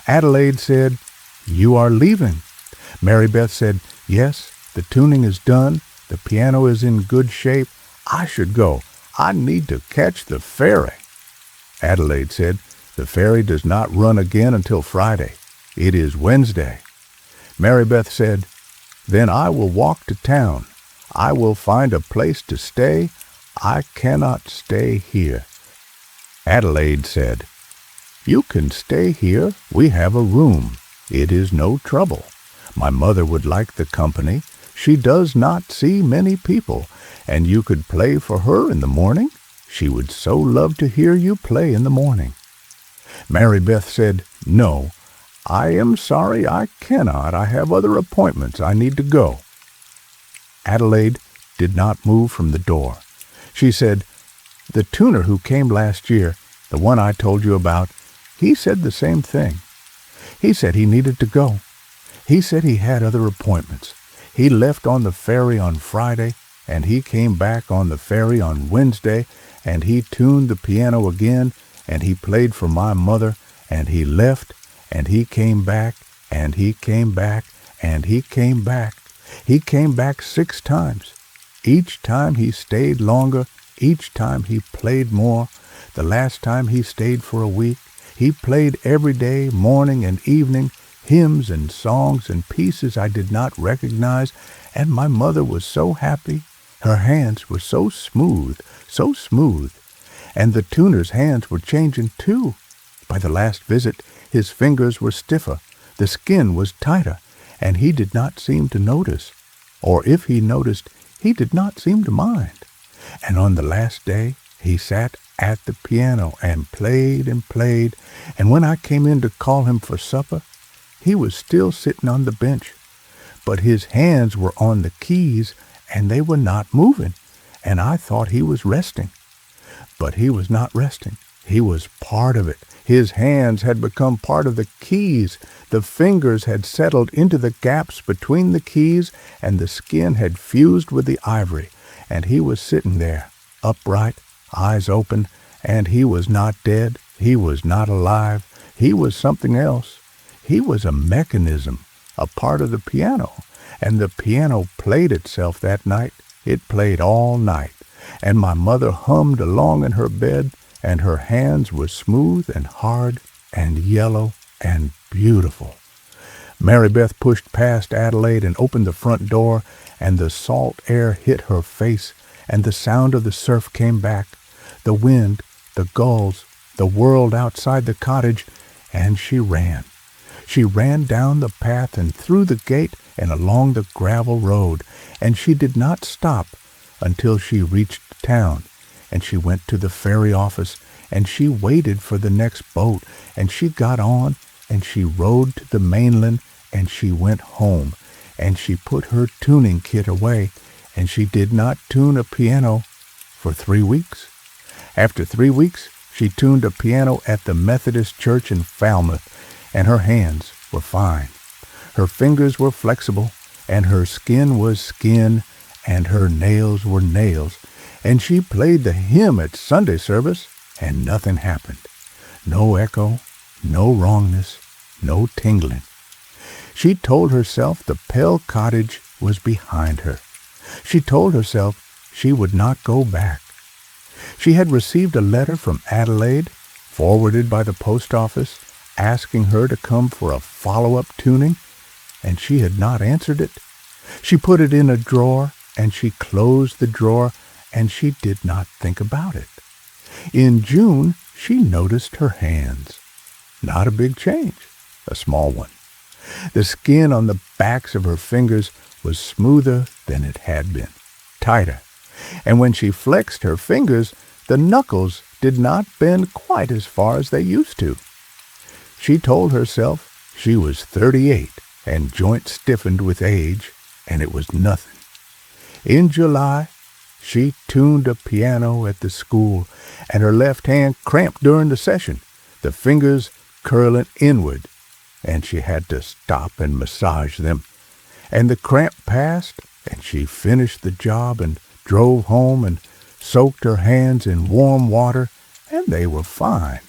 Adelaide said, "You are leaving." Mary Beth said, "Yes, the tuning is done. The piano is in good shape. I should go. I need to catch the ferry." Adelaide said, "The ferry does not run again until Friday. It is Wednesday." Mary Beth said, "Then I will walk to town. I will find a place to stay. I cannot stay here." Adelaide said, "You can stay here. We have a room. It is no trouble. My mother would like the company. She does not see many people, and you could play for her in the morning. She would so love to hear you play in the morning." Mary Beth said, "No, I am sorry I cannot. I have other appointments. I need to go." Adelaide did not move from the door. She said, "The tuner who came last year, the one I told you about, he said the same thing. He said he needed to go. He said he had other appointments. He left on the ferry on Friday, and he came back on the ferry on Wednesday, and he tuned the piano again, and he played for my mother, and he left, and he came back, and he came back, and he came back. He came back 6 times. Each time he stayed longer, each time he played more. The last time he stayed for a week. He played every day, morning and evening, hymns and songs and pieces I did not recognize, and my mother was so happy. Her hands were so smooth, and the tuner's hands were changing too. By the last visit, his fingers were stiffer, the skin was tighter, and he did not seem to notice. Or if he noticed, he did not seem to mind. And on the last day, he sat at the piano and played, and when I came in to call him for supper, he was still sitting on the bench. But his hands were on the keys, and they were not moving, and I thought he was resting. But he was not resting. He was part of it. His hands had become part of the keys. The fingers had settled into the gaps between the keys, and the skin had fused with the ivory, and he was sitting there, upright, eyes open, and he was not dead. He was not alive. He was something else. He was a mechanism, a part of the piano, and the piano played itself that night. It played all night, and my mother hummed along in her bed, and her hands were smooth and hard and yellow and beautiful. Mary Beth pushed past Adelaide and opened the front door, and the salt air hit her face, and the sound of the surf came back, the wind, the gulls, the world outside the cottage, and she ran. She ran down the path and through the gate and along the gravel road, and she did not stop until she reached town, and she went to the ferry office, and she waited for the next boat, and she got on, and she rode to the mainland, and she went home, and she put her tuning kit away, and she did not tune a piano for 3 weeks. After 3 weeks, she tuned a piano at the Methodist Church in Falmouth, and her hands were fine. Her fingers were flexible, and her skin was skin, and her nails were nails, and she played the hymn at Sunday service, and nothing happened. No echo, no wrongness, no tingling. She told herself the Pell cottage was behind her. She told herself she would not go back. She had received a letter from Adelaide, forwarded by the post office, asking her to come for a follow-up tuning, and she had not answered it. She put it in a drawer, and she closed the drawer, and she did not think about it. In June, she noticed her hands. Not a big change, a small one. The skin on the backs of her fingers was smoother than it had been, tighter, and when she flexed her fingers, the knuckles did not bend quite as far as they used to. She told herself she was 38, and joints stiffened with age, and it was nothing. In July, she tuned a piano at the school, and her left hand cramped during the session, the fingers curling inward, and she had to stop and massage them. And the cramp passed, and she finished the job and drove home and soaked her hands in warm water, and they were fine.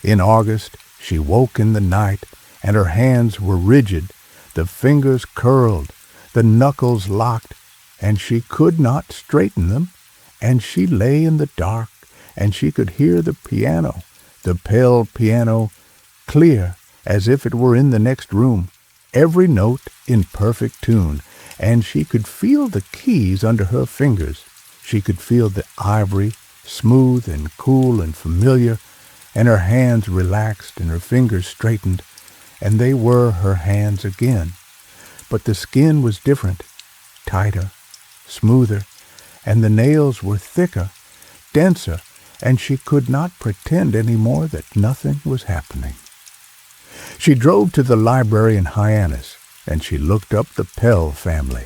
In August, she woke in the night, and her hands were rigid, the fingers curled, the knuckles locked, and she could not straighten them, and she lay in the dark, and she could hear the piano, the Pell piano, clear as if it were in the next room, every note in perfect tune, and she could feel the keys under her fingers. She could feel the ivory, smooth and cool and familiar, and her hands relaxed and her fingers straightened, and they were her hands again. But the skin was different, tighter, smoother, and the nails were thicker, denser, and she could not pretend any more that nothing was happening. She drove to the library in Hyannis, and she looked up the Pell family.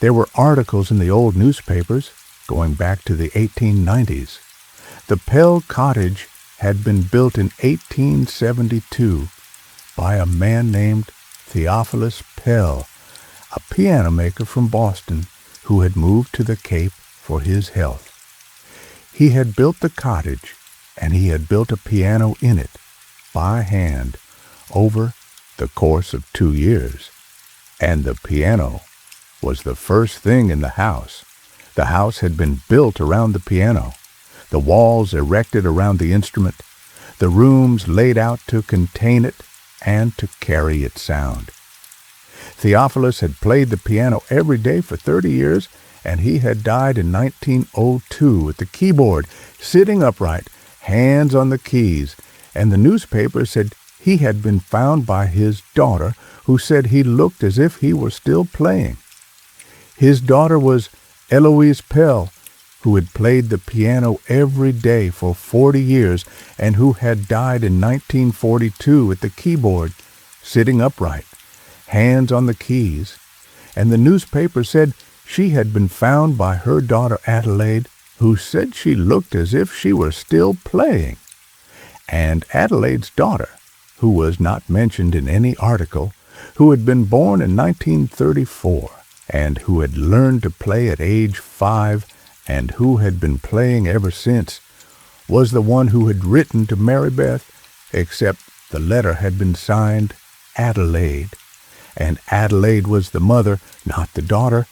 There were articles in the old newspapers going back to the 1890s. The Pell cottage had been built in 1872 by a man named Theophilus Pell, a piano maker from Boston who had moved to the Cape for his health. He had built the cottage, and he had built a piano in it, by hand, over the course of 2 years. And the piano was the first thing in the house. The house had been built around the piano, the walls erected around the instrument, the rooms laid out to contain it and to carry its sound. Theophilus had played the piano every day for 30 years, and he had died in 1902 at the keyboard, sitting upright, hands on the keys, and the newspaper said he had been found by his daughter, who said he looked as if he were still playing. His daughter was Eloise Pell, who had played the piano every day for 40 years and who had died in 1942 at the keyboard, sitting upright, hands on the keys, and the newspaper said she had been found by her daughter Adelaide, who said she looked as if she were still playing. And Adelaide's daughter, who was not mentioned in any article, who had been born in 1934, and who had learned to play at age 5, and who had been playing ever since, was the one who had written to Mary Beth, except the letter had been signed Adelaide, and Adelaide was the mother, not the daughter,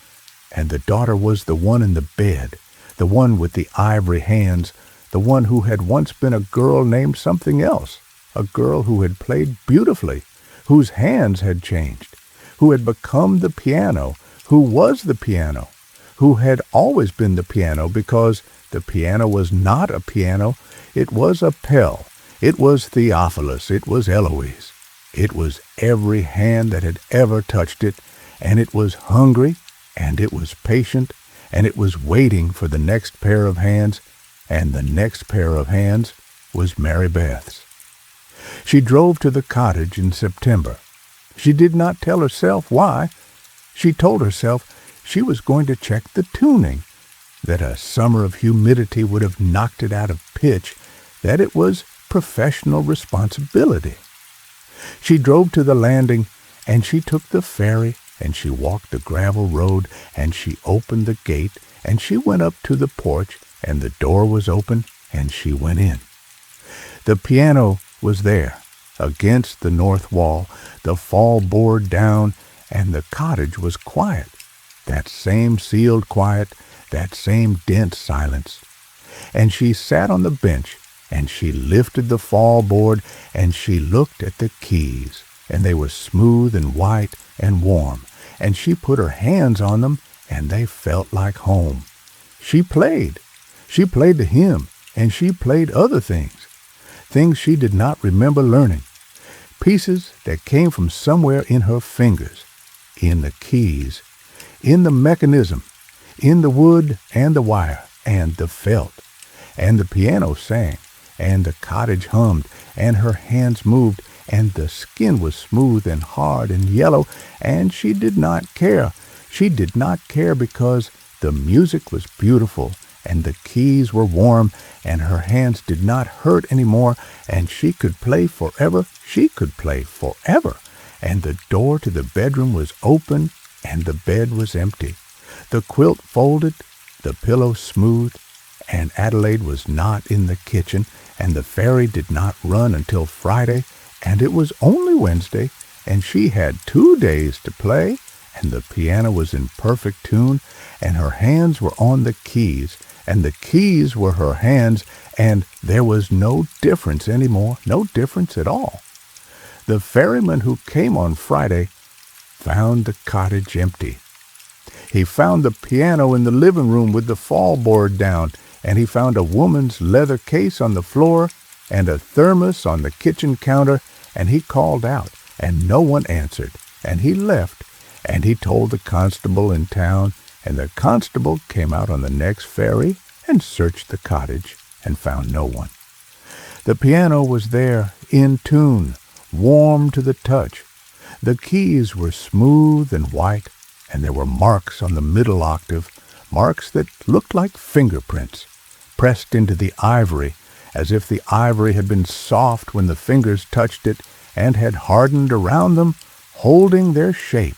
and the daughter was the one in the bed, the one with the ivory hands, the one who had once been a girl named something else, a girl who had played beautifully, whose hands had changed, who had become the piano, who was the piano, who had always been the piano because the piano was not a piano, it was a Pell, it was Theophilus, it was Eloise, it was every hand that had ever touched it, and it was hungry, and it was patient, and it was waiting for the next pair of hands, and the next pair of hands was Mary Beth's. She drove to the cottage in September. She did not tell herself why. She told herself she was going to check the tuning, that a summer of humidity would have knocked it out of pitch, that it was professional responsibility. She drove to the landing, and she took the ferry, and she walked the gravel road, and she opened the gate, and she went up to the porch, and the door was open, and she went in. The piano was there, against the north wall, the fall board down, and the cottage was quiet, that same sealed quiet, that same dense silence. And she sat on the bench, and she lifted the fall board, and she looked at the keys, and they were smooth and white and warm, and she put her hands on them, and they felt like home. She played to him, and she played other things she did not remember learning, pieces that came from somewhere in her fingers, in the keys, in the mechanism, in the wood and the wire and the felt, and the piano sang, and the cottage hummed, and her hands moved, and the skin was smooth and hard and yellow, and she did not care. She did not care because the music was beautiful, and the keys were warm, and her hands did not hurt any more, and she could play forever. She could play forever. And the door to the bedroom was open, and the bed was empty, the quilt folded, the pillow smooth, and Adelaide was not in the kitchen, and the ferry did not run until Friday, and it was only Wednesday, and she had 2 days to play, and the piano was in perfect tune, and her hands were on the keys, and the keys were her hands, and there was no difference anymore, no difference at all. The ferryman who came on Friday found the cottage empty. He found the piano in the living room with the fall board down, and he found a woman's leather case on the floor and a thermos on the kitchen counter, and he called out, and no one answered, and he left, and he told the constable in town, and the constable came out on the next ferry and searched the cottage and found no one. The piano was there, in tune, warm to the touch. The keys were smooth and white, and there were marks on the middle octave, marks that looked like fingerprints, pressed into the ivory, as if the ivory had been soft when the fingers touched it and had hardened around them, holding their shape.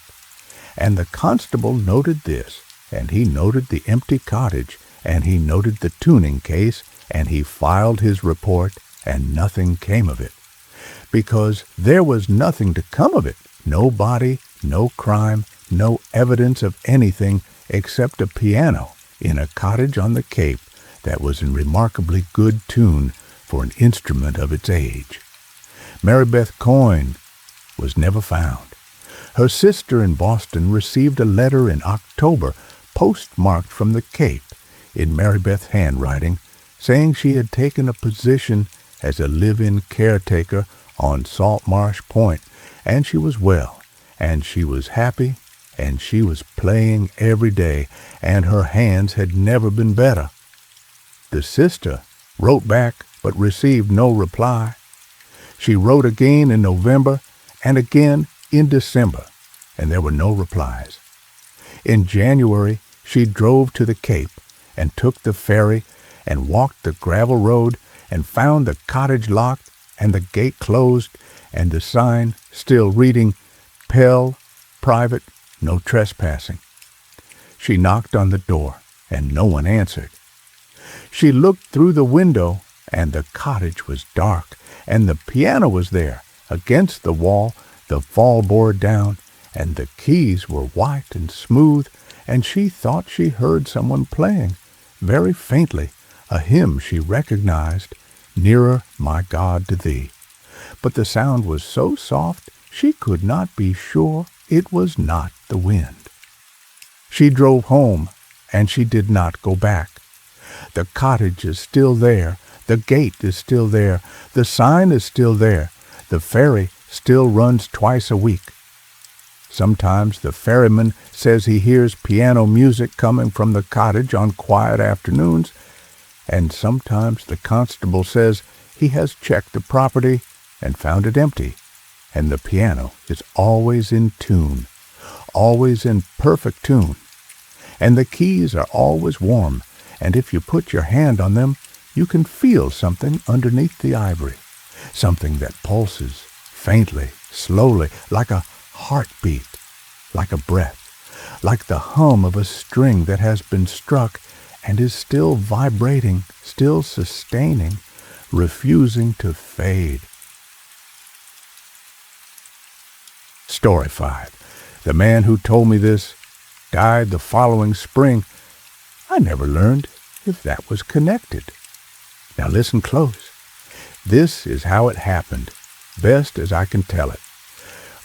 And the constable noted this, and he noted the empty cottage, and he noted the tuning case, and he filed his report, and nothing came of it. Because there was nothing to come of it, no body, no crime, no evidence of anything except a piano in a cottage on the Cape that was in remarkably good tune for an instrument of its age. Mary Beth Coyne was never found. Her sister in Boston received a letter in October, postmarked from the Cape, in Mary Beth's handwriting, saying she had taken a position as a live-in caretaker on Salt Marsh Point, and she was well, and she was happy, and she was playing every day, and her hands had never been better. The sister wrote back but received no reply. She wrote again in November and again in December, and there were no replies. In January, she drove to the Cape and took the ferry and walked the gravel road and found the cottage locked and the gate closed and the sign still reading, Pell, private, no trespassing. She knocked on the door, and no one answered. She looked through the window, and the cottage was dark, and the piano was there, against the wall, the fall board down, and the keys were white and smooth, and she thought she heard someone playing, very faintly, a hymn she recognized, Nearer, My God, to Thee. But the sound was so soft she could not be sure it was not the wind. She drove home, and she did not go back. The cottage is still there, the gate is still there, the sign is still there, the ferry still runs twice a week. Sometimes the ferryman says he hears piano music coming from the cottage on quiet afternoons, and sometimes the constable says he has checked the property and found it empty, and the piano is always in tune, always in perfect tune, and the keys are always warm, and if you put your hand on them, you can feel something underneath the ivory, something that pulses faintly, slowly, like a heartbeat, like a breath, like the hum of a string that has been struck and is still vibrating, still sustaining, refusing to fade. Story 5. The man who told me this died the following spring. I never learned if that was connected. Now listen close. This is how it happened, best as I can tell it.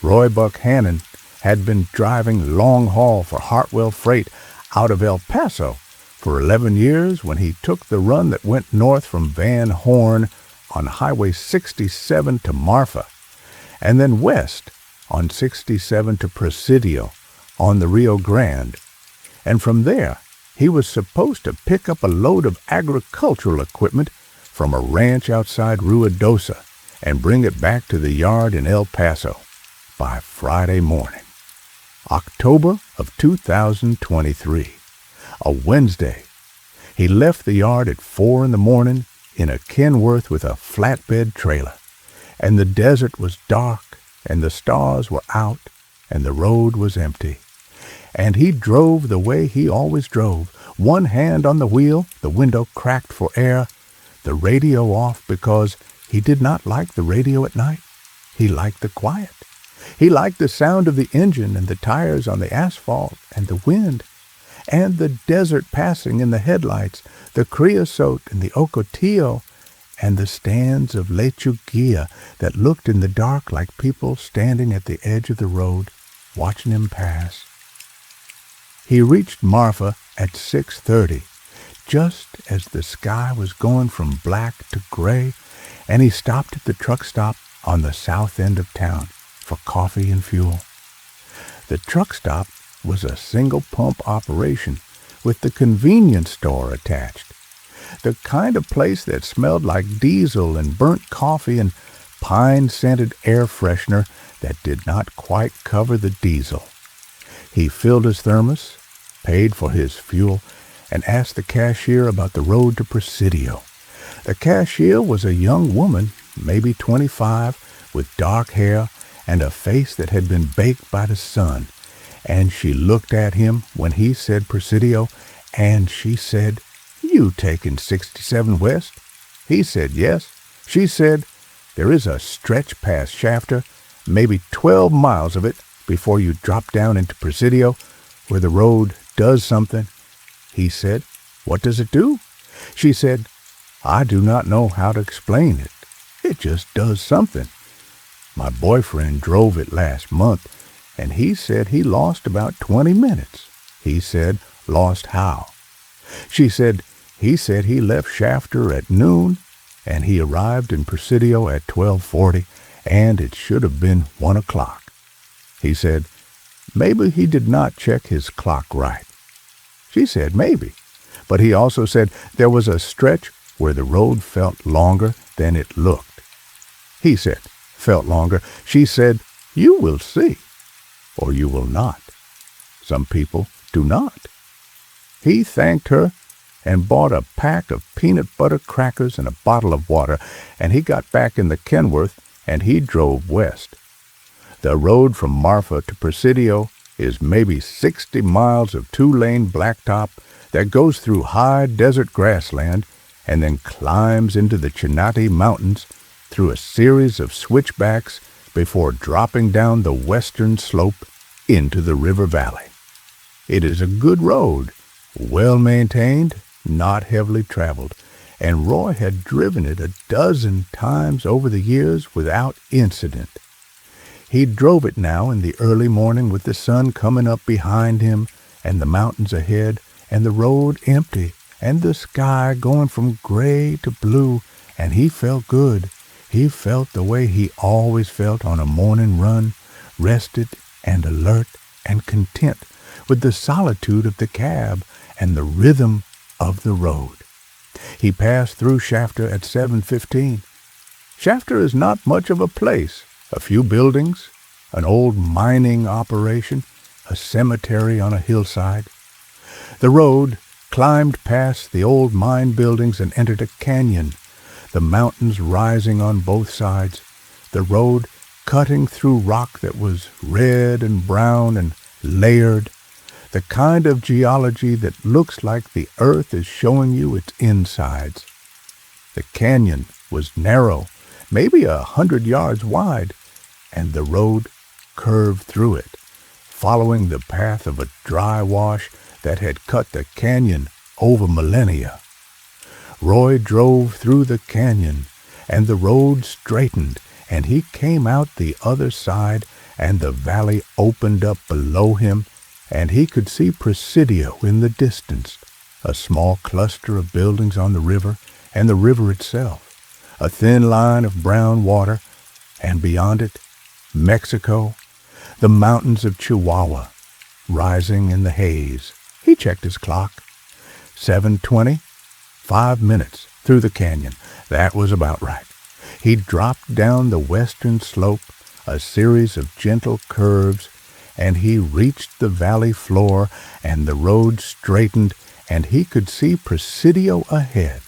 Roy Buckhannon had been driving long haul for Hartwell Freight out of El Paso for 11 years when he took the run that went north from Van Horn on Highway 67 to Marfa, and then west on 67 to Presidio on the Rio Grande. And from there, he was supposed to pick up a load of agricultural equipment from a ranch outside Ruidosa and bring it back to the yard in El Paso by Friday morning. October of 2023, a Wednesday. He left the yard at 4 a.m. in a Kenworth with a flatbed trailer, and the desert was dark, and the stars were out, and the road was empty. And he drove the way he always drove, one hand on the wheel, the window cracked for air, the radio off because he did not like the radio at night. He liked the quiet. He liked the sound of the engine and the tires on the asphalt and the wind, and the desert passing in the headlights, the creosote and the ocotillo, and the stands of lechuguilla that looked in the dark like people standing at the edge of the road, watching him pass. He reached Marfa at 6:30, just as the sky was going from black to gray, and he stopped at the truck stop on the south end of town for coffee and fuel. The truck stop was a single-pump operation with the convenience store attached, the kind of place that smelled like diesel and burnt coffee and pine-scented air freshener that did not quite cover the diesel. He filled his thermos, paid for his fuel, and asked the cashier about the road to Presidio. The cashier was a young woman, maybe 25, with dark hair and a face that had been baked by the sun, and she looked at him when he said Presidio, and she said, "You taking 67 West?" He said yes. She said, "There is a stretch past Shafter, maybe 12 miles of it, before you drop down into Presidio, where the road does something." He said, "What does it do?" She said, "I do not know how to explain it. It just does something. My boyfriend drove it last month, and he said he lost about 20 minutes. He said, lost how? She said, he said he left Shafter at noon, and he arrived in Presidio at 12:40, and it should have been 1 o'clock. He said, maybe he did not check his clock right. She said, maybe. But he also said there was a stretch where the road felt longer than it looked. He said, felt longer. She said, you will see, or you will not. Some people do not. He thanked her and bought a pack of peanut butter crackers and a bottle of water, and he got back in the Kenworth, and he drove west. The road from Marfa to Presidio is maybe 60 miles of two-lane blacktop that goes through high desert grassland and then climbs into the Chinati Mountains through a series of switchbacks before dropping down the western slope into the river valley. It is a good road, well-maintained, not heavily traveled, and Roy had driven it a dozen times over the years without incident. He drove it now in the early morning with the sun coming up behind him and the mountains ahead and the road empty and the sky going from gray to blue, and he felt good. He felt the way he always felt on a morning run, rested and alert and content with the solitude of the cab and the rhythm of the road. He passed through Shafter at 7:15. Shafter is not much of a place. A few buildings, an old mining operation, a cemetery on a hillside. The road climbed past the old mine buildings and entered a canyon, the mountains rising on both sides, the road cutting through rock that was red and brown and layered, the kind of geology that looks like the earth is showing you its insides. The canyon was narrow, maybe 100 yards wide, and the road curved through it, following the path of a dry wash that had cut the canyon over millennia. Roy drove through the canyon, and the road straightened, and he came out the other side, and the valley opened up below him, and he could see Presidio in the distance, a small cluster of buildings on the river, and the river itself, a thin line of brown water, and beyond it, Mexico, the mountains of Chihuahua, rising in the haze. He checked his clock. 7:20, 5 minutes through the canyon. That was about right. He dropped down the western slope, a series of gentle curves, and he reached the valley floor, and the road straightened, and he could see Presidio ahead,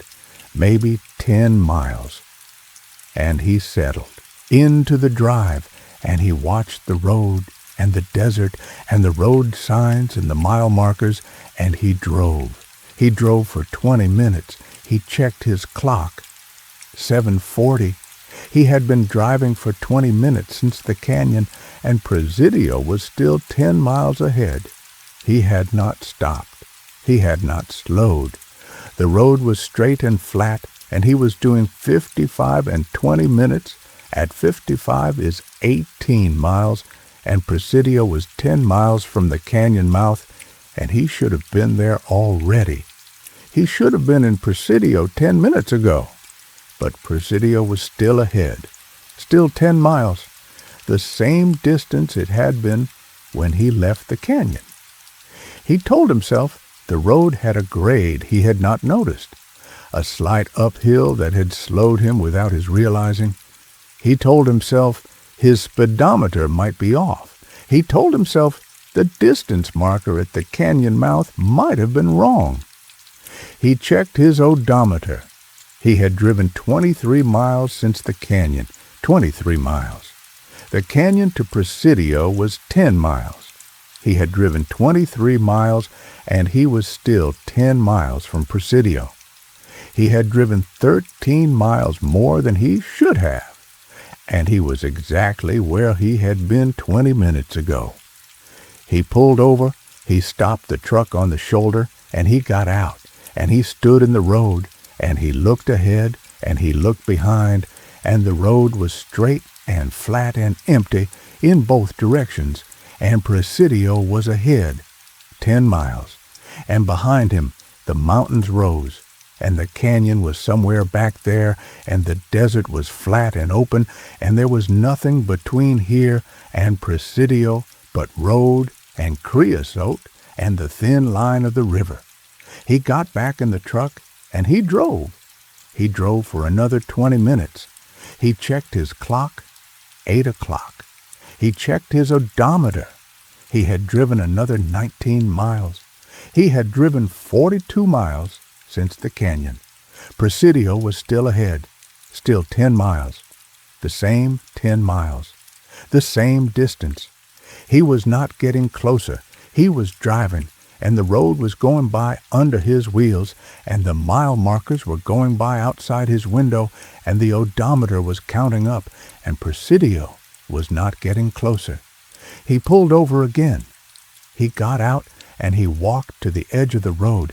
maybe 10 miles. And he settled into the drive, and he watched the road and the desert and the road signs and the mile markers, and he drove. He drove for 20 minutes. He checked his clock 7:40. He had been driving for 20 minutes since the canyon, and Presidio was still 10 miles ahead. He had not stopped. He had not slowed. The road was straight and flat, and he was doing 55 and 20 minutes. At 55 is 18 miles, and Presidio was 10 miles from the canyon mouth, and he should have been there already. He should have been in Presidio 10 minutes ago. But Presidio was still ahead, still 10 miles, the same distance it had been when he left the canyon. He told himself the road had a grade he had not noticed, a slight uphill that had slowed him without his realizing. He told himself his speedometer might be off. He told himself the distance marker at the canyon mouth might have been wrong. He checked his odometer. He had driven 23 miles since the canyon, 23 miles. The canyon to Presidio was 10 miles. He had driven 23 miles, and he was still 10 miles from Presidio. He had driven 13 miles more than he should have, and he was exactly where he had been 20 minutes ago. He pulled over, he stopped the truck on the shoulder, and he got out, and he stood in the road, and he looked ahead, and he looked behind, and the road was straight and flat and empty in both directions, and Presidio was ahead, 10 miles, and behind him the mountains rose, and the canyon was somewhere back there, and the desert was flat and open, and there was nothing between here and Presidio but road and creosote and the thin line of the river. He got back in the truck, and he drove. He drove for another 20 minutes. He checked his clock, 8 o'clock. He checked his odometer. He had driven another 19 miles. He had driven 42 miles since the canyon. Presidio was still ahead, still 10 miles. The same 10 miles. The same distance. He was not getting closer. He was driving, and the road was going by under his wheels, and the mile markers were going by outside his window, and the odometer was counting up, and Presidio was not getting closer. He pulled over again. He got out, and he walked to the edge of the road,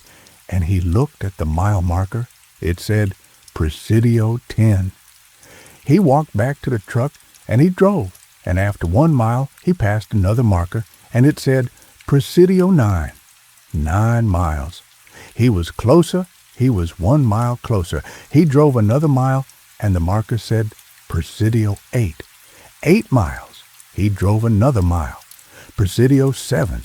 and he looked at the mile marker. It said Presidio 10. He walked back to the truck, and he drove, and after 1 mile he passed another marker, and it said Presidio 9. 9 miles. He was closer. He was 1 mile closer. He drove another mile, and the marker said Presidio 8. 8 miles. He drove another mile. Presidio 7.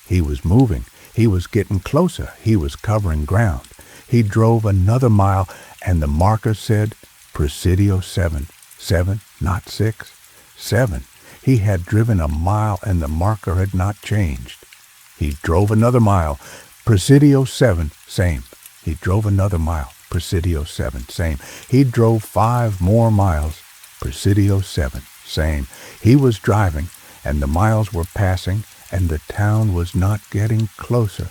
He was moving. He was getting closer. He was covering ground. He drove another mile, and the marker said Presidio 7. 7, not 6. 7. He had driven a mile, and the marker had not changed. He drove another mile. Presidio 7, same. He drove another mile. Presidio 7, same. He drove 5 more miles. Presidio 7, same. He was driving, and the miles were passing, and the town was not getting closer.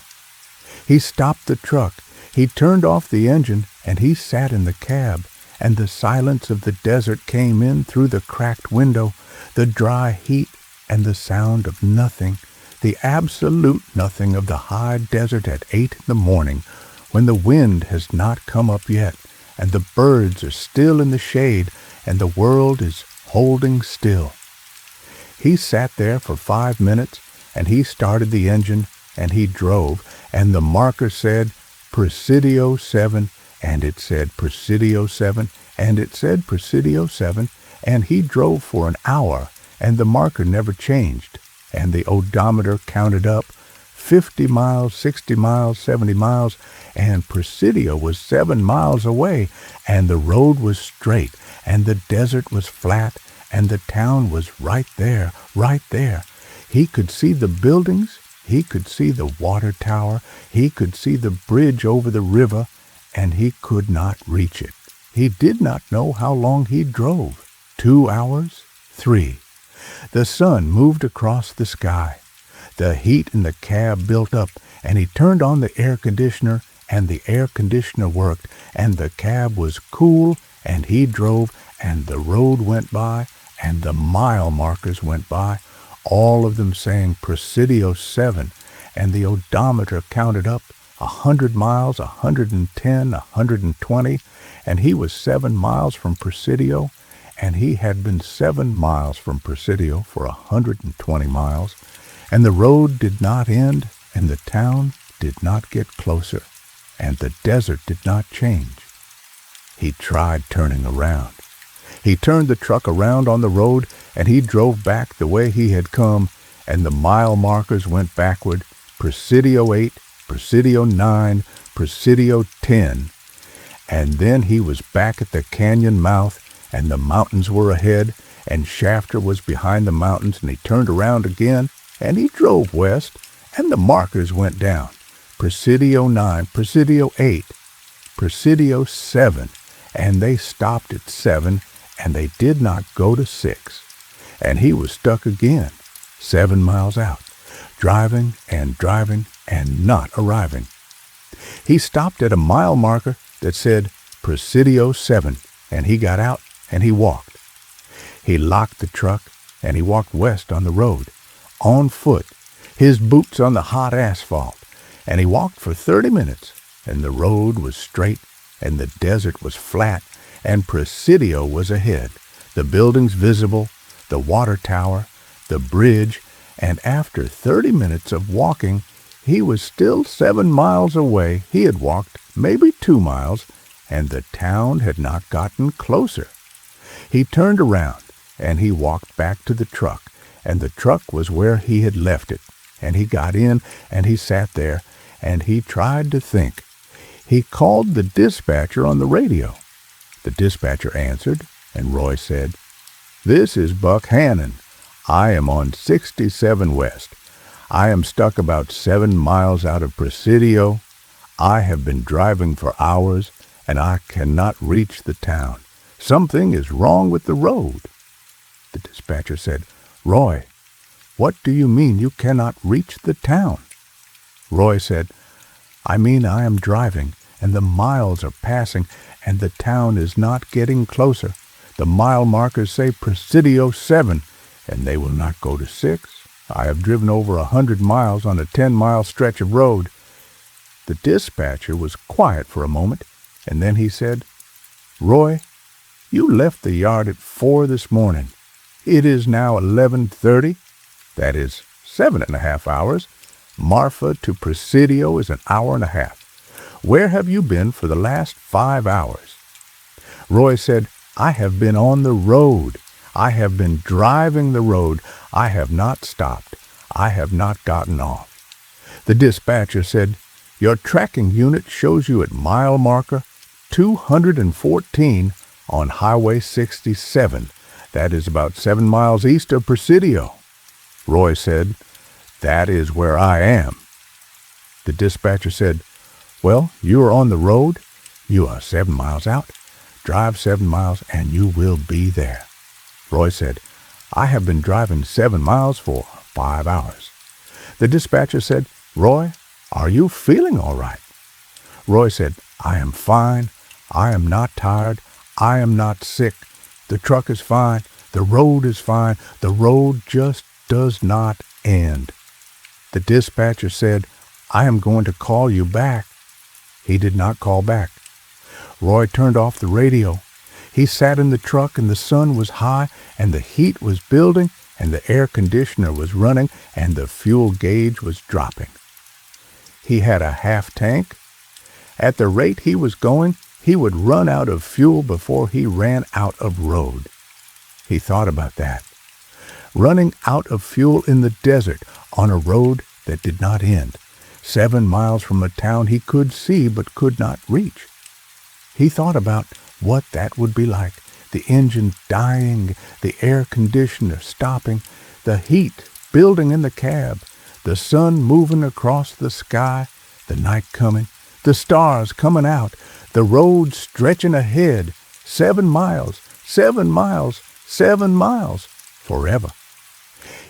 He stopped the truck. He turned off the engine, and he sat in the cab, and the silence of the desert came in through the cracked window, the dry heat and the sound of nothing, the absolute nothing of the high desert at 8 in the morning, when the wind has not come up yet, and the birds are still in the shade, and the world is holding still. He sat there for 5 minutes, and he started the engine, and he drove, and the marker said Presidio 7, and it said Presidio 7, and it said Presidio 7, and he drove for an hour, and the marker never changed, and the odometer counted up 50 miles, 60 miles, 70 miles, and Presidio was 7 miles away, and the road was straight, and the desert was flat, and the town was right there, right there. He could see the buildings, he could see the water tower, he could see the bridge over the river, and he could not reach it. He did not know how long he drove. 2 hours? 3. The sun moved across the sky. The heat in the cab built up, and he turned on the air conditioner, and the air conditioner worked, and the cab was cool and he drove, and the road went by, and the mile markers went by, all of them saying Presidio 7, and the odometer counted up 100 miles, 110, 120, and he was 7 miles from Presidio, and he had been 7 miles from Presidio for 120 miles, and the road did not end, and the town did not get closer, and the desert did not change. He tried turning around. He turned the truck around on the road, and he drove back the way he had come, and the mile markers went backward, Presidio 8, Presidio 9, Presidio 10. And then he was back at the canyon mouth, and the mountains were ahead, and Shafter was behind the mountains, and he turned around again, and he drove west, and the markers went down. Presidio 9, Presidio 8, Presidio 7, and they stopped at 7, and they did not go to 6. And he was stuck again, 7 miles out, driving and not arriving. He stopped at a mile marker that said Presidio 7, and he got out and he walked. He locked the truck and he walked west on the road, on foot, his boots on the hot asphalt, and he walked for 30 minutes, and the road was straight, and the desert was flat, and Presidio was ahead, the buildings visible, the water tower, the bridge, and after 30 minutes of walking, he was still 7 miles away. He had walked maybe 2 miles, and the town had not gotten closer. He turned around, and he walked back to the truck, and the truck was where he had left it, and he got in, and he sat there, and he tried to think. He called the dispatcher on the radio. The dispatcher answered, and Roy said, "This is Buck Hannon. I am on 67 West. I am stuck about 7 miles out of Presidio. I have been driving for hours, and I cannot reach the town. Something is wrong with the road." The dispatcher said, "Roy, what do you mean you cannot reach the town?" Roy said, "I mean I am driving, and the miles are passing, and the town is not getting closer. The mile markers say Presidio 7, and they will not go to 6. I have driven over 100 miles on a 10-mile stretch of road." The dispatcher was quiet for a moment, and then he said, "Roy, you left the yard at 4 this morning. It is now 11:30. That is 7.5 hours. Marfa to Presidio is an hour and a half. Where have you been for the last 5 hours?" Roy said, "I have been on the road. I have been driving the road. I have not stopped. I have not gotten off." The dispatcher said, "Your tracking unit shows you at mile marker 214 on Highway 67. That is about 7 miles east of Presidio." Roy said, "That is where I am." The dispatcher said, "Well, you are on the road. You are 7 miles out. Drive 7 miles and you will be there." Roy said, "I have been driving 7 miles for 5 hours." The dispatcher said, "Roy, are you feeling all right?" Roy said, "I am fine. I am not tired. I am not sick. The truck is fine. The road is fine. The road just does not end." The dispatcher said, "I am going to call you back." He did not call back. Roy turned off the radio. He sat in the truck, and the sun was high, and the heat was building, and the air conditioner was running, and the fuel gauge was dropping. He had a half tank. At the rate he was going, he would run out of fuel before he ran out of road. He thought about that. Running out of fuel in the desert on a road that did not end, 7 miles from a town he could see but could not reach. He thought about what that would be like, the engine dying, the air conditioner stopping, the heat building in the cab, the sun moving across the sky, the night coming, the stars coming out, the road stretching ahead, 7 miles, 7 miles, 7 miles, forever.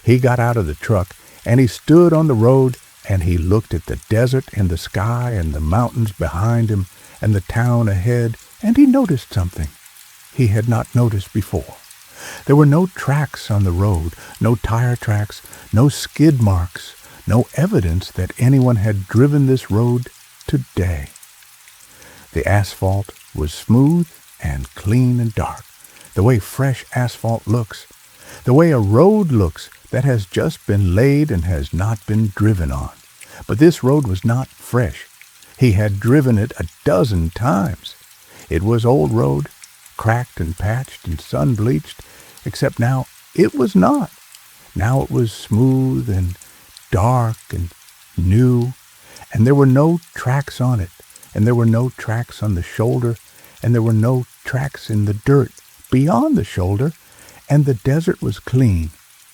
He got out of the truck, and he stood on the road, and he looked at the desert and the sky and the mountains behind him and the town ahead, and he noticed something. he had not noticed before. There were no tracks on the road, no tire tracks, no skid marks, no evidence that anyone had driven this road today. The asphalt was smooth and clean and dark, the way fresh asphalt looks, the way a road looks that has just been laid and has not been driven on. But this road was not fresh. He had driven it a dozen times. It was old road, cracked and patched and sun-bleached, except now it was not. Now it was smooth and dark and new, and there were no tracks on it, and there were no tracks on the shoulder, and there were no tracks in the dirt beyond the shoulder, and the desert was clean.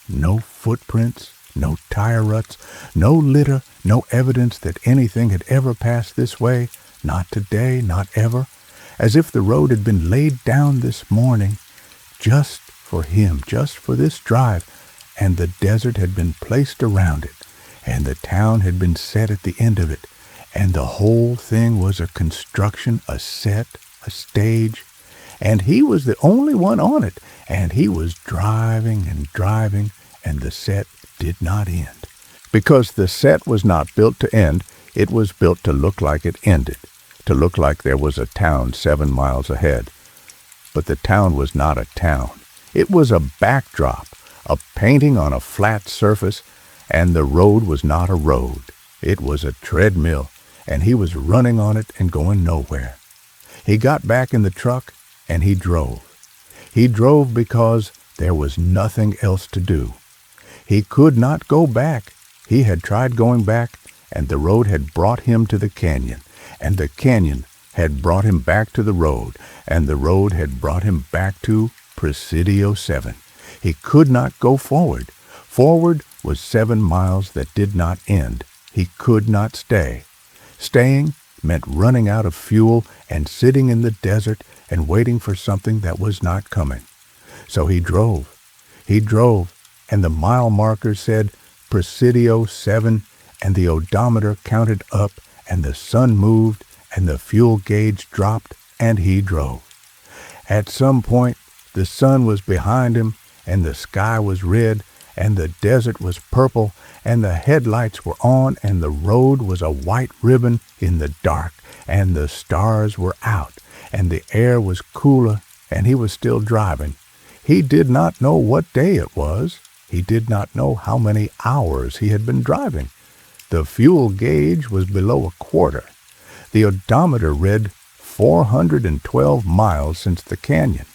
No footprints, no tire ruts, no litter, no evidence that anything had ever passed this way, not today, not ever, as if the road had been laid down this morning just for him, just for this drive, and the desert had been placed around it, and the town had been set at the end of it, and the whole thing was a construction, a set, a stage, and he was the only one on it, and he was driving and driving, and the set did not end. Because the set was not built to end, it was built to look like it ended, to look like there was a town 7 miles ahead. But the town was not a town. It was a backdrop, a painting on a flat surface, and the road was not a road. It was a treadmill, and he was running on it and going nowhere. He got back in the truck, and he drove. He drove because there was nothing else to do. He could not go back. He had tried going back, and the road had brought him to the canyon, and the canyon had brought him back to the road, and the road had brought him back to Presidio 7. He could not go forward. Forward was 7 miles that did not end. He could not stay. Staying meant running out of fuel and sitting in the desert and waiting for something that was not coming. So he drove. He drove, and the mile marker said Presidio 7, and the odometer counted up, and the sun moved, and the fuel gauge dropped, and he drove. At some point, the sun was behind him, and the sky was red, and the desert was purple, and the headlights were on, and the road was a white ribbon in the dark, and the stars were out, and the air was cooler, and he was still driving. He did not know what day it was. He did not know how many hours he had been driving. The fuel gauge was below a quarter. The odometer read 412 miles since the canyon.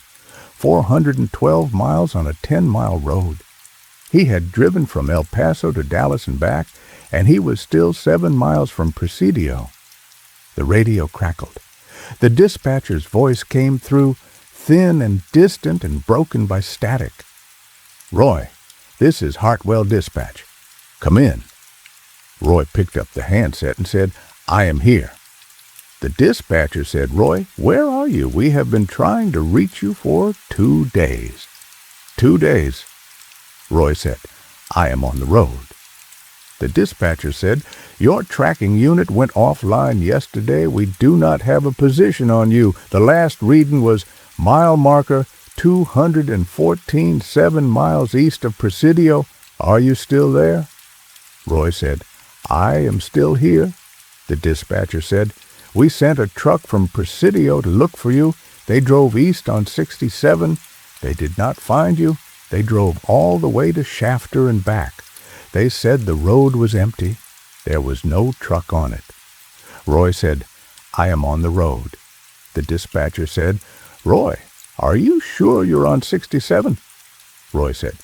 412 miles on a 10-mile road. He had driven from El Paso to Dallas and back, and he was still 7 miles from Presidio. The radio crackled. The dispatcher's voice came through, thin and distant and broken by static. "Roy, this is Hartwell Dispatch. Come in." Roy picked up the handset and said, "I am here." The dispatcher said, "Roy, where are you? We have been trying to reach you for 2 days." "2 days?" Roy said, "I am on the road." The dispatcher said, "Your tracking unit went offline yesterday. We do not have a position on you. The last reading was mile marker 214 7 miles east of Presidio. Are you still there?" Roy said, "I am still here." The dispatcher said, "We sent a truck from Presidio to look for you. They drove east on 67. They did not find you. They drove all the way to Shafter and back. They said the road was empty. There was no truck on it." Roy said, "I am on the road." The dispatcher said, "Roy, are you sure you're on 67? Roy said,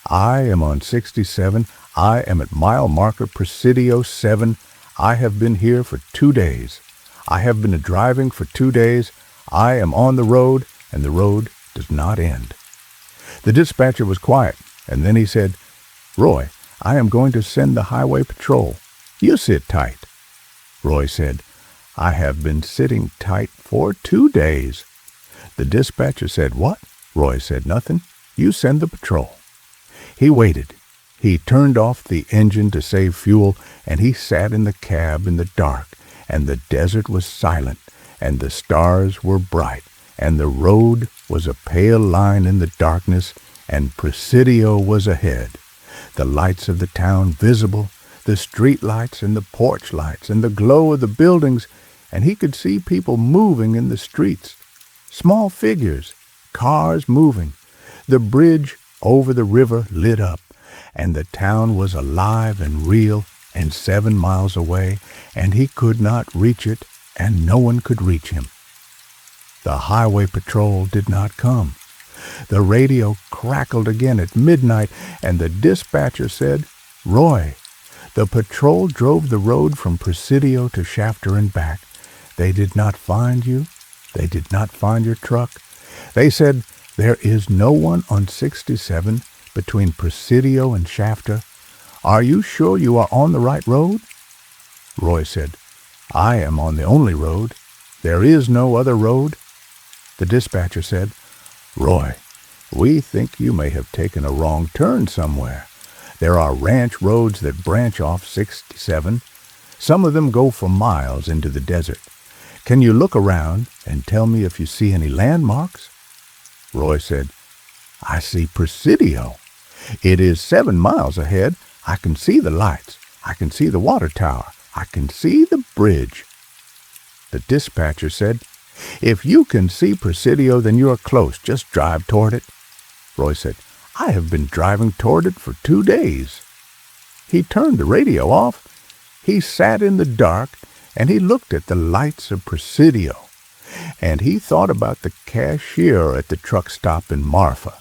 "I am on 67. I am at mile marker Presidio 7. I have been here for 2 days. I have been driving for 2 days. I am on the road, and the road does not end." The dispatcher was quiet, and then he said, "Roy, I am going to send the highway patrol. You sit tight." Roy said, "I have been sitting tight for 2 days." The dispatcher said, "What?" Roy said, "Nothing. You send the patrol." He waited. He turned off the engine to save fuel, and he sat in the cab in the dark, and the desert was silent, and the stars were bright, and the road was a pale line in the darkness, and Presidio was ahead. The lights of the town visible, the street lights and the porch lights and the glow of the buildings, and he could see people moving in the streets. Small figures, cars moving. The bridge over the river lit up, and the town was alive and real and 7 miles away, and he could not reach it, and no one could reach him. The highway patrol did not come. The radio crackled again at midnight, and the dispatcher said, "Roy, the patrol drove the road from Presidio to Shafter and back. They did not find you. They did not find your truck. They said, there is no one on 67 between Presidio and Shafter. Are you sure you are on the right road?" Roy said, "I am on the only road. There is no other road." The dispatcher said, "Roy, we think you may have taken a wrong turn somewhere. There are ranch roads that branch off 67. Some of them go for miles into the desert. Can you look around and tell me if you see any landmarks?" Roy said, "I see Presidio. It is 7 miles ahead. I can see the lights. I can see the water tower. I can see the bridge." The dispatcher said, "If you can see Presidio, then you are close. Just drive toward it." Roy said, "I have been driving toward it for 2 days." He turned the radio off. He sat in the dark, and he looked at the lights of Presidio. And he thought about the cashier at the truck stop in Marfa,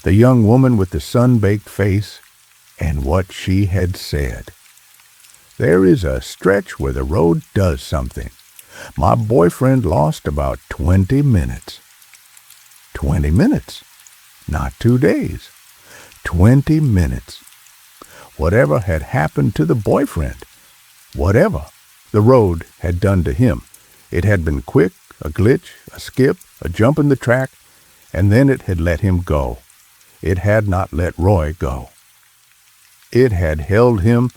the young woman with the sun-baked face, and what she had said. There is a stretch where the road does something. My boyfriend lost about 20 minutes. 20 minutes. Not 2 days. 20 minutes. Whatever had happened to the boyfriend? Whatever the road had done to him. It had been quick, a glitch, a skip, a jump in the track, and then it had let him go. It had not let Roy go. It had held him.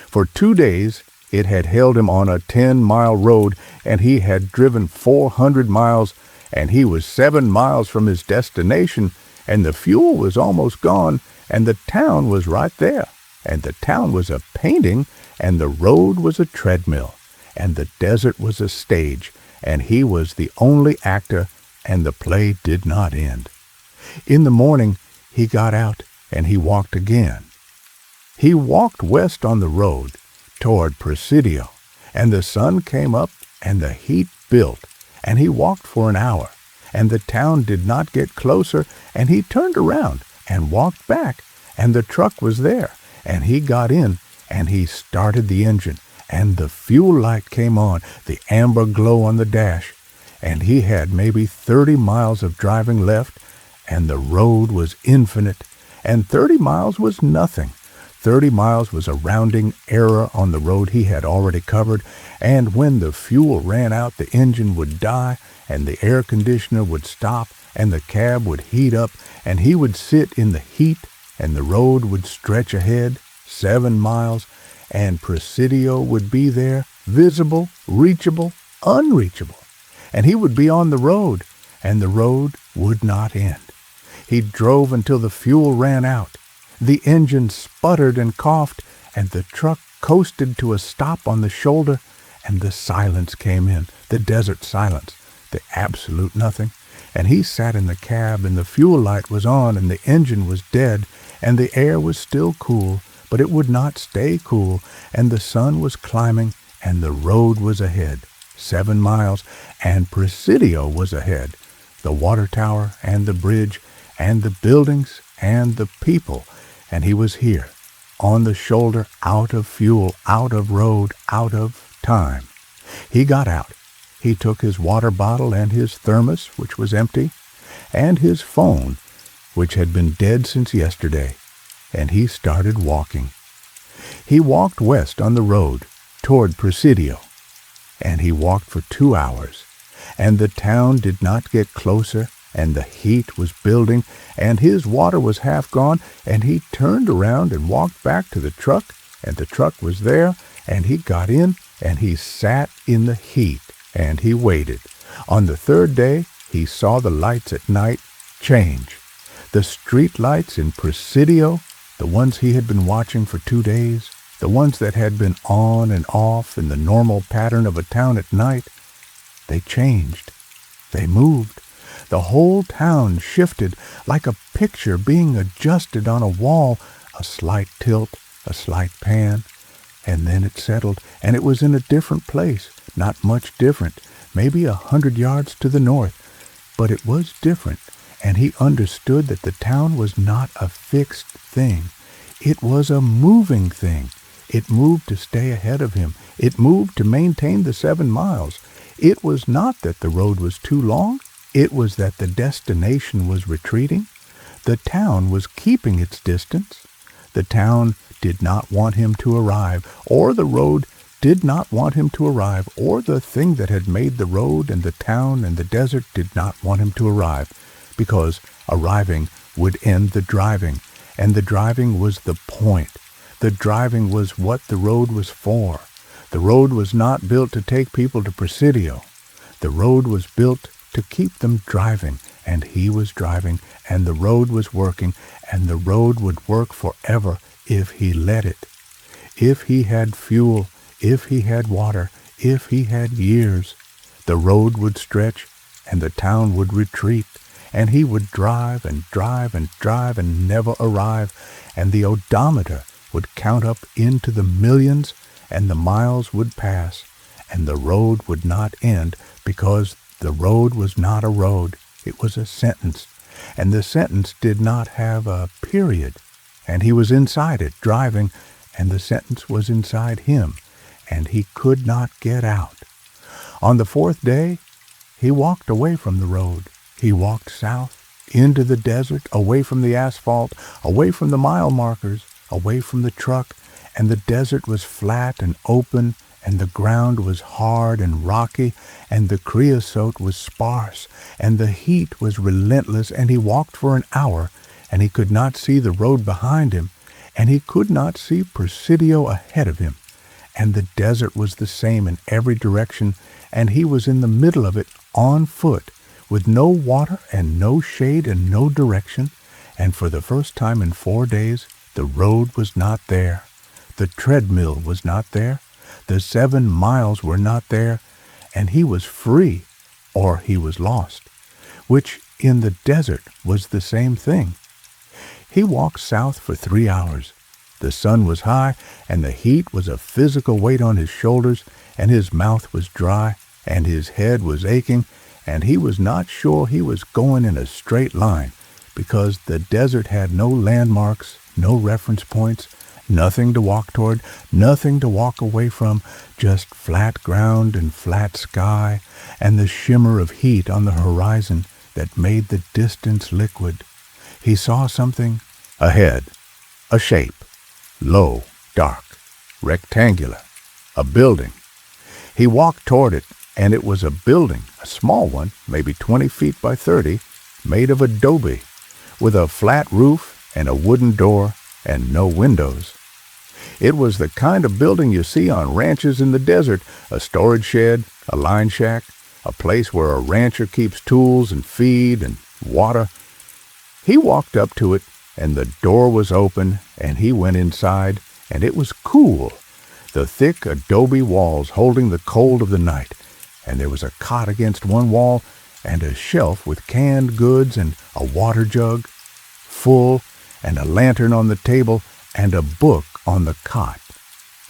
For 2 days, it had held him on a 10-mile road, and he had driven 400 miles, and he was 7 miles from his destination, and the fuel was almost gone, and the town was right there, and the town was a painting, and the road was a treadmill, and the desert was a stage, and he was the only actor, and the play did not end. In the morning, he got out, and he walked again. He walked west on the road toward Presidio, and the sun came up, and the heat built, and he walked for an hour, and the town did not get closer, and he turned around and walked back, and the truck was there, and he got in, and he started the engine, and the fuel light came on, the amber glow on the dash, and he had maybe 30 miles of driving left, and the road was infinite, and 30 miles was nothing. 30 miles was a rounding error on the road he had already covered, and when the fuel ran out, the engine would die, and the air conditioner would stop, and the cab would heat up, and he would sit in the heat, and the road would stretch ahead, 7 miles, and Presidio would be there, visible, reachable, unreachable, and he would be on the road, and the road would not end. He drove until the fuel ran out. The engine sputtered and coughed, and the truck coasted to a stop on the shoulder, and the silence came in, the desert silence, the absolute nothing. And he sat in the cab, and the fuel light was on, and the engine was dead, and the air was still cool, but it would not stay cool, and the sun was climbing, and the road was ahead, 7 miles, and Presidio was ahead, the water tower and the bridge and the buildings and the people, and he was here, on the shoulder, out of fuel, out of road, out of time. He got out. He took his water bottle and his thermos, which was empty, and his phone, which had been dead since yesterday, and he started walking. He walked west on the road, toward Presidio, and he walked for 2 hours, and the town did not get closer, and the heat was building, and his water was half gone, and he turned around and walked back to the truck, and the truck was there, and he got in, and he sat in the heat, and he waited. On the 3rd day, he saw the lights at night change. The street lights in Presidio, the ones he had been watching for 2 days, the ones that had been on and off in the normal pattern of a town at night, they changed. They moved. The whole town shifted like a picture being adjusted on a wall, a slight tilt, a slight pan, and then it settled, and it was in a different place, not much different, maybe 100 yards to the north, but it was different, and he understood that the town was not a fixed thing. It was a moving thing. It moved to stay ahead of him. It moved to maintain the 7 miles. It was not that the road was too long. It was that the destination was retreating. The town was keeping its distance. The town did not want him to arrive, or the road did not want him to arrive, or the thing that had made the road and the town and the desert did not want him to arrive, because arriving would end the driving, and the driving was the point. The driving was what the road was for. The road was not built to take people to Presidio. The road was built to keep them driving, and he was driving, and the road was working, and the road would work forever if he let it. If he had fuel, if he had water, if he had years, the road would stretch, and the town would retreat, and he would drive and drive and drive and never arrive, and the odometer would count up into the millions, and the miles would pass, and the road would not end, because the road was not a road. It was a sentence, and the sentence did not have a period, and he was inside it, driving, and the sentence was inside him, and he could not get out. On the 4th day, he walked away from the road. He walked south, into the desert, away from the asphalt, away from the mile markers, away from the truck, and the desert was flat and open, and the ground was hard and rocky, and the creosote was sparse, and the heat was relentless, and he walked for an hour, and he could not see the road behind him, and he could not see Presidio ahead of him, and the desert was the same in every direction, and he was in the middle of it on foot, with no water and no shade and no direction, and for the first time in 4 days, the road was not there. The treadmill was not there. The 7 miles were not there, and he was free, or he was lost, which in the desert was the same thing. He walked south for 3 hours. The sun was high, and the heat was a physical weight on his shoulders, and his mouth was dry, and his head was aching, and he was not sure he was going in a straight line, because the desert had no landmarks, no reference points, nothing to walk toward, nothing to walk away from, just flat ground and flat sky, and the shimmer of heat on the horizon that made the distance liquid. He saw something ahead, a shape, low, dark, rectangular, a building. He walked toward it, and it was a building, a small one, maybe 20 feet by 30, made of adobe, with a flat roof and a wooden door and no windows. It was the kind of building you see on ranches in the desert, a storage shed, a line shack, a place where a rancher keeps tools and feed and water. He walked up to it, and the door was open, and he went inside, and it was cool, the thick adobe walls holding the cold of the night, and there was a cot against one wall, and a shelf with canned goods and a water jug full, and a lantern on the table, and a book on the cot,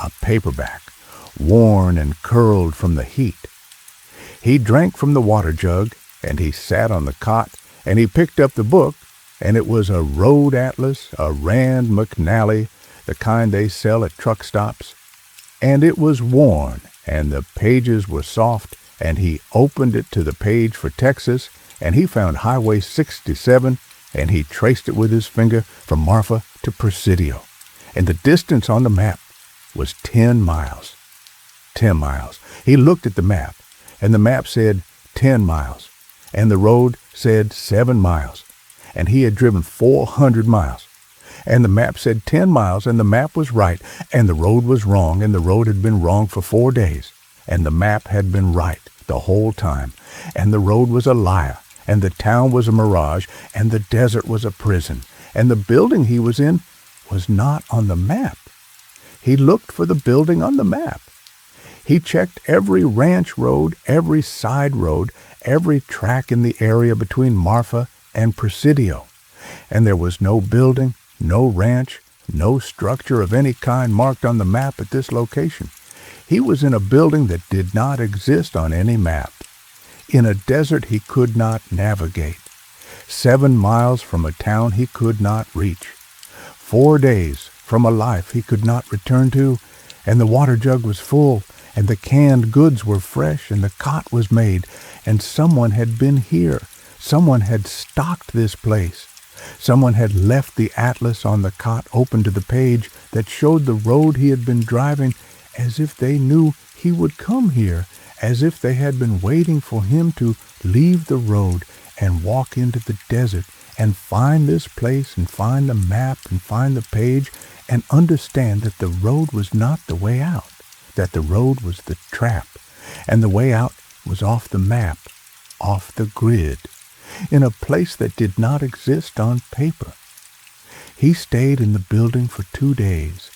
a paperback, worn and curled from the heat. He drank from the water jug, and he sat on the cot, and he picked up the book, and it was a road atlas, a Rand McNally, the kind they sell at truck stops, and it was worn, and the pages were soft, and he opened it to the page for Texas, and he found Highway 67, and he traced it with his finger from Marfa to Presidio, and the distance on the map was 10 miles. 10 miles. He looked at the map, and the map said 10 miles, and the road said 7 miles, and he had driven 400 miles, and the map said 10 miles, and the map was right, and the road was wrong, and the road had been wrong for 4 days, and the map had been right the whole time, and the road was a liar, and the town was a mirage, and the desert was a prison, and the building he was in was not on the map. He looked for the building on the map. He checked every ranch road, every side road, every track in the area between Marfa and Presidio, and there was no building, no ranch, no structure of any kind marked on the map at this location. He was in a building that did not exist on any map, in a desert he could not navigate, 7 miles from a town he could not reach, 4 days from a life he could not return to, and the water jug was full, and the canned goods were fresh, and the cot was made, and someone had been here. Someone had stocked this place. Someone had left the atlas on the cot open to the page that showed the road he had been driving, as if they knew he would come here, as if they had been waiting for him to leave the road and walk into the desert and find this place and find the map and find the page and understand that the road was not the way out, that the road was the trap, and the way out was off the map, off the grid, in a place that did not exist on paper. He stayed in the building for 2 days.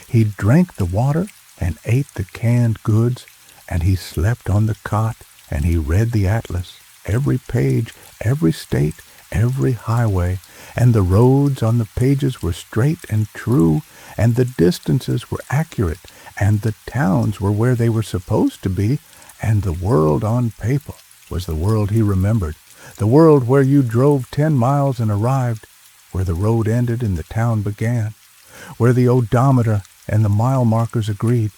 He drank the water and ate the canned goods, and he slept on the cot, and he read the atlas, every page, every state, every highway, and the roads on the pages were straight and true, and the distances were accurate, and the towns were where they were supposed to be, and the world on paper was the world he remembered, the world where you drove 10 miles and arrived, where the road ended and the town began, where the odometer and the mile markers agreed,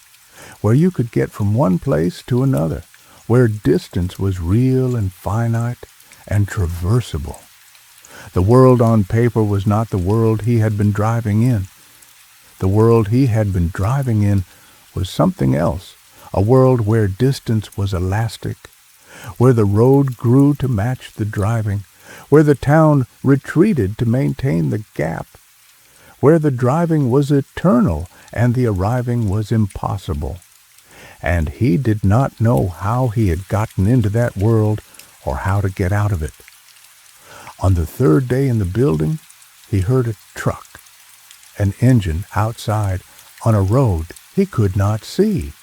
where you could get from one place to another, where distance was real and finite and traversable. The world on paper was not the world he had been driving in. The world he had been driving in was something else, a world where distance was elastic, where the road grew to match the driving, where the town retreated to maintain the gap, where the driving was eternal and the arriving was impossible. And he did not know how he had gotten into that world or how to get out of it. On the 3rd day in the building, he heard a truck, an engine outside on a road he could not see.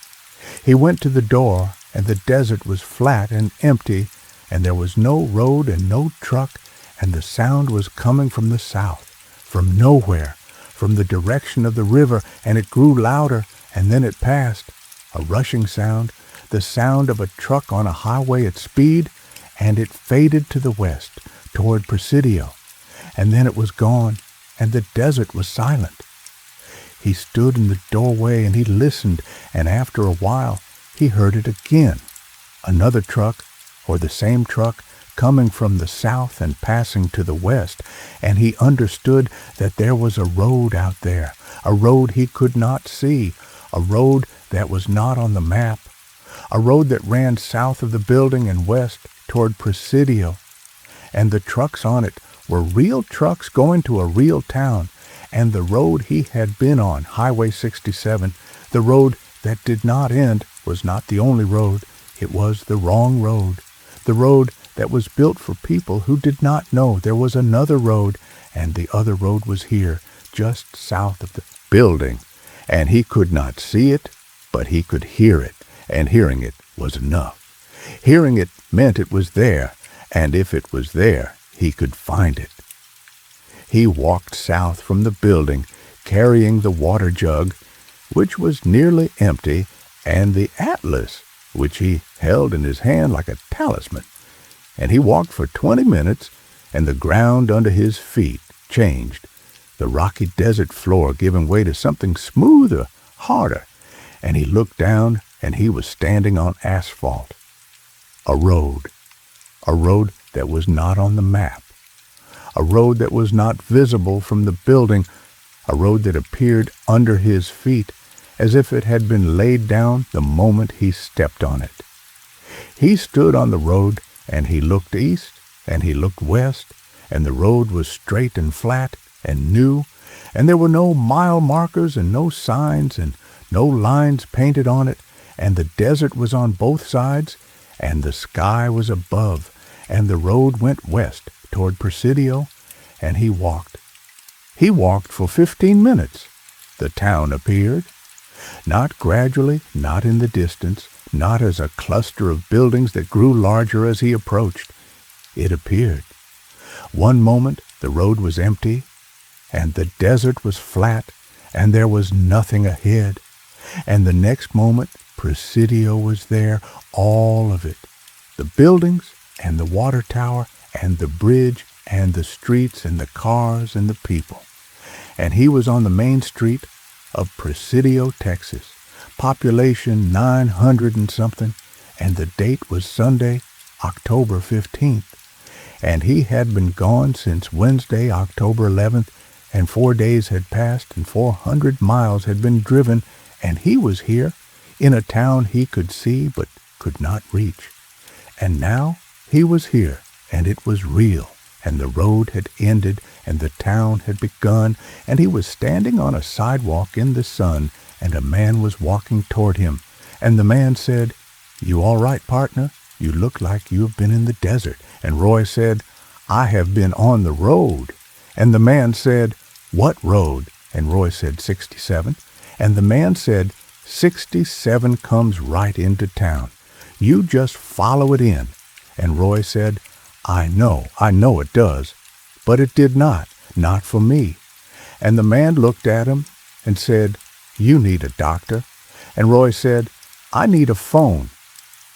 He went to the door, and the desert was flat and empty, and there was no road and no truck, and the sound was coming from the south, from nowhere, from the direction of the river, and it grew louder, and then it passed, a rushing sound, the sound of a truck on a highway at speed, and it faded to the west, toward Presidio, and then it was gone, and the desert was silent. He stood in the doorway and he listened, and after a while he heard it again, another truck, or the same truck, coming from the south and passing to the west, and he understood that there was a road out there, a road he could not see, a road that was not on the map, a road that ran south of the building and west toward Presidio, and the trucks on it were real trucks going to a real town, and the road he had been on, Highway 67, the road that did not end, was not the only road. It was the wrong road, the road that was built for people who did not know there was another road, and the other road was here, just south of the building, and he could not see it, but he could hear it, and hearing it was enough. Hearing it meant it was there, and if it was there, he could find it. He walked south from the building, carrying the water jug, which was nearly empty, and the atlas, which he held in his hand like a talisman. And he walked for 20 minutes, and the ground under his feet changed, the rocky desert floor giving way to something smoother, harder, and he looked down, and he was standing on asphalt. A road that was not on the map, a road that was not visible from the building, a road that appeared under his feet as if it had been laid down the moment he stepped on it. He stood on the road, and he looked east, and he looked west, and the road was straight and flat and new, and there were no mile markers and no signs and no lines painted on it, and the desert was on both sides, and the sky was above, and the road went west toward Presidio, and he walked. He walked for 15 minutes. The town appeared. Not gradually, not in the distance, not as a cluster of buildings that grew larger as he approached. It appeared. One moment the road was empty, and the desert was flat, and there was nothing ahead. And the next moment Presidio was there, all of it. The buildings and the water tower and the bridge and the streets and the cars and the people. And he was on the main street of Presidio, Texas, population 900 and something, and the date was Sunday, October 15th. And he had been gone since Wednesday, October 11th, and 4 days had passed and 400 miles had been driven, and he was here in a town he could see but could not reach. And now he was here, and it was real, and the road had ended, and the town had begun, and he was standing on a sidewalk in the sun, and a man was walking toward him. And the man said, "You all right, partner? You look like you have been in the desert." And Roy said, "I have been on the road." And the man said, "What road?" And Roy said, 67. And the man said, 67 comes right into town. You just follow it in." And Roy said, I know it does. But it did not for me." And the man looked at him and said, "You need a doctor." And Roy said, "I need a phone."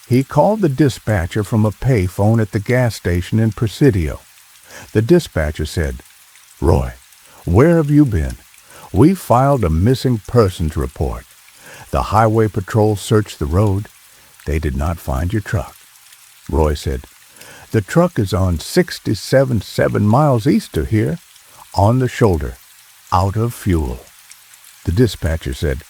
He called the dispatcher from a pay phone at the gas station in Presidio. The dispatcher said, "Roy, where have you been? We filed a missing persons report. The highway patrol searched the road. They did not find your truck." Roy said, "The truck is on 67 7 miles east of here, on the shoulder, out of fuel." The dispatcher said,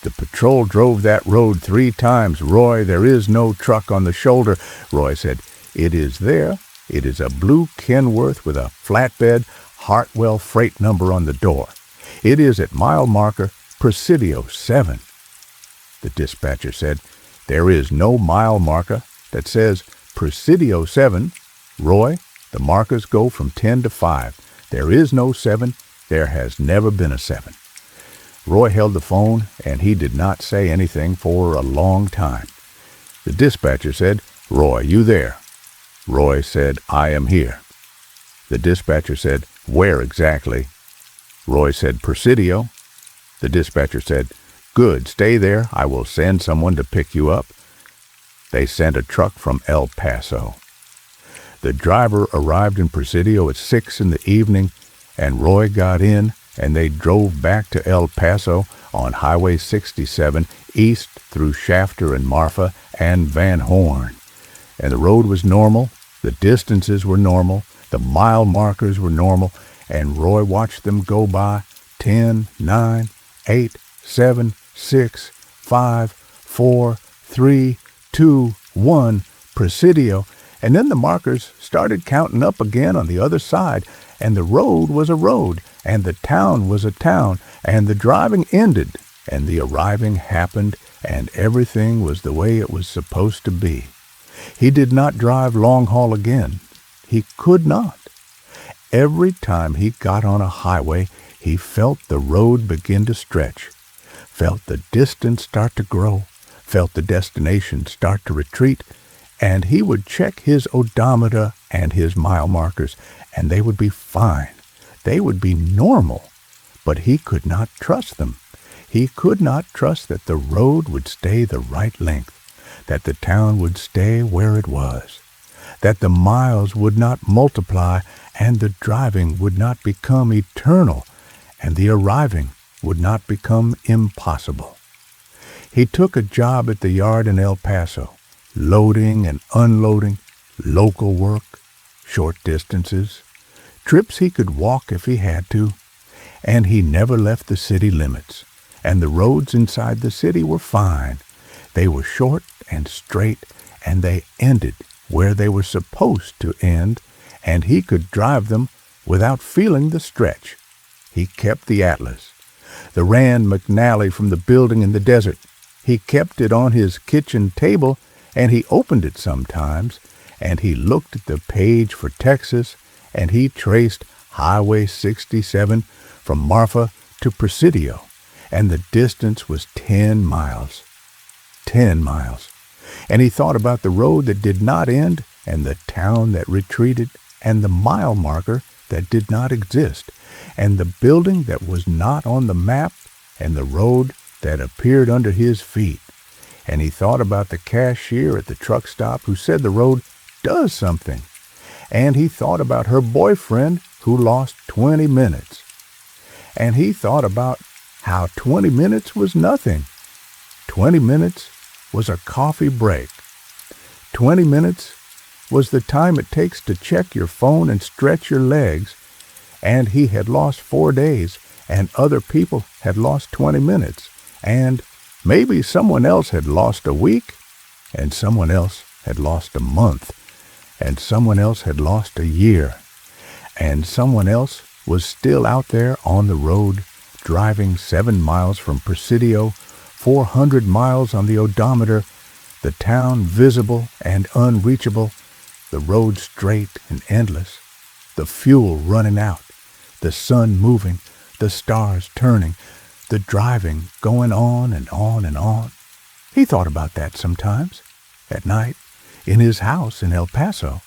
"The patrol drove that road 3 times. Roy, there is no truck on the shoulder." Roy said, "It is there. It is a blue Kenworth with a flatbed Hartwell freight number on the door. It is at mile marker Presidio 7. The dispatcher said, "There is no mile marker that says Presidio 7. Roy, the markers go from 10 to 5. There is no 7. There has never been a 7. Roy held the phone, and he did not say anything for a long time. The dispatcher said, "Roy, you there?" Roy said, "I am here." The dispatcher said, "Where exactly?" Roy said, "Presidio." The dispatcher said, "Good, stay there. I will send someone to pick you up." They sent a truck from El Paso. The driver arrived in Presidio at 6 in the evening, and Roy got in, and they drove back to El Paso on Highway 67 east through Shafter and Marfa and Van Horn. And the road was normal, the distances were normal, the mile markers were normal, and Roy watched them go by 10, 9, 8, 7, 6, 5, 4, 3, 2, 1, Presidio, and then the markers started counting up again on the other side, and the road was a road, and the town was a town, and the driving ended, and the arriving happened, and everything was the way it was supposed to be. He did not drive long haul again. He could not. Every time he got on a highway, he felt the road begin to stretch, felt the distance start to grow, felt the destination start to retreat, and he would check his odometer and his mile markers, and they would be fine. They would be normal, but he could not trust them. He could not trust that the road would stay the right length, that the town would stay where it was, that the miles would not multiply and the driving would not become eternal and the arriving would not become impossible. He took a job at the yard in El Paso, loading and unloading, local work, short distances, trips he could walk if he had to, and he never left the city limits, and the roads inside the city were fine. They were short and straight, and they ended where they were supposed to end, and he could drive them without feeling the stretch. He kept the atlas, the Rand McNally from the building in the desert. He kept it on his kitchen table, and he opened it sometimes, and he looked at the page for Texas, and he traced Highway 67 from Marfa to Presidio, and the distance was 10 miles. 10 miles. And he thought about the road that did not end, and the town that retreated, and the mile marker that did not exist, and the building that was not on the map, and the road that appeared under his feet. And he thought about the cashier at the truck stop who said the road does something. And he thought about her boyfriend who lost 20 minutes. And he thought about how 20 minutes was nothing. 20 minutes was a coffee break. 20 minutes was the time it takes to check your phone and stretch your legs. And he had lost 4 days, and other people had lost 20 minutes. And maybe someone else had lost a week, and someone else had lost a month, and someone else had lost a year, and someone else was still out there on the road, driving 7 miles from Presidio, 400 miles on the odometer, the town visible and unreachable, the road straight and endless, the fuel running out, the sun moving, the stars turning, the driving going on and on and on. He thought about that sometimes, at night, in his house in El Paso.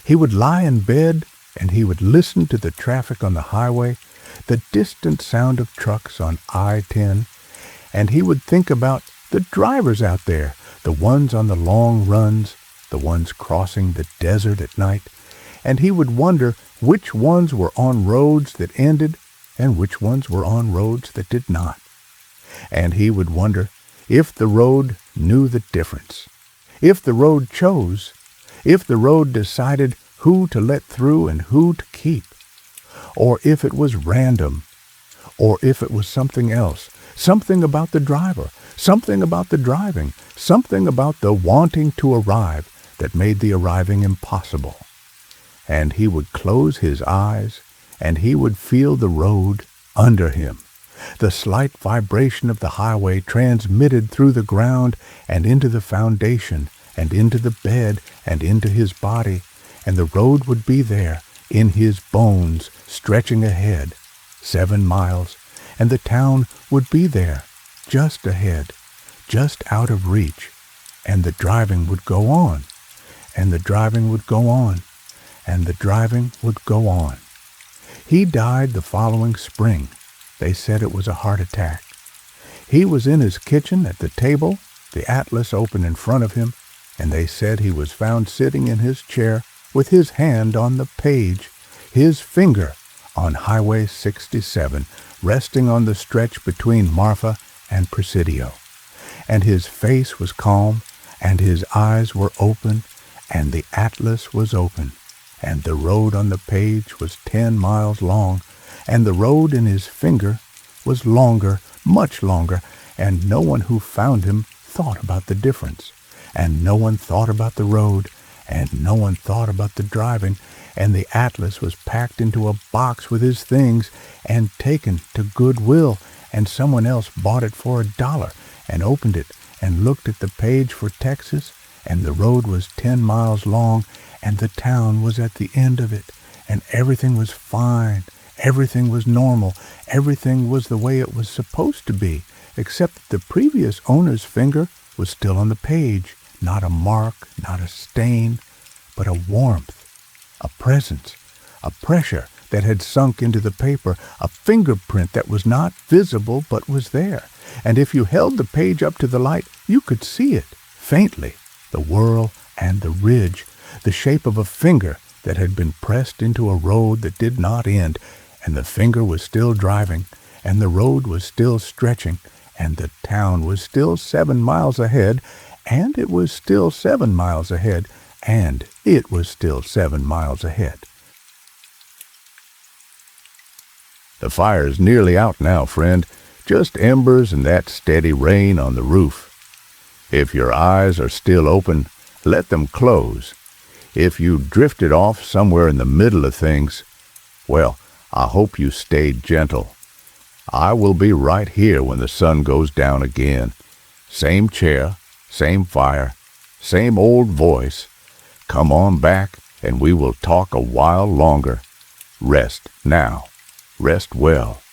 He would lie in bed and he would listen to the traffic on the highway, the distant sound of trucks on I-10, and he would think about the drivers out there, the ones on the long runs, the ones crossing the desert at night, and he would wonder which ones were on roads that ended and which ones were on roads that did not. And he would wonder if the road knew the difference, if the road chose, if the road decided who to let through and who to keep, or if it was random, or if it was something else, something about the driver, something about the driving, something about the wanting to arrive that made the arriving impossible. And he would close his eyes, and he would feel the road under him, the slight vibration of the highway transmitted through the ground and into the foundation and into the bed and into his body, and the road would be there in his bones stretching ahead, 7 miles, and the town would be there just ahead, just out of reach, and the driving would go on, and the driving would go on, and the driving would go on. He died the following spring. They said it was a heart attack. He was in his kitchen at the table, the atlas open in front of him, and they said he was found sitting in his chair with his hand on the page, his finger on Highway 67, resting on the stretch between Marfa and Presidio. And his face was calm, and his eyes were open, and the atlas was open, and the road on the page was 10 miles long, and the road in his finger was longer, much longer, and no one who found him thought about the difference, and no one thought about the road, and no one thought about the driving, and the atlas was packed into a box with his things and taken to Goodwill, and someone else bought it for $1 and opened it and looked at the page for Texas, and the road was 10 miles long, and the town was at the end of it, and everything was fine, everything was normal, everything was the way it was supposed to be, except that the previous owner's finger was still on the page, not a mark, not a stain, but a warmth, a presence, a pressure that had sunk into the paper, a fingerprint that was not visible but was there, and if you held the page up to the light, you could see it, faintly, the whorl and the ridge, the shape of a finger that had been pressed into a road that did not end, and the finger was still driving, and the road was still stretching, and the town was still 7 miles ahead, and it was still 7 miles ahead, and it was still 7 miles ahead. The fire's nearly out now, friend, just embers and that steady rain on the roof. If your eyes are still open, let them close. If you drifted off somewhere in the middle of things, well, I hope you stayed gentle. I will be right here when the sun goes down again. Same chair, same fire, same old voice, Come on back, and we will talk a while longer. Rest now. Rest well.